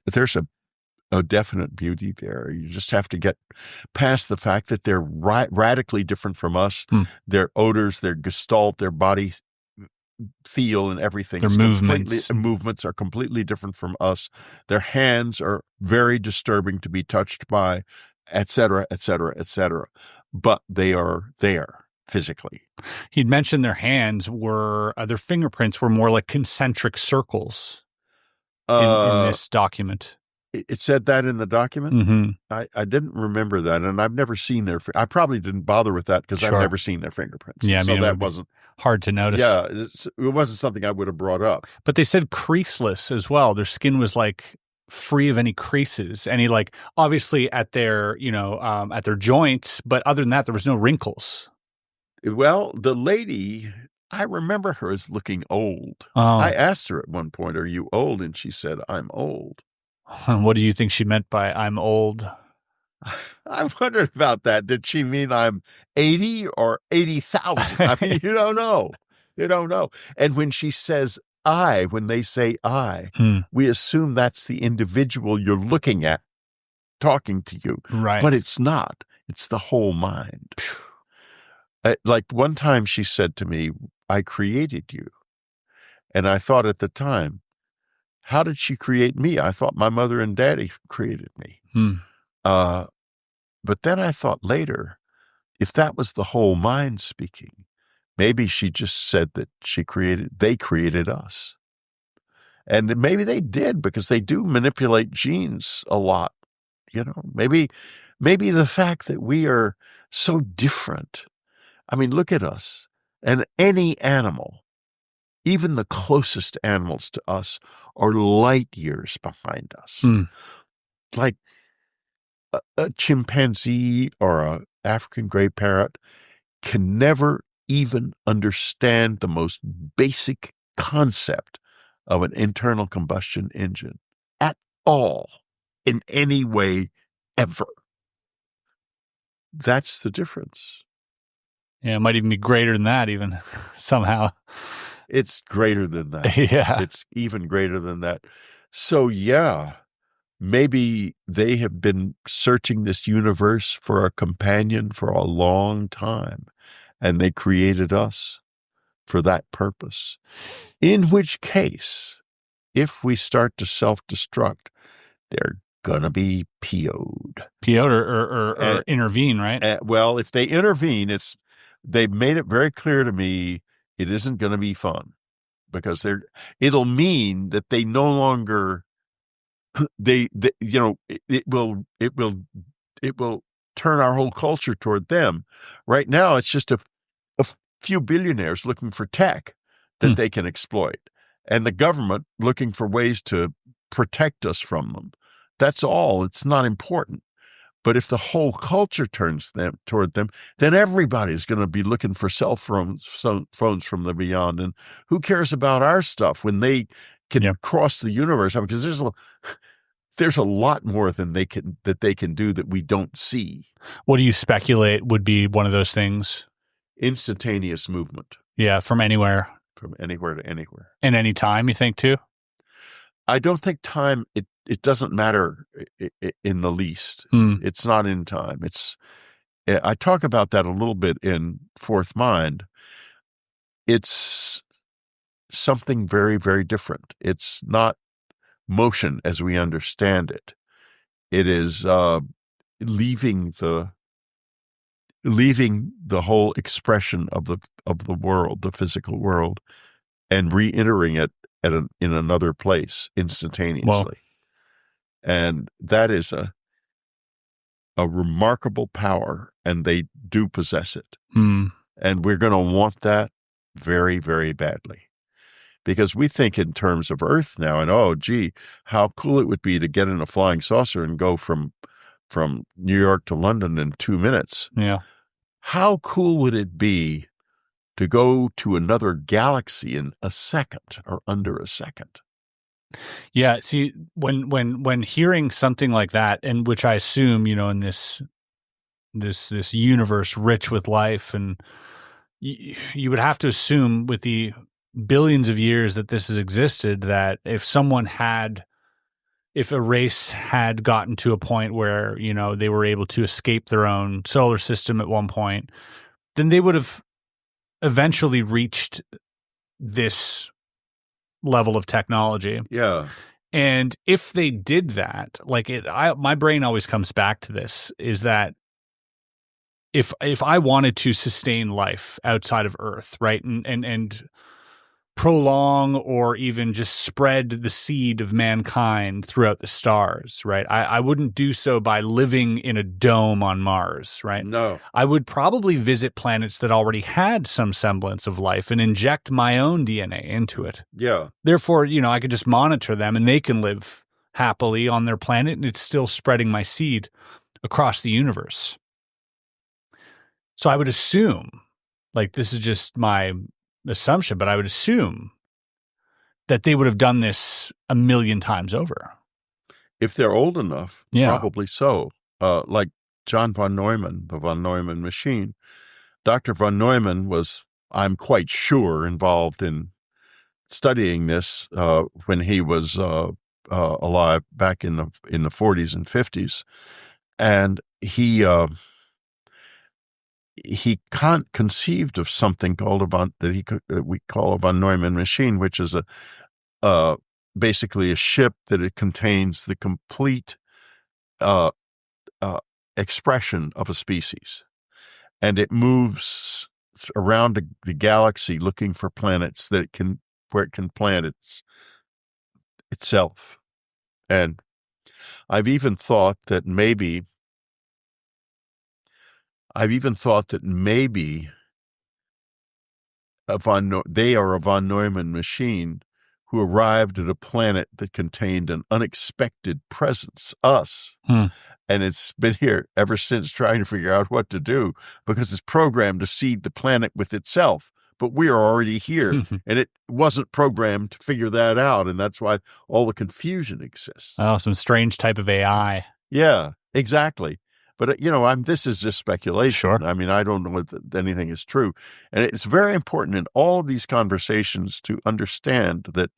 there's a definite beauty there. You just have to get past the fact that they're radically different from us. Their odors, their gestalt, their body feel and everything. Their movements are completely different from us. Their hands are very disturbing to be touched by, et cetera, et cetera, et cetera. But they are there physically. He'd mentioned their hands their fingerprints were more like concentric circles in this document. It said that in the document? Mm-hmm. I didn't remember that, and I've never seen their I probably didn't bother with that because I've never seen their fingerprints. Yeah, so that wasn't hard to notice. Yeah, it wasn't something I would have brought up. But they said creaseless as well. Their skin was free of any creases, obviously at their at their joints, but other than that, there was no wrinkles. Well, the lady, I remember her as looking old. Oh. I asked her at one point, "Are you old?" And she said, "I'm old." What do you think she meant by "I'm old"? I wondered about that. Did she mean I'm 80 or 80,000? I mean, you don't know. You don't know. And when she says when they say I, we assume that's the individual you're looking at talking to you. Right. But it's not. It's the whole mind. Like one time she said to me, I created you. And I thought at the time, how did she create me? I thought my mother and daddy created me. But then I thought later, if that was the whole mind speaking, maybe she just said that they created us. And maybe they did, because they do manipulate genes a lot. Maybe the fact that we are so different. I mean, look at us. And any animal, even the closest animals to us, are light years behind us. like a chimpanzee or a African gray parrot can never even understand the most basic concept of an internal combustion engine at all in any way ever. That's the difference. Yeah, it might even be greater than that, even somehow. It's greater than that. Yeah. It's even greater than that. So, yeah, maybe they have been searching this universe for a companion for a long time, and they created us for that purpose. In which case, if we start to self-destruct, they're gonna be PO'd. PO'd or intervene, right? Well, if they intervene, they've made it very clear to me it isn't going to be fun, because it'll mean that they no longer it will turn our whole culture toward them. Right now, it's just a few billionaires looking for tech that they can exploit, and the government looking for ways to protect us from them. That's all. It's not important. But if the whole culture turns toward them, then everybody's going to be looking for cell phones from the beyond. And who cares about our stuff when they can cross the universe? I mean, because there's a lot more than they can do that we don't see. What do you speculate would be one of those things? Instantaneous movement. Yeah, from anywhere. From anywhere to anywhere. And any time, you think, too? I don't think time, it doesn't matter in the least. It's not in time. I talk about that a little bit in Fourth Mind. It's something very, very different. It's not motion as we understand it. It is leaving the whole expression of the world, the physical world, and re-entering it in another place instantaneously. Well, and that is a remarkable power, and they do possess it. And we're going to want that very, very badly, because we think in terms of Earth now, and oh, gee, how cool it would be to get in a flying saucer and go from New York to London in 2 minutes. Yeah. How cool would it be to go to another galaxy in a second or under a second? Yeah. See, when hearing something like that, and which I assume, in this universe rich with life, and you would have to assume with the billions of years that this has existed, that if a race had gotten to a point where, they were able to escape their own solar system at one point, then they would have eventually reached this level of technology. Yeah. And if they did that, my brain always comes back to this, is that if I wanted to sustain life outside of Earth, right, and prolong or even just spread the seed of mankind throughout the stars, right? I wouldn't do so by living in a dome on Mars, right? No. I would probably visit planets that already had some semblance of life and inject my own DNA into it. Yeah. Therefore, I could just monitor them and they can live happily on their planet, and it's still spreading my seed across the universe. So I would assume, this is just my assumption, but I would assume that they would have done this a million times over. If they're old enough, probably so. Like John von Neumann, the von Neumann machine. Dr. von Neumann was, I'm quite sure, involved in studying this when he was alive back in the 40s and 50s. And he conceived of something called that we call a von Neumann machine, which is basically a ship that it contains the complete expression of a species, and it moves around the galaxy looking for planets where it can plant itself. And I've even thought that maybe they are a von Neumann machine who arrived at a planet that contained an unexpected presence, us. And it's been here ever since, trying to figure out what to do, because it's programmed to seed the planet with itself. But we are already here, and it wasn't programmed to figure that out, and that's why all the confusion exists. Oh, some strange type of AI. Yeah, exactly. But, this is just speculation. Sure. I mean, I don't know if anything is true. And it's very important in all of these conversations to understand that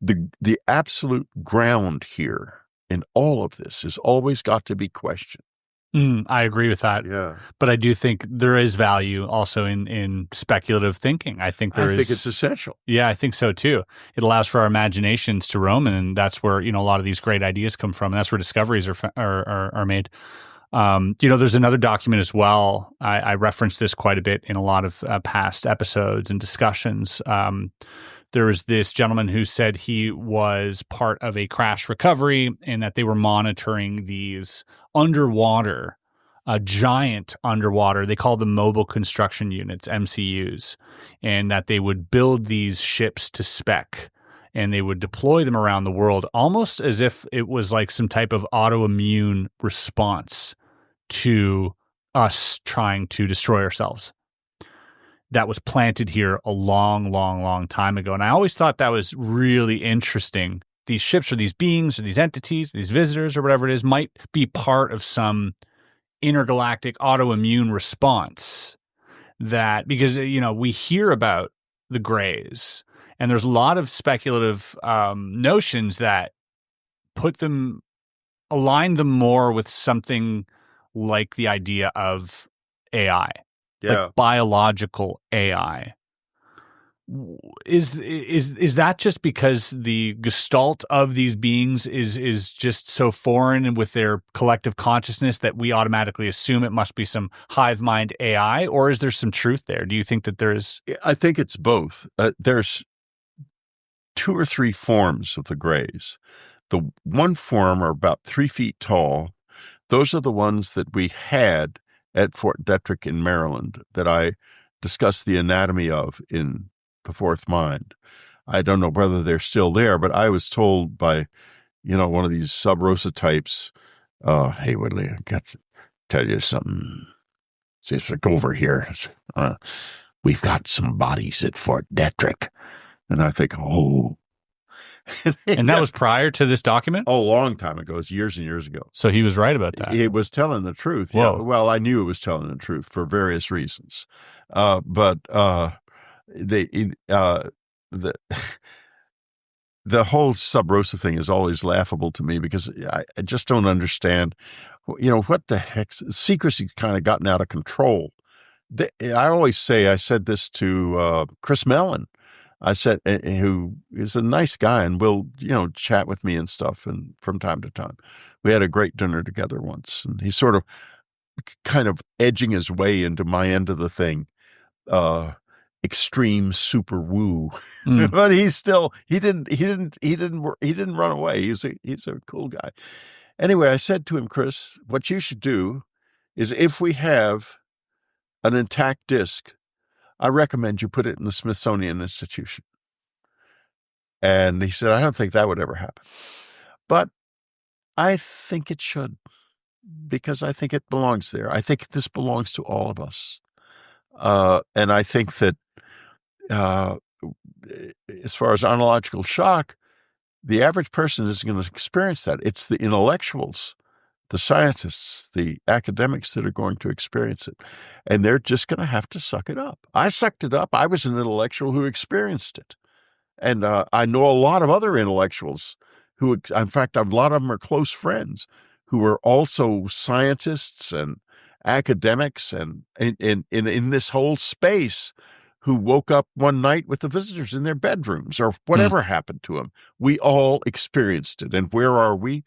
the absolute ground here in all of this has always got to be questioned. I agree with that. Yeah. But I do think there is value also in speculative thinking. I think it's essential. Yeah, I think so too. It allows for our imaginations to roam, and that's where, a lot of these great ideas come from. And that's where discoveries are made. There's another document as well. I referenced this quite a bit in a lot of past episodes and discussions. There was this gentleman who said he was part of a crash recovery and that they were monitoring these underwater, giant underwater, they call them mobile construction units, MCUs, and that they would build these ships to spec and they would deploy them around the world almost as if it was like some type of autoimmune response to us trying to destroy ourselves. That was planted here a long, long, long time ago. And I always thought that was really interesting. These ships or these beings or these entities, these visitors or whatever it is, might be part of some intergalactic autoimmune response that, because, we hear about the Greys and there's a lot of speculative notions that align them more with something like the idea of AI. Yeah. Like biological AI. Is that just because the gestalt of these beings is just so foreign and with their collective consciousness that we automatically assume it must be some hive mind AI, or is there some truth there? Do you think that there is? I think it's both. There's 2 or 3 forms of the Greys. The one form are about 3 feet tall. Those are the ones that we had at Fort Detrick in Maryland that I discussed the anatomy of in The Fourth Mind. I don't know whether they're still there, but I was told by, one of these sub rosa types, hey, Whitley, I got to tell you something. Just go over here. We've got some bodies at Fort Detrick. And I think, oh. And that was prior to this document? Oh, a long time ago. It was years and years ago. So he was right about that. He was telling the truth. Whoa. Yeah. Well, I knew it was telling the truth for various reasons. But the whole sub rosa thing is always laughable to me because I just don't understand, what the heck, secrecy kind of gotten out of control. I always say, I said this to Chris Mellon. I said, who is a nice guy and will, chat with me and stuff. And from time to time, we had a great dinner together once, and he's sort of kind of edging his way into my end of the thing. Extreme super woo, but he's still, he didn't run away. He's a cool guy. Anyway, I said to him, Chris, what you should do is if we have an intact disc, I recommend you put it in the Smithsonian Institution. And he said, I don't think that would ever happen. But I think it should, because I think it belongs there. I think this belongs to all of us. And I think that as far as ontological shock, the average person isn't going to experience that. It's the intellectuals, the scientists, the academics that are going to experience it. And they're just going to have to suck it up. I sucked it up. I was an intellectual who experienced it. And I know a lot of other intellectuals who, in fact, a lot of them are close friends who are also scientists and academics and in this whole space who woke up one night with the visitors in their bedrooms or whatever happened to them. We all experienced it. And where are we?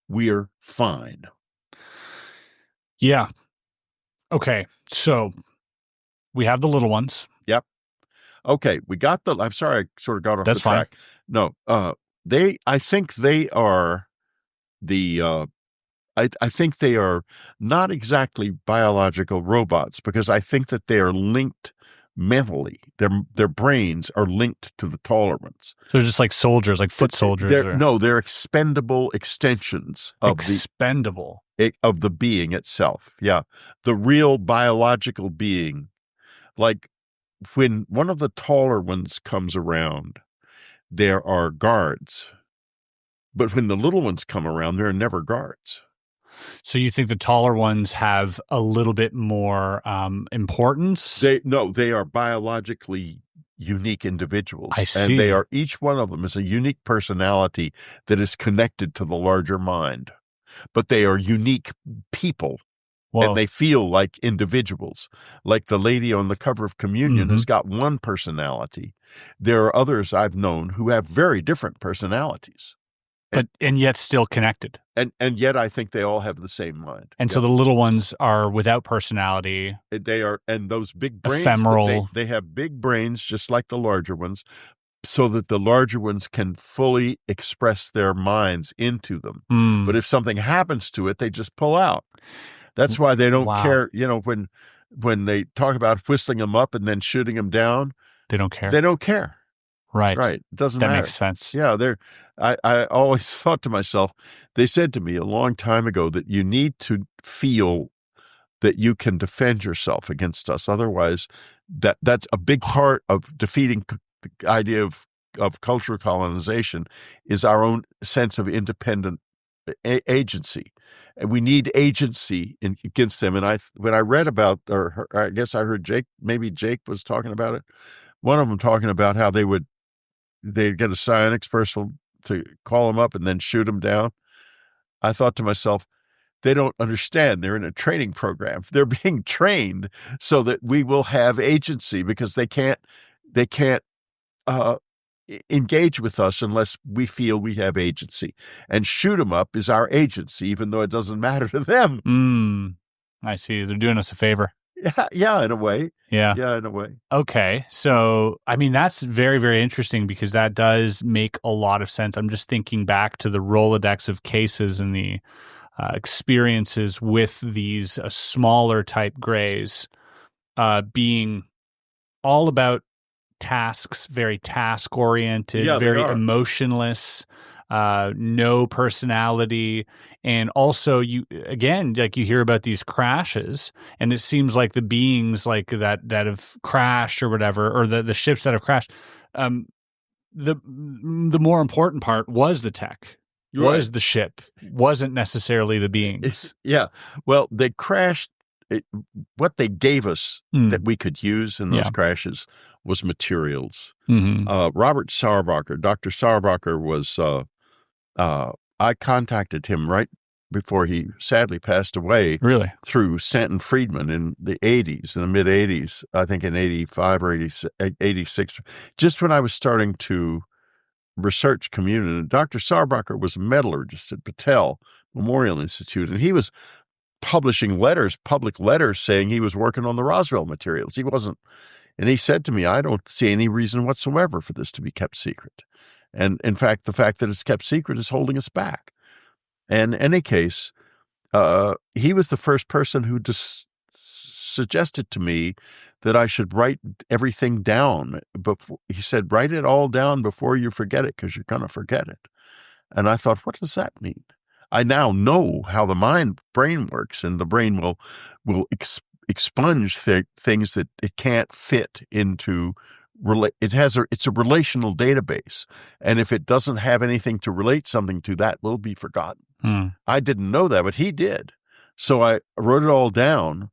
We're fine. Yeah. Okay. So we have the little ones. Yep. Okay. We got I'm sorry, I sort of got off That's the track. Fine. No, I think they are I think they are not exactly biological robots because I think that they are linked mentally. Their brains are linked to the taller ones. So they're just like soldiers, like foot soldiers. They're expendable extensions of the being itself. Yeah, the real biological being. Like when one of the taller ones comes around, there are guards. But when the little ones come around, there are never guards. So you think the taller ones have a little bit more importance? They are biologically unique individuals. I see. And each one of them is a unique personality that is connected to the larger mind. But they are unique people. Whoa. And they feel like individuals. Like the lady on the cover of Communion has got one personality. There are others I've known who have very different personalities. And yet still connected. And yet I think they all have the same mind. And so the little ones are without personality. They are, and those big brains, ephemeral. They have big brains just like the larger ones, so that the larger ones can fully express their minds into them. But if something happens to it, they just pull out. That's why they don't care. You know, when they talk about whistling them up and then shooting them down, they don't care. They don't care. Right. It doesn't matter. That makes sense. Yeah. I always thought to myself, they said to me a long time ago that you need to feel that you can defend yourself against us. Otherwise, that's a big part of defeating the idea of cultural colonization is our own sense of independent agency. And we need agency against them. And when I read about, or I guess I heard maybe Jake was talking about it. One of them talking about how they'd get a psionics person to call them up and then shoot them down. I thought to myself, they don't understand. They're in a training program. They're being trained so that we will have agency, because they can't engage with us unless we feel we have agency. And shoot them up is our agency, even though it doesn't matter to them. I see. They're doing us a favor. Yeah, in a way. Yeah, in a way. Okay. So, I mean, that's very, very interesting, because that does make a lot of sense. I'm just thinking back to the Rolodex of cases and the experiences with these smaller type grays being all about tasks, very task oriented, very emotionless, no personality. And also you hear about these crashes, and it seems like the beings like that have crashed or whatever, or the ships that have crashed. The more important part was the tech. Was the ship, wasn't necessarily the beings. Well, they crashed. What they gave us that we could use in those crashes was materials. Robert Sauerbacher, Dr. Sauerbacher was, I contacted him right before he sadly passed away. Really? Through Stanton Friedman in the 80s, in the mid 80s, I think in 85 or 86, just when I was starting to research Communion. And Dr. Sauerbacher was a metallurgist at Patel Memorial Institute, and he was publishing public letters saying he was working on the Roswell materials. He wasn't. And he said to me, I don't see any reason whatsoever for this to be kept secret. And in fact, the fact that it's kept secret is holding us back. And in any case, he was the first person who just suggested to me that I should write everything down. He said, write it all down before you forget it, because you're going to forget it. And I thought, what does that mean? I now know how the brain works, and the brain will expunge things that it can't fit into. It's a relational database, and if it doesn't have anything to relate something to, that will be forgotten. I didn't know that, but he did. So I wrote it all down.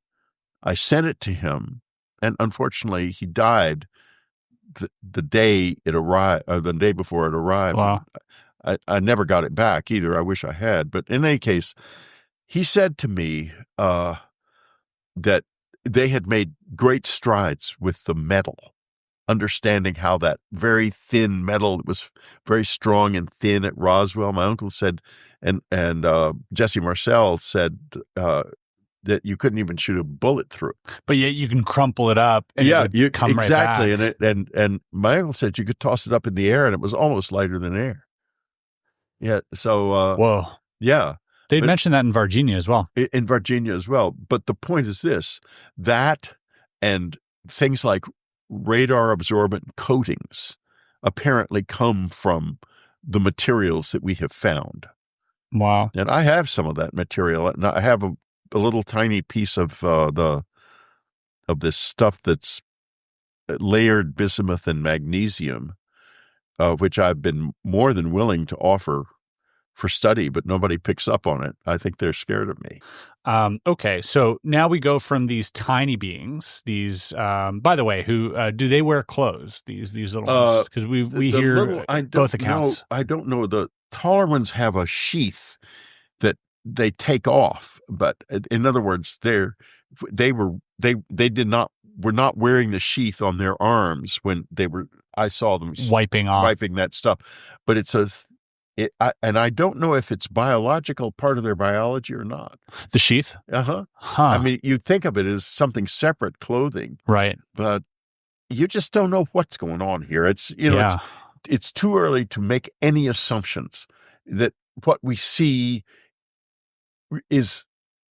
I sent it to him, and unfortunately, he died the day it arrived, or the day before it arrived. Wow. I never got it back either. I wish I had. But in any case, he said to me that they had made great strides with the metal, understanding how that very thin metal, it was very strong and thin at Roswell. My uncle said, and Jesse Marcel said that you couldn't even shoot a bullet through it. But yet you can crumple it up and it would come exactly. Right back. And my uncle said you could toss it up in the air and it was almost lighter than air. Yeah. So, whoa. Yeah. They'd mentioned that in Virginia as well. In Virginia as well. But the point is this, that and things like radar absorbent coatings apparently come from the materials that we have found. Wow. And I have some of that material. And I have a little tiny piece of this stuff that's layered bismuth and magnesium, which I've been more than willing to offer for study, but nobody picks up on it. I think they're scared of me. Okay, so now we go from these tiny beings. These, by the way, who do they wear clothes? These little ones, because we hear both accounts. I don't know. The taller ones have a sheath that they take off, but in other words, they were not wearing the sheath on their arms when they were. I saw them wiping that stuff, but it says. And I don't know if it's biological part of their biology or not. The sheath? Uh-huh. Huh. I mean, you think of it as something separate clothing. Right. But you just don't know what's going on here. It's, it's too early to make any assumptions that what we see is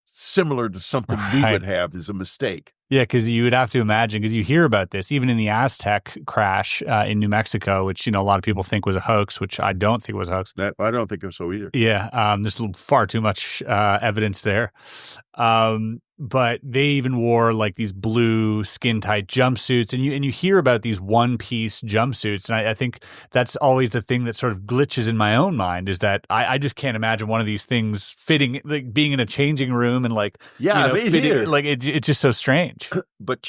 similar to something we would have is a mistake. Yeah, because you would have to imagine, because you hear about this, even in the Aztec crash in New Mexico, which, a lot of people think was a hoax, which I don't think was a hoax. I don't think so either. Yeah, there's far too much evidence there. But they even wore like these blue skin-tight jumpsuits, and you hear about these one-piece jumpsuits, and I think that's always the thing that sort of glitches in my own mind, is that I just can't imagine one of these things fitting, like being in a changing room and like fitting, like it's just so strange. But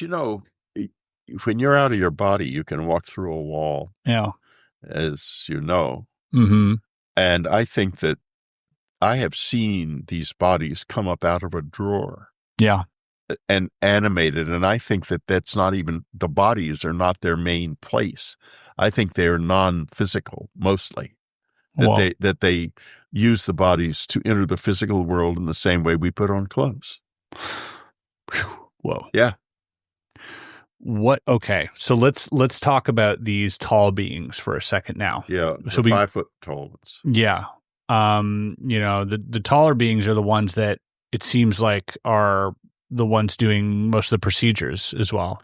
when you're out of your body, you can walk through a wall. Yeah, as you know, mm-hmm. And I think that I have seen these bodies come up out of a drawer. Yeah. And animated. And I think that that's not even, the bodies are not their main place. I think they're non-physical mostly. That they use the bodies to enter the physical world in the same way we put on clothes. Whoa. Yeah. Okay. So let's talk about these tall beings for a second now. Yeah. So 5 foot tall ones. Yeah. The taller beings are the ones that it seems like are the ones doing most of the procedures as well.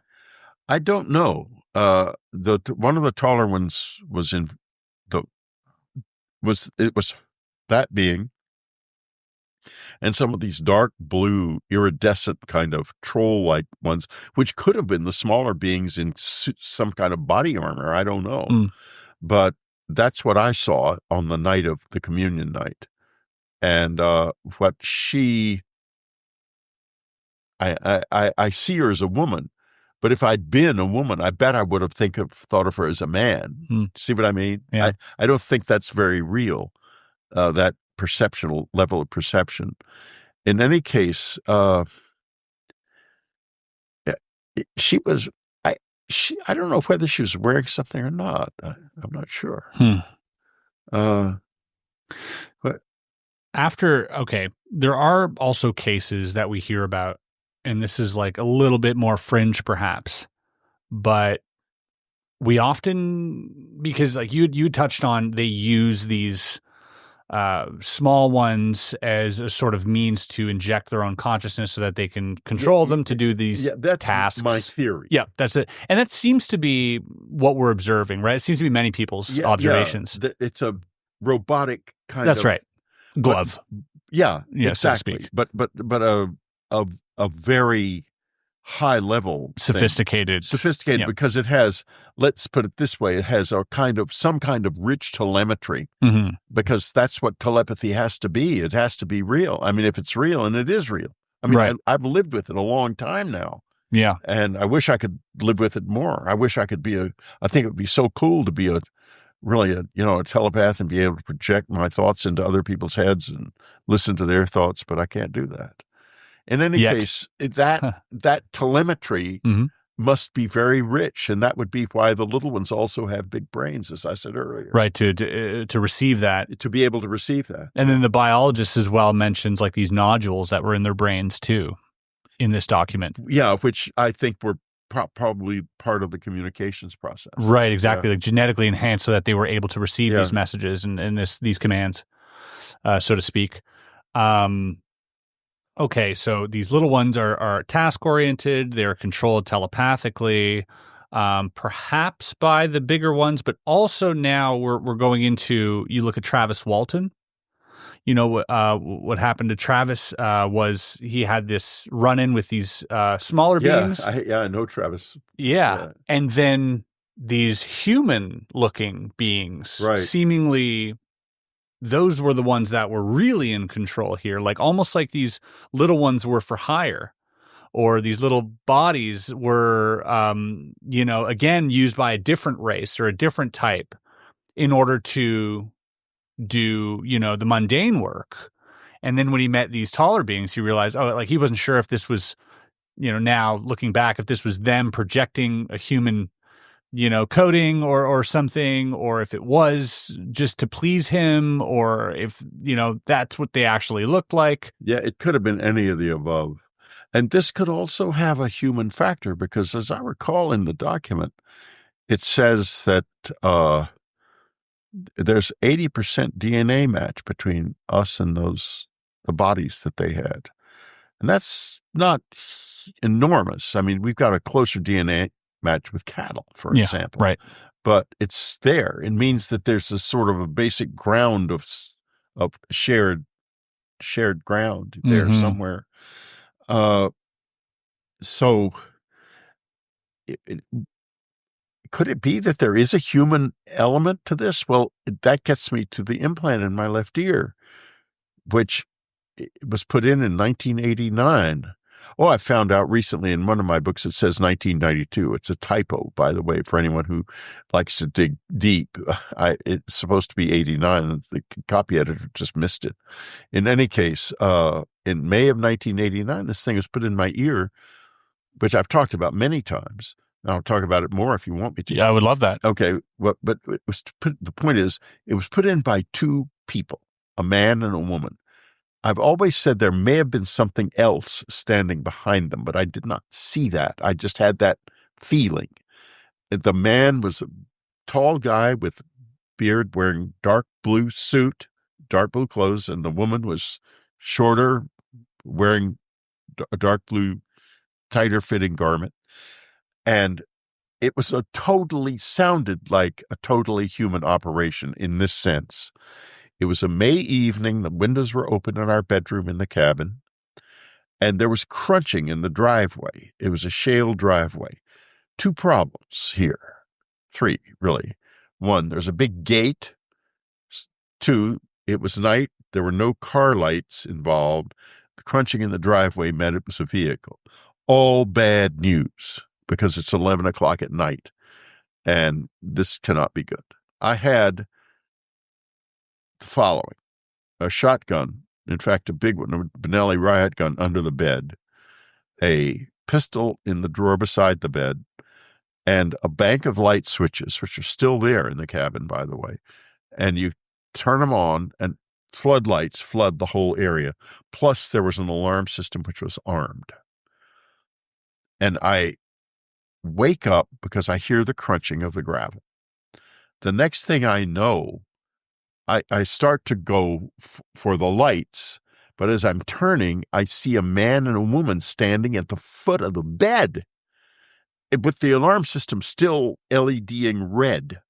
I don't know. One of the taller ones was that being, and some of these dark blue iridescent kind of troll-like ones, which could have been the smaller beings in some kind of body armor. I don't know, but that's what I saw on the night of the communion night. And what I see her as a woman, but if I'd been a woman, I bet I would have thought of her as a man. See what I mean? Yeah. I don't think that's very real, that level of perception. In any case, she was. I don't know whether she was wearing something or not. I'm not sure. But there are also cases that we hear about, and this is like a little bit more fringe perhaps, but we often, because like you touched on, they use these small ones as a sort of means to inject their own consciousness so that they can control them to do these tasks. My theory. Yeah, that's it. And that seems to be what we're observing, right? It seems to be many people's observations. Yeah. It's a robotic kind That's of... right. Glove. Exactly. So to speak. But a very high level sophisticated because it has, let's put it this way, it has some kind of rich telemetry, because that's what telepathy has to be. It has to be real. I mean, if it's real, and it is real. I mean, right. I've lived with it a long time now. Yeah. And I wish I could live with it more. I wish I could I think it would be so cool to be a telepath and be able to project my thoughts into other people's heads and listen to their thoughts, but I can't do that. In any case, that telemetry must be very rich, and that would be why the little ones also have big brains, as I said earlier. Right, to receive that. To be able to receive that. And then the biologist as well mentions like these nodules that were in their brains too in this document. Yeah, which I think were probably part of the communications process. Right, exactly. Like genetically enhanced so that they were able to receive these messages and these commands, so to speak. Okay, so these little ones are task-oriented. They're controlled telepathically. perhaps by the bigger ones, but also now we're going into, you look at Travis Walton. You know, what happened to Travis was he had this run-in with these smaller beings. I know Travis. Yeah. And then these human-looking beings, Right. seemingly those were the ones that were really in control here, like almost like these little ones were for hire. Or these little bodies were, again, used by a different race or a different type in order to do, the mundane work. And then when he met these taller beings, he realized, he wasn't sure if this was, now looking back, if this was them projecting a human, coding or something, or if it was just to please him, or if, that's what they actually looked like. Yeah, it could have been any of the above. And this could also have a human factor because, as I recall in the document, it says that there's 80% DNA match between us and the bodies that they had. And that's not enormous. I mean, we've got a closer DNA match with cattle, for example. Right. But it's there. It means that there's a sort of a basic ground of shared ground there somewhere. So could it be that there is a human element to this? Well, that gets me to the implant in my left ear, which was put in 1989. Oh, I found out recently in one of my books it says 1992. It's a typo, by the way, for anyone who likes to dig deep. It's supposed to be 89, and the copy editor just missed it. In any case, in May of 1989, this thing was put in my ear, which I've talked about many times. I'll talk about it more if you want me to. Yeah, I would love that. Okay, but it was the point is, it was put in by two people, a man and a woman. I've always said there may have been something else standing behind them, but I did not see that. I just had that feeling. The man was a tall guy with beard, wearing dark blue suit, dark blue clothes, and the woman was shorter, wearing a dark blue, tighter fitting garment. And it was sounded like a totally human operation in this sense. It was a May evening. The windows were open in our bedroom in the cabin, and there was crunching in the driveway. It was a shale driveway. Two problems here. Three, really. One, there's a big gate. Two, it was night. There were no car lights involved. The crunching in the driveway meant it was a vehicle. All bad news, because it's 11 o'clock at night, and this cannot be good. I had the following: a shotgun, in fact, a big one, a Benelli riot gun under the bed, a pistol in the drawer beside the bed, and a bank of light switches, which are still there in the cabin, by the way. And you turn them on, and floodlights flood the whole area. Plus, there was an alarm system which was armed. And I wake up because I hear the crunching of the gravel. The next thing I know, I start to go for the lights, but as I'm turning, I see a man and a woman standing at the foot of the bed with the alarm system still LEDing red.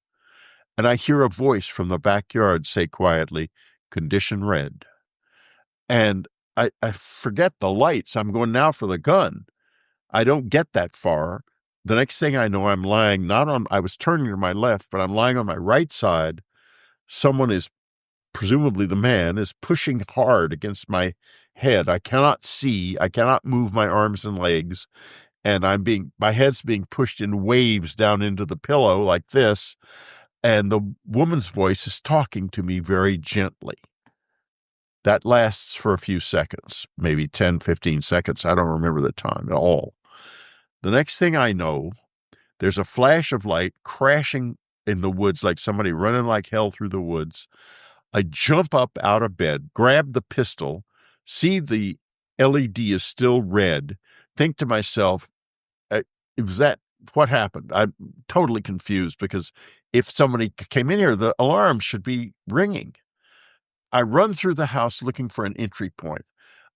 And I hear a voice from the backyard say quietly, "Condition red." And I forget the lights. I'm going now for the gun. I don't get that far. The next thing I know, I'm lying I was turning to my left, but I'm lying on my right side. Someone is, presumably the man, is pushing hard against my head. I cannot see. I cannot move my arms and legs. And my head's being pushed in waves down into the pillow like this. And the woman's voice is talking to me very gently. That lasts for a few seconds, maybe 10, 15 seconds. I don't remember the time at all. The next thing I know, there's a flash of light crashing in the woods, like somebody running like hell through the woods. I jump up out of bed, grab the pistol, see the LED is still red, think to myself, was that what happened? I'm totally confused, because if somebody came in here, the alarm should be ringing. I run through the house looking for an entry point.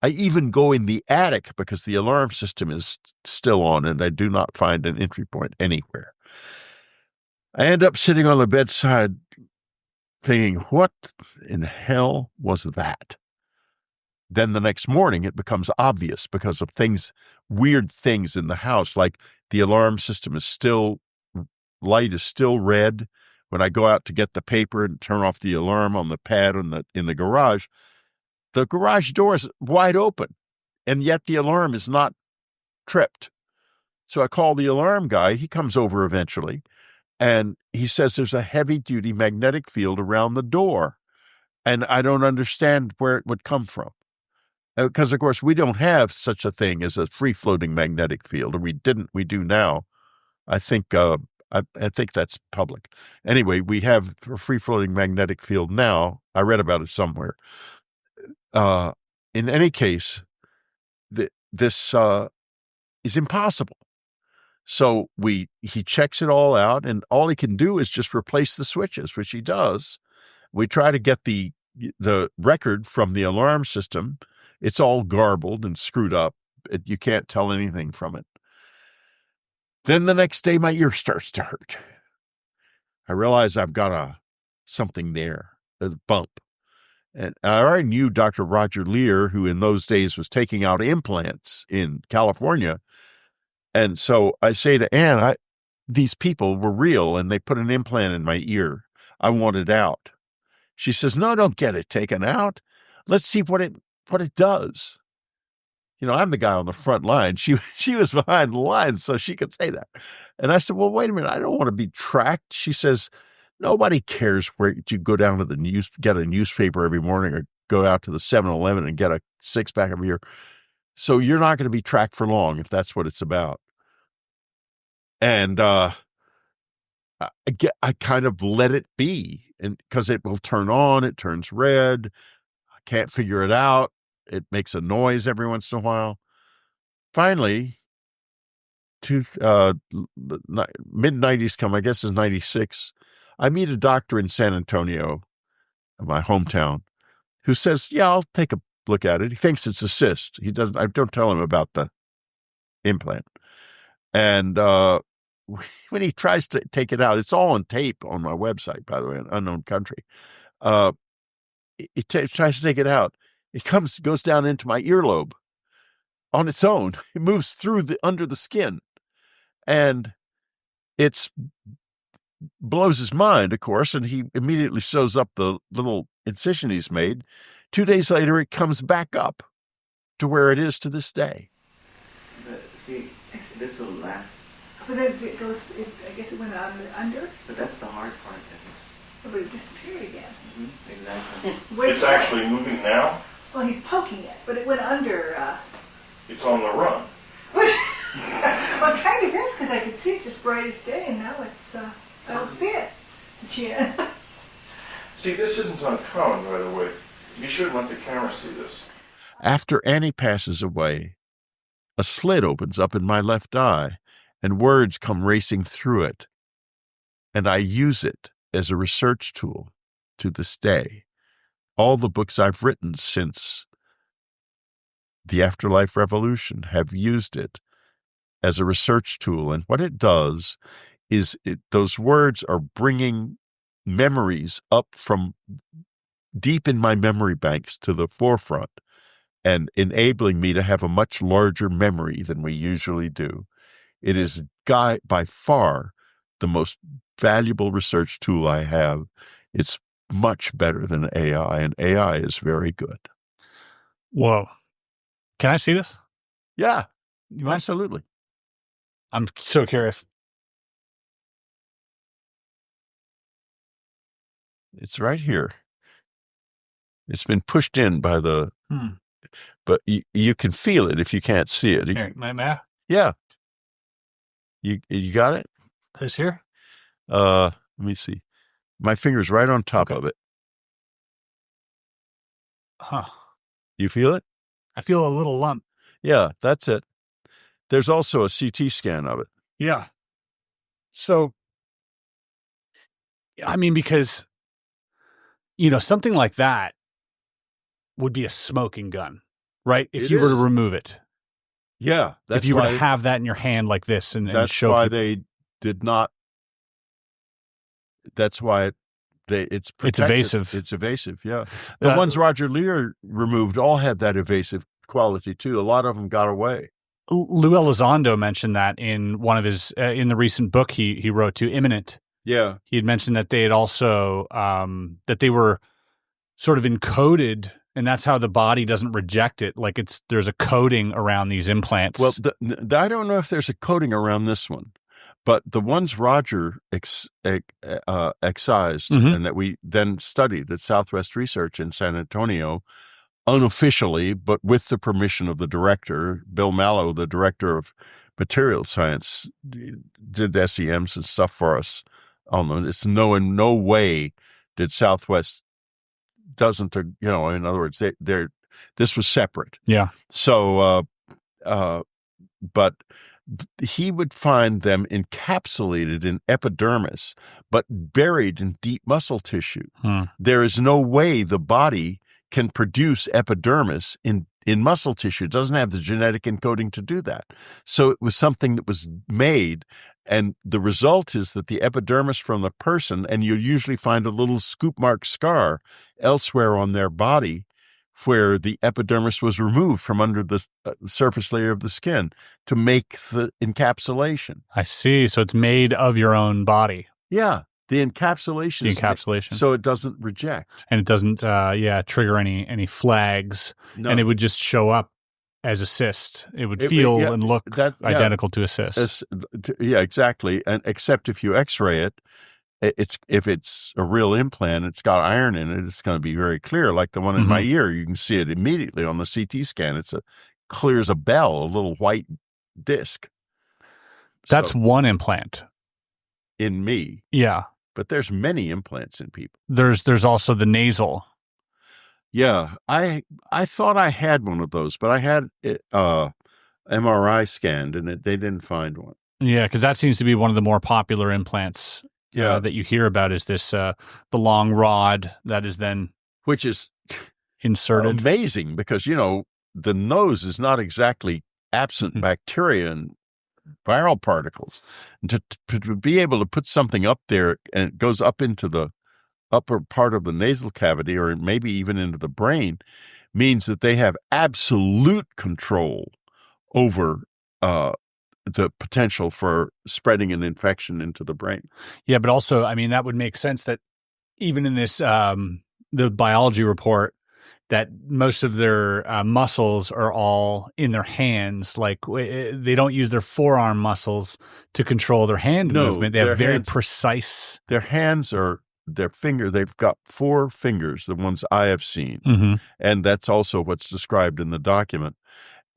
I even go in the attic because the alarm system is still on and I do not find an entry point anywhere. I end up sitting on the bedside thinking, what in hell was that? Then the next morning it becomes obvious because of weird things in the house, like the alarm system is still, light is still red. When I go out to get the paper and turn off the alarm on the pad in the garage door is wide open, and yet the alarm is not tripped. So I call the alarm guy. He comes over eventually, and he says there's a heavy-duty magnetic field around the door, and I don't understand where it would come from. Because, of course, we don't have such a thing as a free-floating magnetic field, or we didn't. We do now. I think I think that's public. Anyway, we have a free-floating magnetic field now. I read about it somewhere. In any case, this is impossible. So he checks it all out, and all he can do is just replace the switches, which he does. We try to get the record from the alarm system. It's all garbled and screwed up. You can't tell anything from it. Then the next day, my ear starts to hurt. I realize I've got something there, a bump. And I already knew Dr. Roger Lear, who in those days was taking out implants in California. And so I say to Ann, these people were real, and they put an implant in my ear. I want it out. She says, no, don't get it taken out. Let's see what it does. You know, I'm the guy on the front line. She was behind the lines, so she could say that. And I said, well, wait a minute. I don't want to be tracked. She says, nobody cares where you go down to get a newspaper every morning, or go out to the 7-Eleven and get a 6-pack of beer. So you're not going to be tracked for long if that's what it's about. And I kind of let it be, and because it will turn on, it turns red. I can't figure it out. It makes a noise every once in a while. Finally, mid-90s come, I guess it's 96. I meet a doctor in San Antonio, my hometown, who says, yeah, I'll take a look at it. He thinks it's a cyst. I don't tell him about the implant. And when he tries to take it out, it's all on tape on my website, by the way, in Unknown Country. It tries to take it out. It goes down into my earlobe on its own. It moves through under the skin. And it's blows his mind, of course, and he immediately sews up the little incision he's made. 2 days later, it comes back up to where it is to this day. But see, this will last. But then it goes, I guess it went under. But that's the hard part. But it disappeared again. Mm-hmm. Exactly. It's actually moving now. Well, he's poking it, but it went under. It's on the run. Well, it kind of is, because I could see it just bright as day, and now it's, I don't see it. Yeah. See, this isn't uncommon, by the way. You should let the camera see this. After Annie passes away, a slit opens up in my left eye, and words come racing through it. And I use it as a research tool to this day. All the books I've written since the Afterlife Revolution have used it as a research tool. And what it does is those words are bringing memories up from deep in my memory banks to the forefront and enabling me to have a much larger memory than we usually do. It is by far the most valuable research tool I have. It's much better than AI, and AI is very good. Whoa. Can I see this? Yeah, You mind? absolutely. I'm so curious. It's right here. It's been pushed in by the, but you can feel it if you can't see it. Here, may I? Yeah. You got it? This here? Let me see. My finger's right on top of it. Huh. You feel it? I feel a little lump. Yeah, that's it. There's also a CT scan of it. Yeah. So, I mean, because, something like that would be a smoking gun. right? If It you were to is. remove it. Yeah. If you were to have that in your hand like this and that's show why people. they did not. That's why it's protected. It's evasive. It's evasive, yeah. The ones Roger Lear removed all had that evasive quality, too. A lot of them got away. Lou Elizondo mentioned that in one of his in the recent book he wrote to Imminent. Yeah. He had mentioned that they had also that they were sort of encoded, and that's how the body doesn't reject it. Like there's a coating around these implants. Well, I don't know if there's a coating around this one, but the ones Roger excised and that we then studied at Southwest Research in San Antonio, unofficially, but with the permission of the director, Bill Mallow, the director of material science, did SEMs and stuff for us on them. It's in no way did Southwest doesn't, in other words, this was separate. Yeah. So, but he would find them encapsulated in epidermis, but buried in deep muscle tissue. There is no way the body can produce epidermis in muscle tissue. It doesn't have the genetic encoding to do that. So it was something that was made, and the result is that the epidermis from the person, and you usually find a little scoop mark scar elsewhere on their body where the epidermis was removed from under the surface layer of the skin to make the encapsulation. I see. So it's made of your own body. Yeah. The encapsulation. The encapsulation. So it doesn't reject. And it doesn't, trigger any flags. No. And it would just show up as a cyst. It would feel and look identical to a cyst. Yeah, exactly. And except if you X-ray it, if it's a real implant, it's got iron in it, it's going to be very clear. Like the one in my ear, you can see it immediately on the CT scan. It's clear as a bell, a little white disc. That's one implant. In me. Yeah. But there's many implants in people. There's also the nasal. Yeah, I thought I had one of those, but I had it MRI scanned, and they didn't find one. Yeah, because that seems to be one of the more popular implants. That you hear about is this the long rod that is then which is inserted. Amazing, because the nose is not exactly absent bacteria and viral particles, and to be able to put something up there and it goes up into the upper part of the nasal cavity or maybe even into the brain means that they have absolute control over the potential for spreading an infection into the brain. Yeah, but also, I mean, that would make sense that even in this the biology report, that most of their muscles are all in their hands. Like they don't use their forearm muscles to control their hand movement. They have very precise. Their hands are they've got 4 fingers, the ones I have seen. And that's also what's described in the document.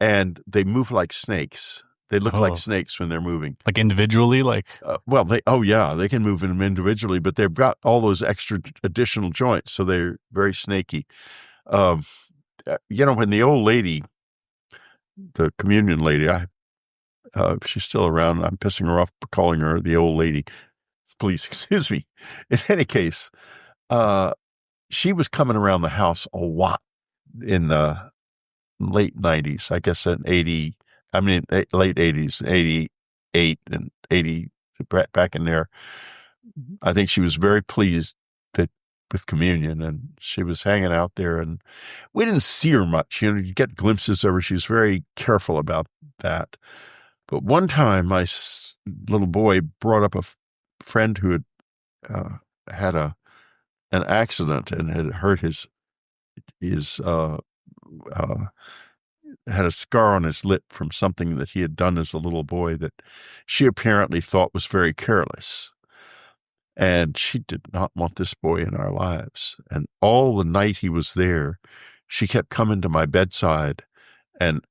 And they move like snakes. They look like snakes when they're moving. Like individually, like? They can move them individually, but they've got all those extra additional joints, so they're very snaky. When the old lady, the communion lady, she's still around. I'm pissing her off for calling her the old lady. Please excuse me. In any case, she was coming around the house a lot in the late 90s, I guess late 80s, 88 and 80, back in there. I think she was very pleased with communion, and she was hanging out there, and we didn't see her much. You get glimpses of her. She was very careful about that. But one time, my little boy brought up a friend who had had an accident and had hurt his had a scar on his lip from something that he had done as a little boy that she apparently thought was very careless. And she did not want this boy in our lives. And all the night he was there, she kept coming to my bedside, and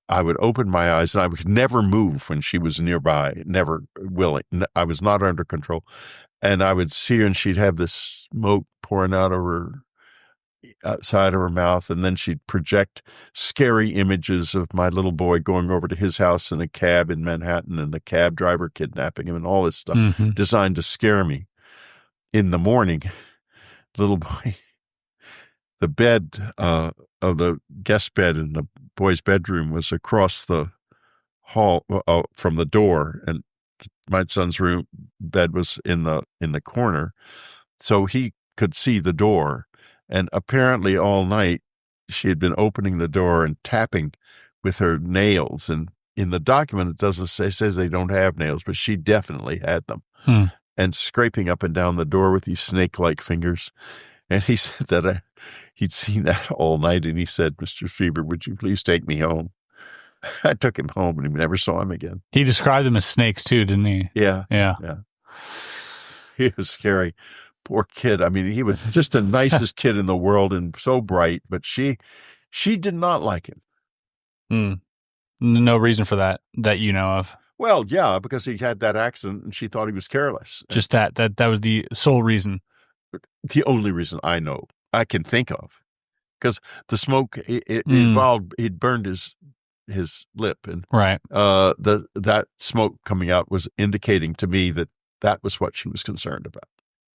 I would open my eyes, and I would never move when she was nearby, never willing. I was not under control. And I would see her, and she'd have this smoke pouring out of her side of her mouth, and then she'd project scary images of my little boy going over to his house in a cab in Manhattan, and the cab driver kidnapping him, and all this stuff designed to scare me. In the morning, little boy, the bed of the guest bed in the boy's bedroom was across the hall from the door, and my son's room bed was in the corner, so he could see the door. And apparently all night she had been opening the door and tapping with her nails. And in the document, it doesn't say, it says they don't have nails, but she definitely had them. And scraping up and down the door with these snake-like fingers. And he said that he'd seen that all night, and he said, "Mr. Strieber, would you please take me home?" I took him home, and we never saw him again. He described them as snakes too, didn't he? Yeah. Yeah. He was scary. Poor kid. I mean, he was just the nicest kid in the world and so bright, but she did not like him. No reason for that you know of. Well, yeah, because he had that accident and she thought he was careless. Just that was the sole reason. The only reason I know, I can think of. Because the smoke, it involved, he'd burned his lip, and right. That smoke coming out was indicating to me that was what she was concerned about.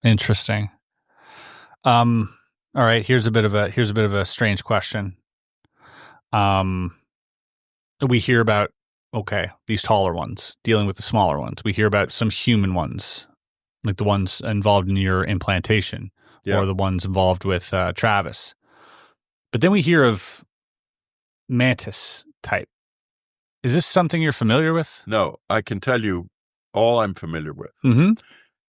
Interesting. All right. Here's a bit of a strange question. We hear about, these taller ones dealing with the smaller ones. We hear about some human ones, like the ones involved in your implantation, or the ones involved with Travis. But then we hear of mantis type. Is this something you're familiar with? No, I can tell you all I'm familiar with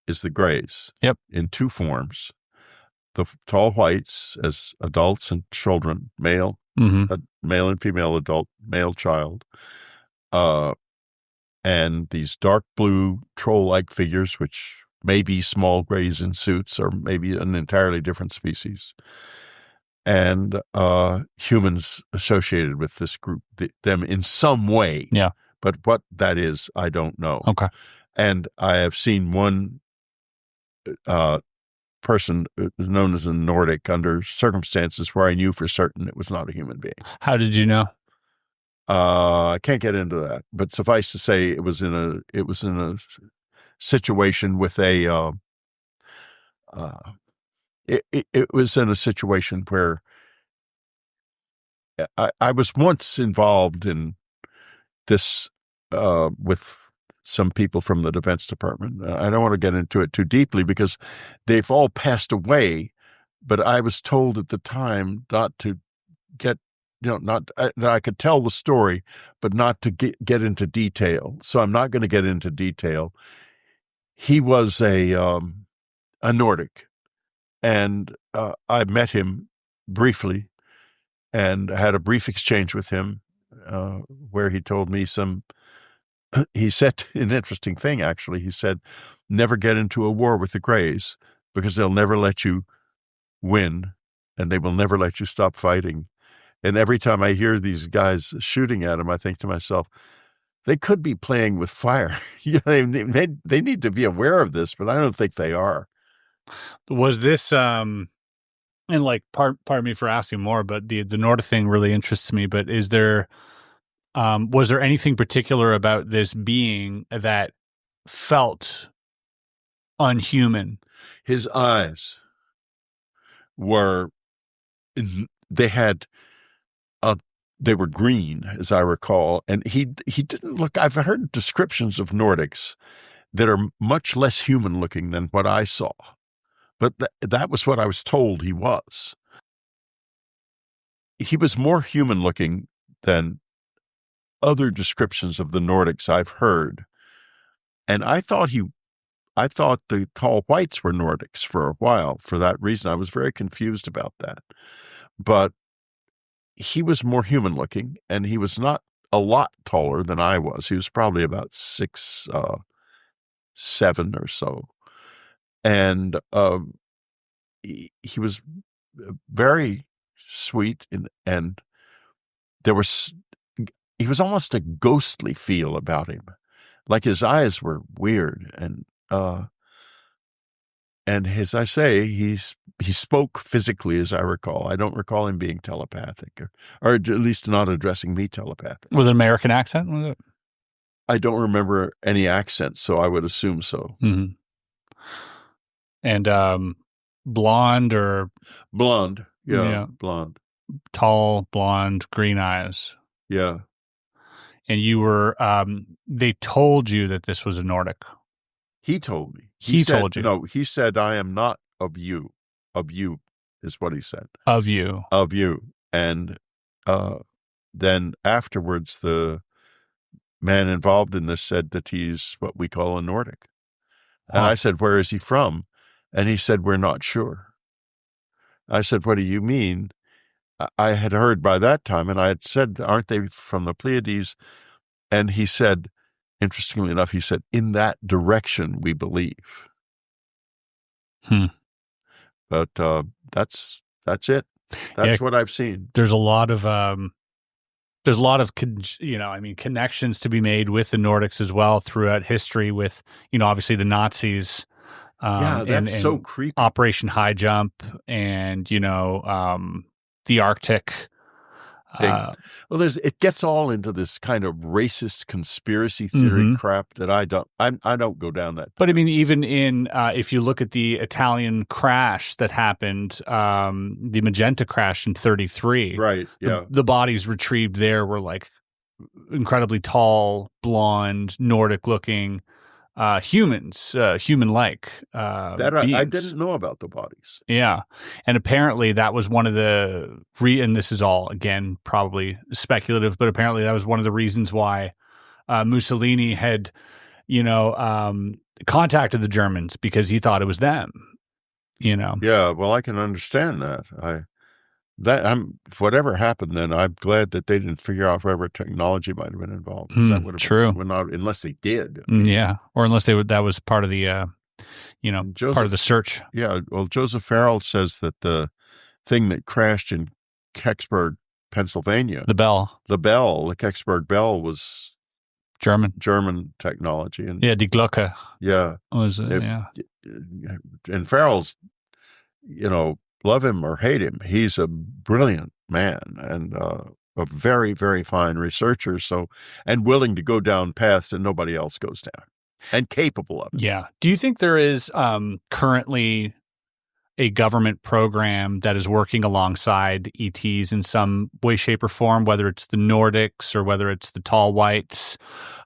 is the grays. Yep. In two forms. The tall whites as adults and children, male and female adult, male child. And these dark blue troll-like figures, which may be small grays in suits or maybe an entirely different species. And humans associated with this group, them in some way. Yeah. But what that is, I don't know. Okay. And I have seen one person known as a Nordic under circumstances where I knew for certain it was not a human being. How did you know? I can't get into that, but suffice to say, it was in a situation with a. It was in a situation where I was once involved in this with some people from the Defense Department. I don't want to get into it too deeply because they've all passed away, but I was told at the time not to get, that I could tell the story, but not to get into detail. So I'm not going to get into detail. He was a Nordic, and I met him briefly and had a brief exchange with him where he told me he said an interesting thing, actually. He said, never get into a war with the Greys because they'll never let you win and they will never let you stop fighting. And every time I hear these guys shooting at him, I think to myself, they could be playing with fire. They need to be aware of this, but I don't think they are. Was this, and like, pardon me for asking more, but the Nordic thing really interests me, but is there, was there anything particular about this being that felt unhuman? His eyes were, they were green, as I recall, and he didn't look. I've heard descriptions of Nordics that are much less human looking than what I saw, but that was what I was told he was. He was more human looking than other descriptions of the Nordics I've heard, and I thought the tall whites were Nordics for a while. For that reason, I was very confused about that, but he was more human looking, and he was not a lot taller than I was. He was probably about 6'7" or so. And he was very sweet, and he was almost a ghostly feel about him. Like his eyes were weird, and as I say, he spoke physically, as I recall. I don't recall him being telepathic, or at least not addressing me telepathically. Was it an American accent? Was it? I don't remember any accent, so I would assume so. Mm-hmm. And blonde or? Blonde, yeah, blonde. Tall, blonde, green eyes. Yeah. And you were, they told you that this was a Nordic. He told me. He said, told you. No, he said, I am not of you. Of you is what he said. Of you. Of you. And then afterwards, the man involved in this said that he's what we call a Nordic. And I said, where is he from? And he said, we're not sure. I said, what do you mean? I had heard by that time, and I had said, aren't they from the Pleiades? And he said, interestingly enough, he said, in that direction we believe. But that's it. That's what I've seen. There's a lot of connections to be made with the Nordics as well throughout history with, obviously the Nazis. That's and so creepy. Operation High Jump and, the Arctic. Well, it gets all into this kind of racist conspiracy theory crap that I don't go down that. But I mean, even in if you look at the Italian crash that happened, the Magenta crash in 1933, right? Yeah, the bodies retrieved there were like incredibly tall, blonde, Nordic-looking humans, human-like. That I didn't know about the bodies. Yeah, and apparently that was one of the and this is all again probably speculative, but apparently that was one of the reasons why Mussolini had, contacted the Germans because he thought it was them. Yeah, well, I can understand that. Whatever happened then, I'm glad that they didn't figure out whatever technology might have been involved. That would have true. Unless they did. Yeah, or unless that was part of the, part of the search. Yeah, well, Joseph Farrell says that the thing that crashed in Kecksburg, Pennsylvania, the Kecksburg Bell was German technology. And Die Glocke. Yeah. Was And Farrell's, love him or hate him, he's a brilliant man and a very, very fine researcher. And willing to go down paths that nobody else goes down, and capable of it. Yeah. Do you think there is currently a government program that is working alongside ETs in some way, shape, or form, whether it's the Nordics or whether it's the tall whites?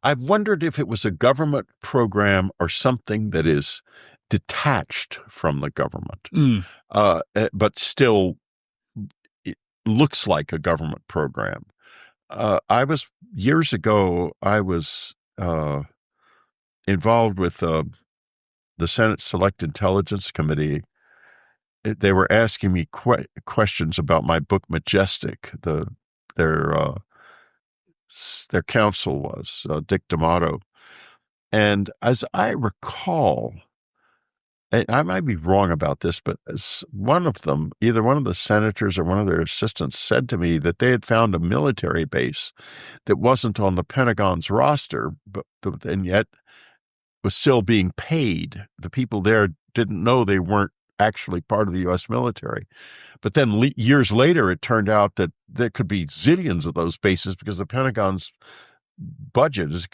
I've wondered if it was a government program or something that is detached from the government, but still it looks like a government program. Years ago, I was involved with the Senate Select Intelligence Committee. They were asking me questions about my book, Majestic. Their counsel was Dick D'Amato. And as I recall, I might be wrong about this, but one of them, either one of the senators or one of their assistants, said to me that they had found a military base that wasn't on the Pentagon's roster, and yet was still being paid. The people there didn't know they weren't actually part of the U.S. military. But then years later, it turned out that there could be zillions of those bases because the Pentagon's budget is a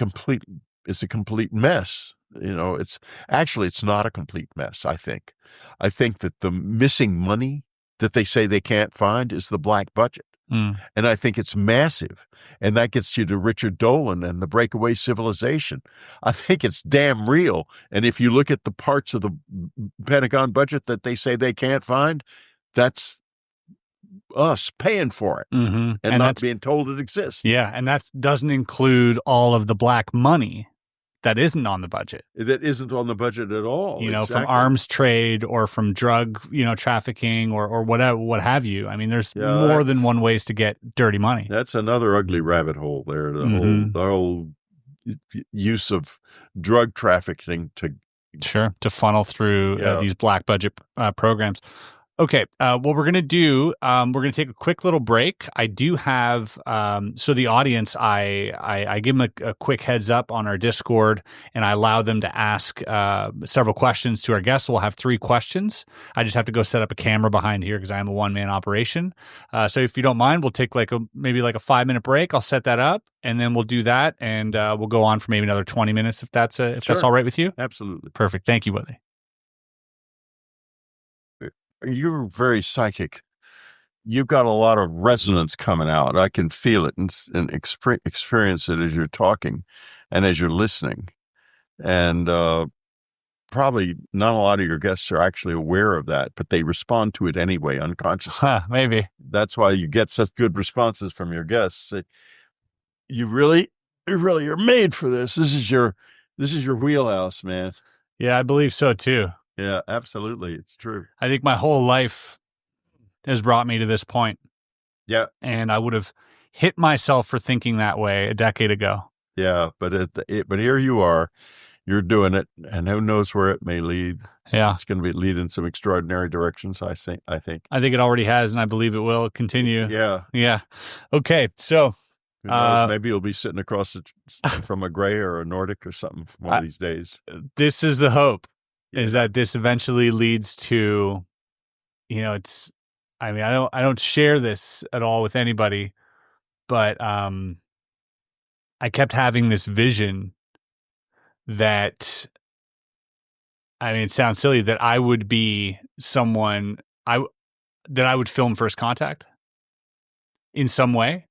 complete mess. It's not a complete mess, I think. I think that the missing money that they say they can't find is the black budget. And I think it's massive. And that gets you to Richard Dolan and the breakaway civilization. I think it's damn real. And if you look at the parts of the Pentagon budget that they say they can't find, that's us paying for it and not being told it exists. Yeah, and that doesn't include all of the black money that isn't on the budget. That isn't on the budget at all. From arms trade or from drug, trafficking or whatever, what have you. I mean, there's more than one ways to get dirty money. That's another ugly rabbit hole there. The whole use of drug trafficking to funnel through these black budget programs. Okay, what we're going to do, we're going to take a quick little break. I do have, so the audience, I give them a quick heads up on our Discord, and I allow them to ask several questions to our guests. We'll have 3 questions. I just have to go set up a camera behind here because I am a one-man operation. So if you don't mind, we'll take maybe a 5-minute break. I'll set that up, and then we'll do that, and we'll go on for maybe another 20 minutes if that's all right with you. Absolutely. Perfect. Thank you, Whitley. You're very psychic. you've got a lot of resonance coming out. I can feel it and experience it as you're talking and as you're listening. And probably not a lot of your guests are actually aware of that, but they respond to it anyway, unconsciously. Maybe. That's why you get such good responses from your guests. You really are made for this. This is your wheelhouse, man. Yeah, I believe so too. Yeah, absolutely. It's true. I think my whole life has brought me to this point. Yeah. And I would have hit myself for thinking that way a decade ago. Yeah, but but here you are. You're doing it, and who knows where it may lead. Yeah. It's going to lead in some extraordinary directions, I think. I think it already has, and I believe it will continue. Yeah. Yeah. Okay, so... Who knows? Maybe you'll be sitting across from a Gray or a Nordic or something one of these days. This is the hope, is that this eventually leads to, I don't share this at all with anybody, but I kept having this vision that, it sounds silly, that I would be someone that I would film First Contact in some way,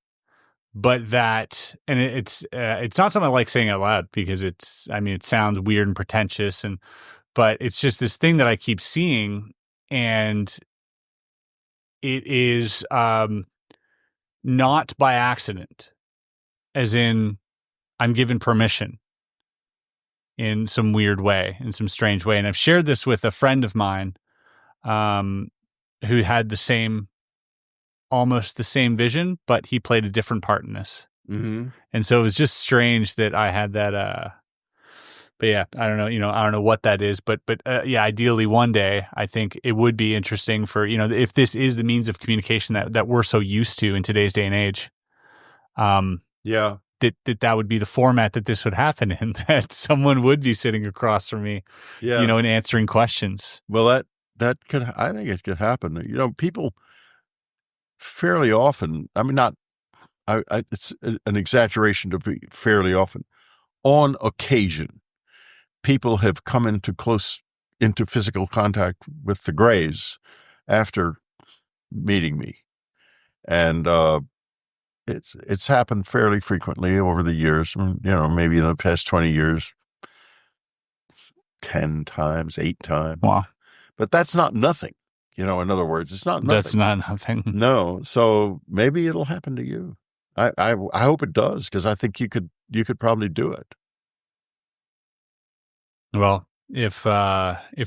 but that, and it's not something I like saying out loud because it sounds weird and pretentious, but it's just this thing that I keep seeing, and it is not by accident, as in I'm given permission in some weird way, in some strange way. And I've shared this with a friend of mine who had almost the same vision, but he played a different part in this. Mm-hmm. And so it was just strange that I had that, but yeah, I don't know, I don't know what that is, but yeah, ideally one day, I think it would be interesting for, if this is the means of communication that we're so used to in today's day and age. Yeah. That would be the format that this would happen in, that someone would be sitting across from me, and answering questions. Well, I think it could happen. People fairly often, it's an exaggeration to be fairly often, on occasion, people have come into physical contact with the Grays after meeting me. And, it's happened fairly frequently over the years, maybe in the past 20 years, 10 times, 8 times. Wow. But that's not nothing. In other words, it's not nothing. That's not nothing. No. So maybe it'll happen to you. I hope it does, because I think you could probably do it. Well, if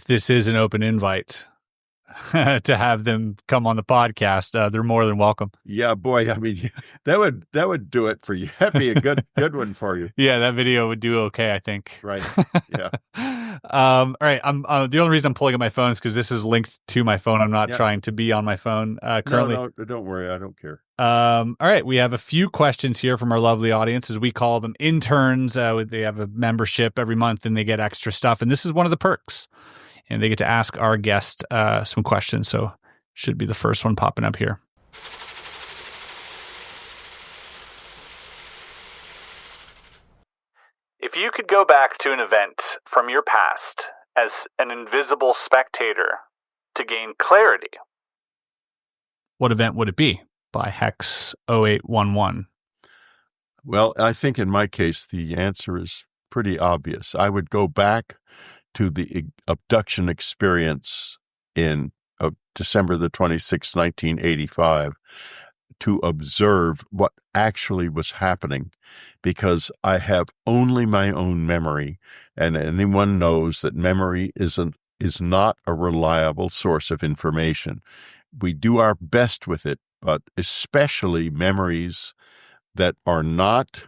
this is an open invite to have them come on the podcast, they're more than welcome. Yeah, boy. That would do it for you. That'd be a good one for you. Yeah, that video would do okay, I think. Right. Yeah. All right. I'm the only reason I'm pulling up my phone is because this is linked to my phone. I'm not trying to be on my phone currently. No, don't worry. I don't care. All right. We have a few questions here from our lovely audience, as we call them interns. They have a membership every month and they get extra stuff. And this is one of the perks. And they get to ask our guest some questions. So should be the first one popping up here. If you could go back to an event from your past as an invisible spectator to gain clarity, what event would it be? By Hex 0811. Well, I think in my case, the answer is pretty obvious. I would go back to the abduction experience in December the 26th, 1985, to observe what actually was happening, because I have only my own memory, and anyone knows that memory is not a reliable source of information. We do our best with it, but especially memories that are not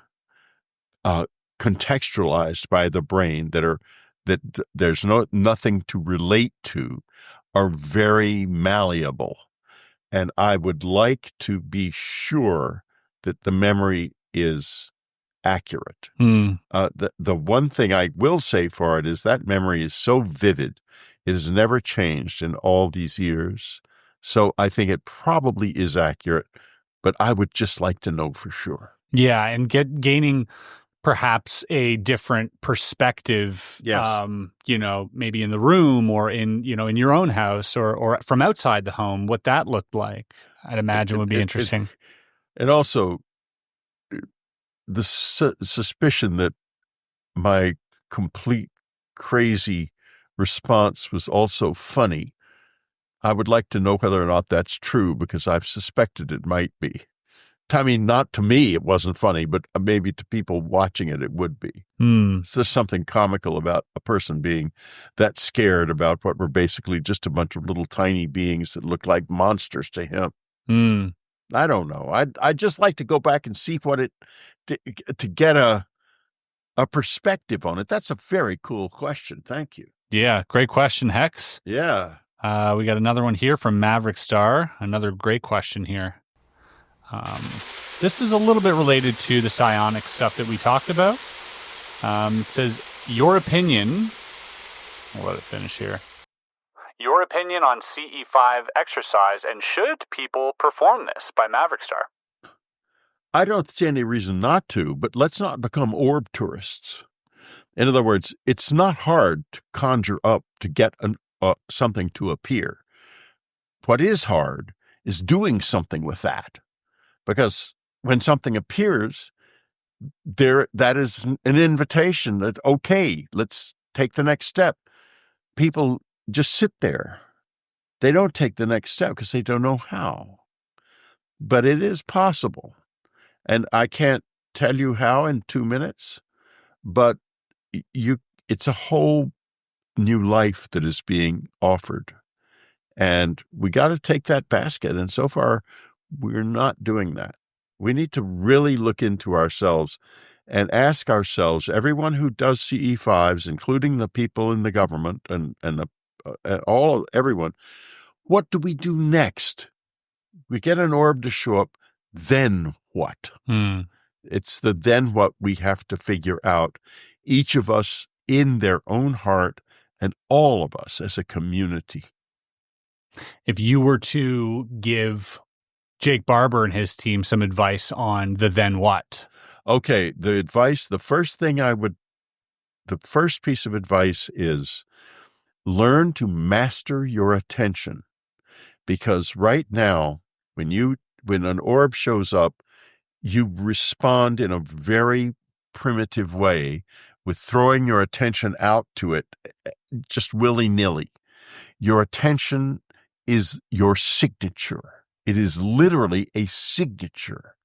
contextualized by the brain, that there's nothing to relate to, are very malleable. And I would like to be sure that the memory is accurate. The one thing I will say for it is that memory is so vivid. It has never changed in all these years. So I think it probably is accurate, but I would just like to know for sure. Yeah, and gaining perhaps a different perspective, yes. Maybe in the room or in your own house or from outside the home, what that looked like. I'd imagine would be interesting. And also, the suspicion that my complete crazy response was also funny. I would like to know whether or not that's true, because I've suspected it might be. I mean, not to me, it wasn't funny, but maybe to people watching it would be. So there's something comical about a person being that scared about what were basically just a bunch of little tiny beings that looked like monsters to him. I don't know. I'd just like to go back and see what to get a perspective on it. That's a very cool question. Thank you. Yeah, great question, Hex. Yeah. We got another one here from Maverick Star. Another great question here. This is a little bit related to the psionic stuff that we talked about. It says, your opinion... I'll let it finish here. Your opinion on CE5 exercise, and should people perform this, by Maverick Star? I don't see any reason not to, but let's not become orb tourists. In other words, it's not hard to conjure up to get something to appear. What is hard is doing something with that. Because when something appears, that is an invitation that, okay, let's take the next step. People just sit there. They don't take the next step because they don't know how. But it is possible. And I can't tell you how in 2 minutes, but it's a whole new life that is being offered. And we got to take that basket. And so far, we're not doing that. We need to really look into ourselves and ask ourselves, everyone who does CE5s, including the people in the government and everyone, what do we do next? We get an orb to show up, then what? It's the then what we have to figure out, each of us in their own heart and all of us as a community. If you were to give Jake Barber and his team some advice on the then what? Okay, the first piece of advice is learn to master your attention. Because right now, when an orb shows up, you respond in a very primitive way with throwing your attention out to it just willy-nilly. Your attention is your signature. It is literally a signature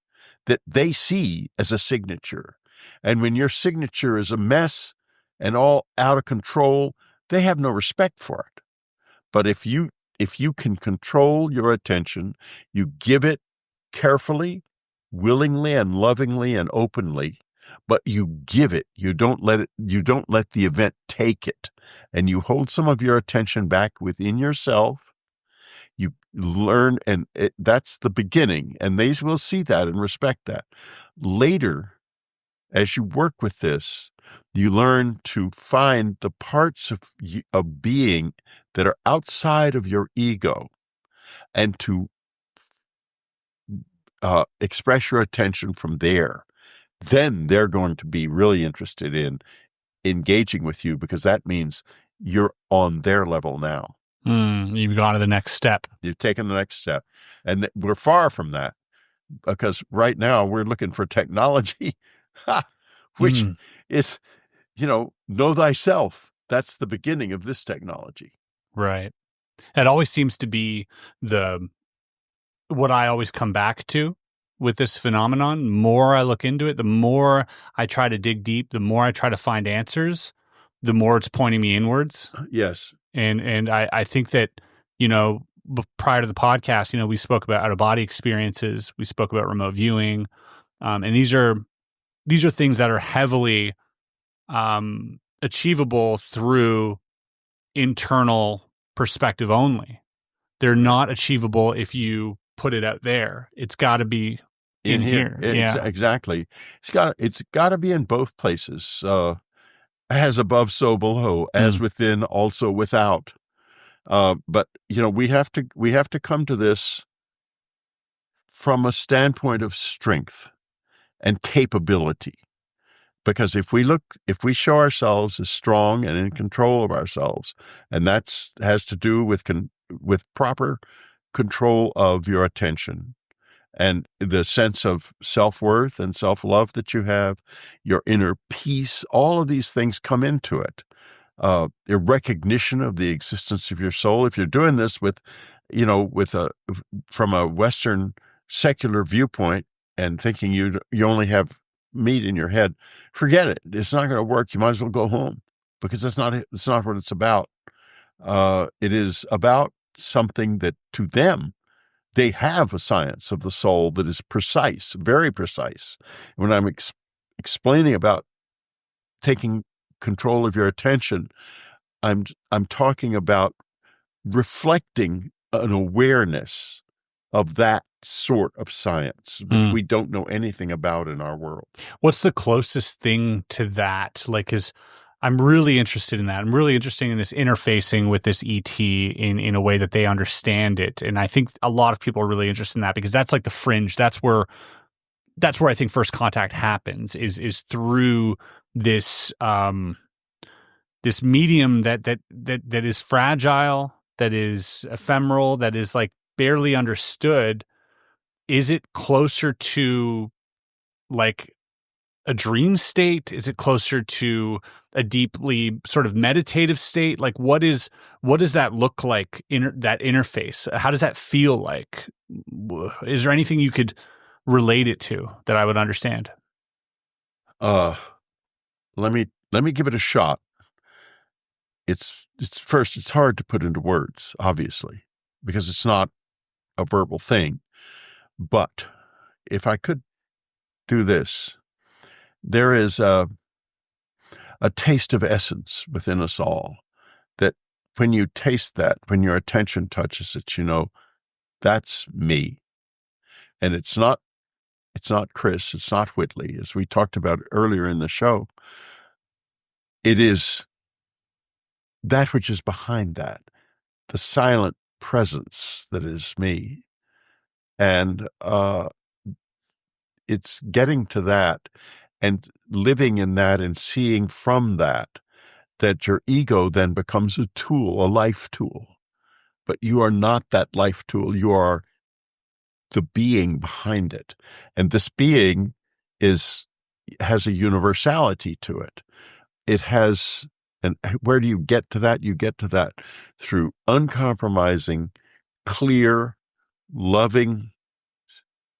that they see as a signature. And when your signature is a mess and all out of control, they have no respect for it. But if you can control your attention, you give it carefully, willingly and lovingly and openly, but you give it. You don't let the event take it. And you hold some of your attention back within yourself. You learn, and that's the beginning, and they will see that and respect that. Later, as you work with this, you learn to find the parts of being that are outside of your ego and to express your attention from there. Then they're going to be really interested in engaging with you, because that means you're on their level now. You've gone to the next step. You've taken the next step. And we're far from that, because right now we're looking for technology, which is, know thyself. That's the beginning of this technology. Right. It always seems to be what I always come back to with this phenomenon. The more I look into it, the more I try to dig deep, the more I try to find answers, the more it's pointing me inwards. Yes. And I think that, prior to the podcast, we spoke about out-of-body experiences. We spoke about remote viewing. And these are things that are heavily achievable through internal perspective only. They're not achievable if you put it out there. It's got to be in here. Yeah, exactly. It's got to be in both places. As above, so below. As within, also without. But we have to come to this from a standpoint of strength and capability. Because if we show ourselves as strong and in control of ourselves, and has to do with proper control of your attention and the sense of self-worth and self-love that you have, your inner peace, all of these things come into it. The recognition of the existence of your soul. If you're doing this with, from a Western secular viewpoint and thinking you only have meat in your head, forget it. It's not going to work. You might as well go home, because it's not what it's about. It is about something that, to them, they have a science of the soul that is precise, very precise. When I'm explaining about taking control of your attention, I'm talking about reflecting an awareness of that sort of science that we don't know anything about in our world. What's the closest thing to that? Like, I'm really interested in that. I'm really interested in this interfacing with this ET in a way that they understand it. And I think a lot of people are really interested in that, because that's like the fringe. That's where I think first contact happens, is through this this medium that is fragile, that is ephemeral, that is like barely understood. Is it closer to like a dream state? Is it closer to a deeply sort of meditative state? Like, what does that look like in that interface? How does that feel like? Is there anything you could relate it to that I would understand? Let me give it a shot. It's hard to put into words, obviously, because it's not a verbal thing. But if I could do this, there is a taste of essence within us all, that when you taste that, when your attention touches it, that's me. And it's not Chris, it's not Whitley, as we talked about earlier in the show. It is that which is behind that, the silent presence that is me. And it's getting to that and living in that and seeing from that your ego then becomes a tool, a life tool. But you are not that life tool. You are the being behind it. And this being has a universality to it. It has, and where do you get to that? You get to that through uncompromising, clear, loving,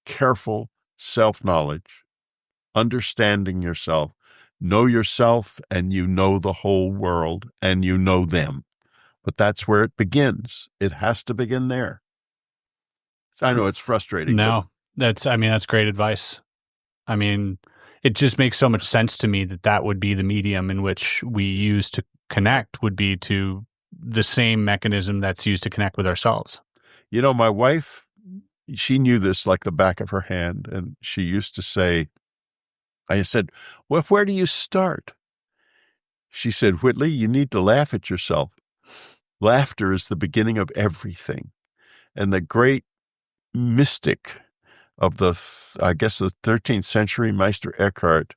careful self-knowledge, understanding yourself, know yourself, and you know the whole world, and you know them. But that's where it begins. It has to begin there. I know it's frustrating. No, that's great advice. I mean, it just makes so much sense to me that would be the medium in which we use to connect, would be to the same mechanism that's used to connect with ourselves. My wife, she knew this like the back of her hand, and she used to say, I said, well, where do you start? She said, Whitley, you need to laugh at yourself. Laughter is the beginning of everything. And the great mystic of the 13th century, Meister Eckhart,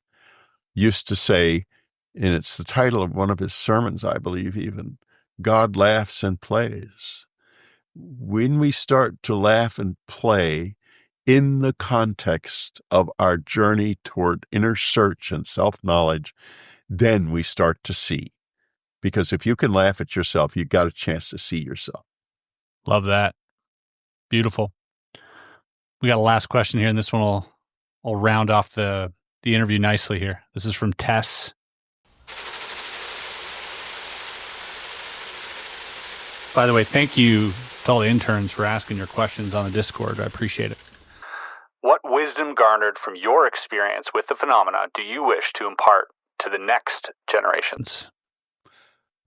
used to say, and it's the title of one of his sermons, I believe even, God laughs and plays. When we start to laugh and play in the context of our journey toward inner search and self-knowledge, then we start to see. Because if you can laugh at yourself, you got a chance to see yourself. Love that. Beautiful. We got a last question here, and this one will round off the interview nicely here. This is from Tess. By the way, thank you to all the interns for asking your questions on the Discord. I appreciate it. What wisdom garnered from your experience with the phenomena do you wish to impart to the next generations?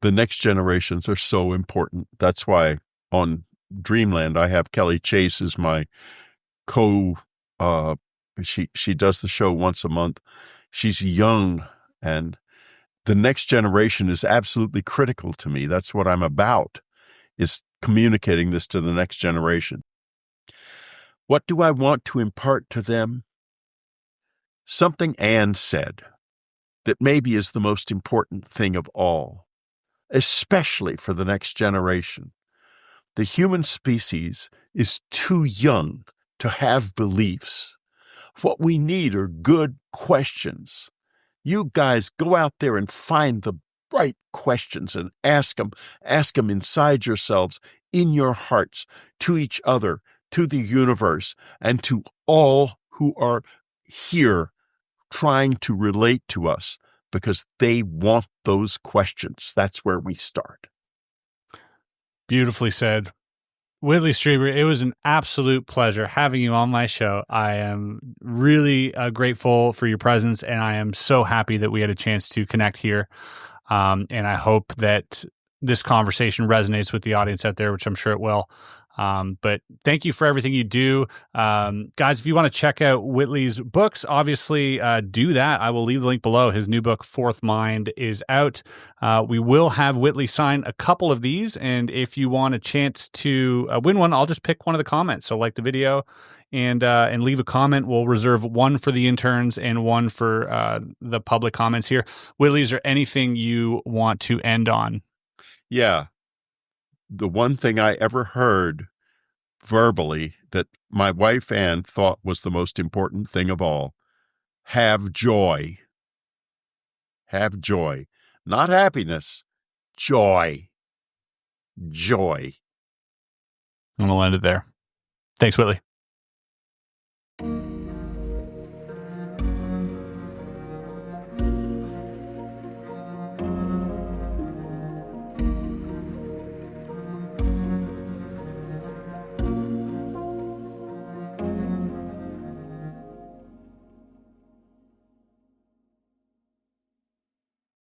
The next generations are so important. That's why on Dreamland, I have Kelly Chase as my she does the show once a month. She's young, and the next generation is absolutely critical to me. That's what I'm about, is communicating this to the next generation. What do I want to impart to them? Something Anne said that maybe is the most important thing of all, especially for the next generation. The human species is too young to have beliefs. What we need are good questions. You guys go out there and find the right questions and ask them. Ask them inside yourselves, in your hearts, to each other, to the universe, and to all who are here trying to relate to us, because they want those questions. That's where we start. Beautifully said. Whitley Strieber, it was an absolute pleasure having you on my show. I am really grateful for your presence, and I am so happy that we had a chance to connect here. And I hope that this conversation resonates with the audience out there, which I'm sure it will. But thank you for everything you do. Guys, if you want to check out Whitley's books, obviously do that. I will leave the link below. His new book, Fourth Mind, is out. We will have Whitley sign a couple of these, and if you want a chance to win one, I'll just pick one of the comments. So like the video and leave a comment. We'll reserve one for the interns and one for the public comments here. Whitley, is there anything you want to end on? Yeah. The one thing I ever heard verbally that my wife Ann thought was the most important thing of all: have joy. Have joy. Not happiness, joy. Joy. And we'll end it there. Thanks, Whitley.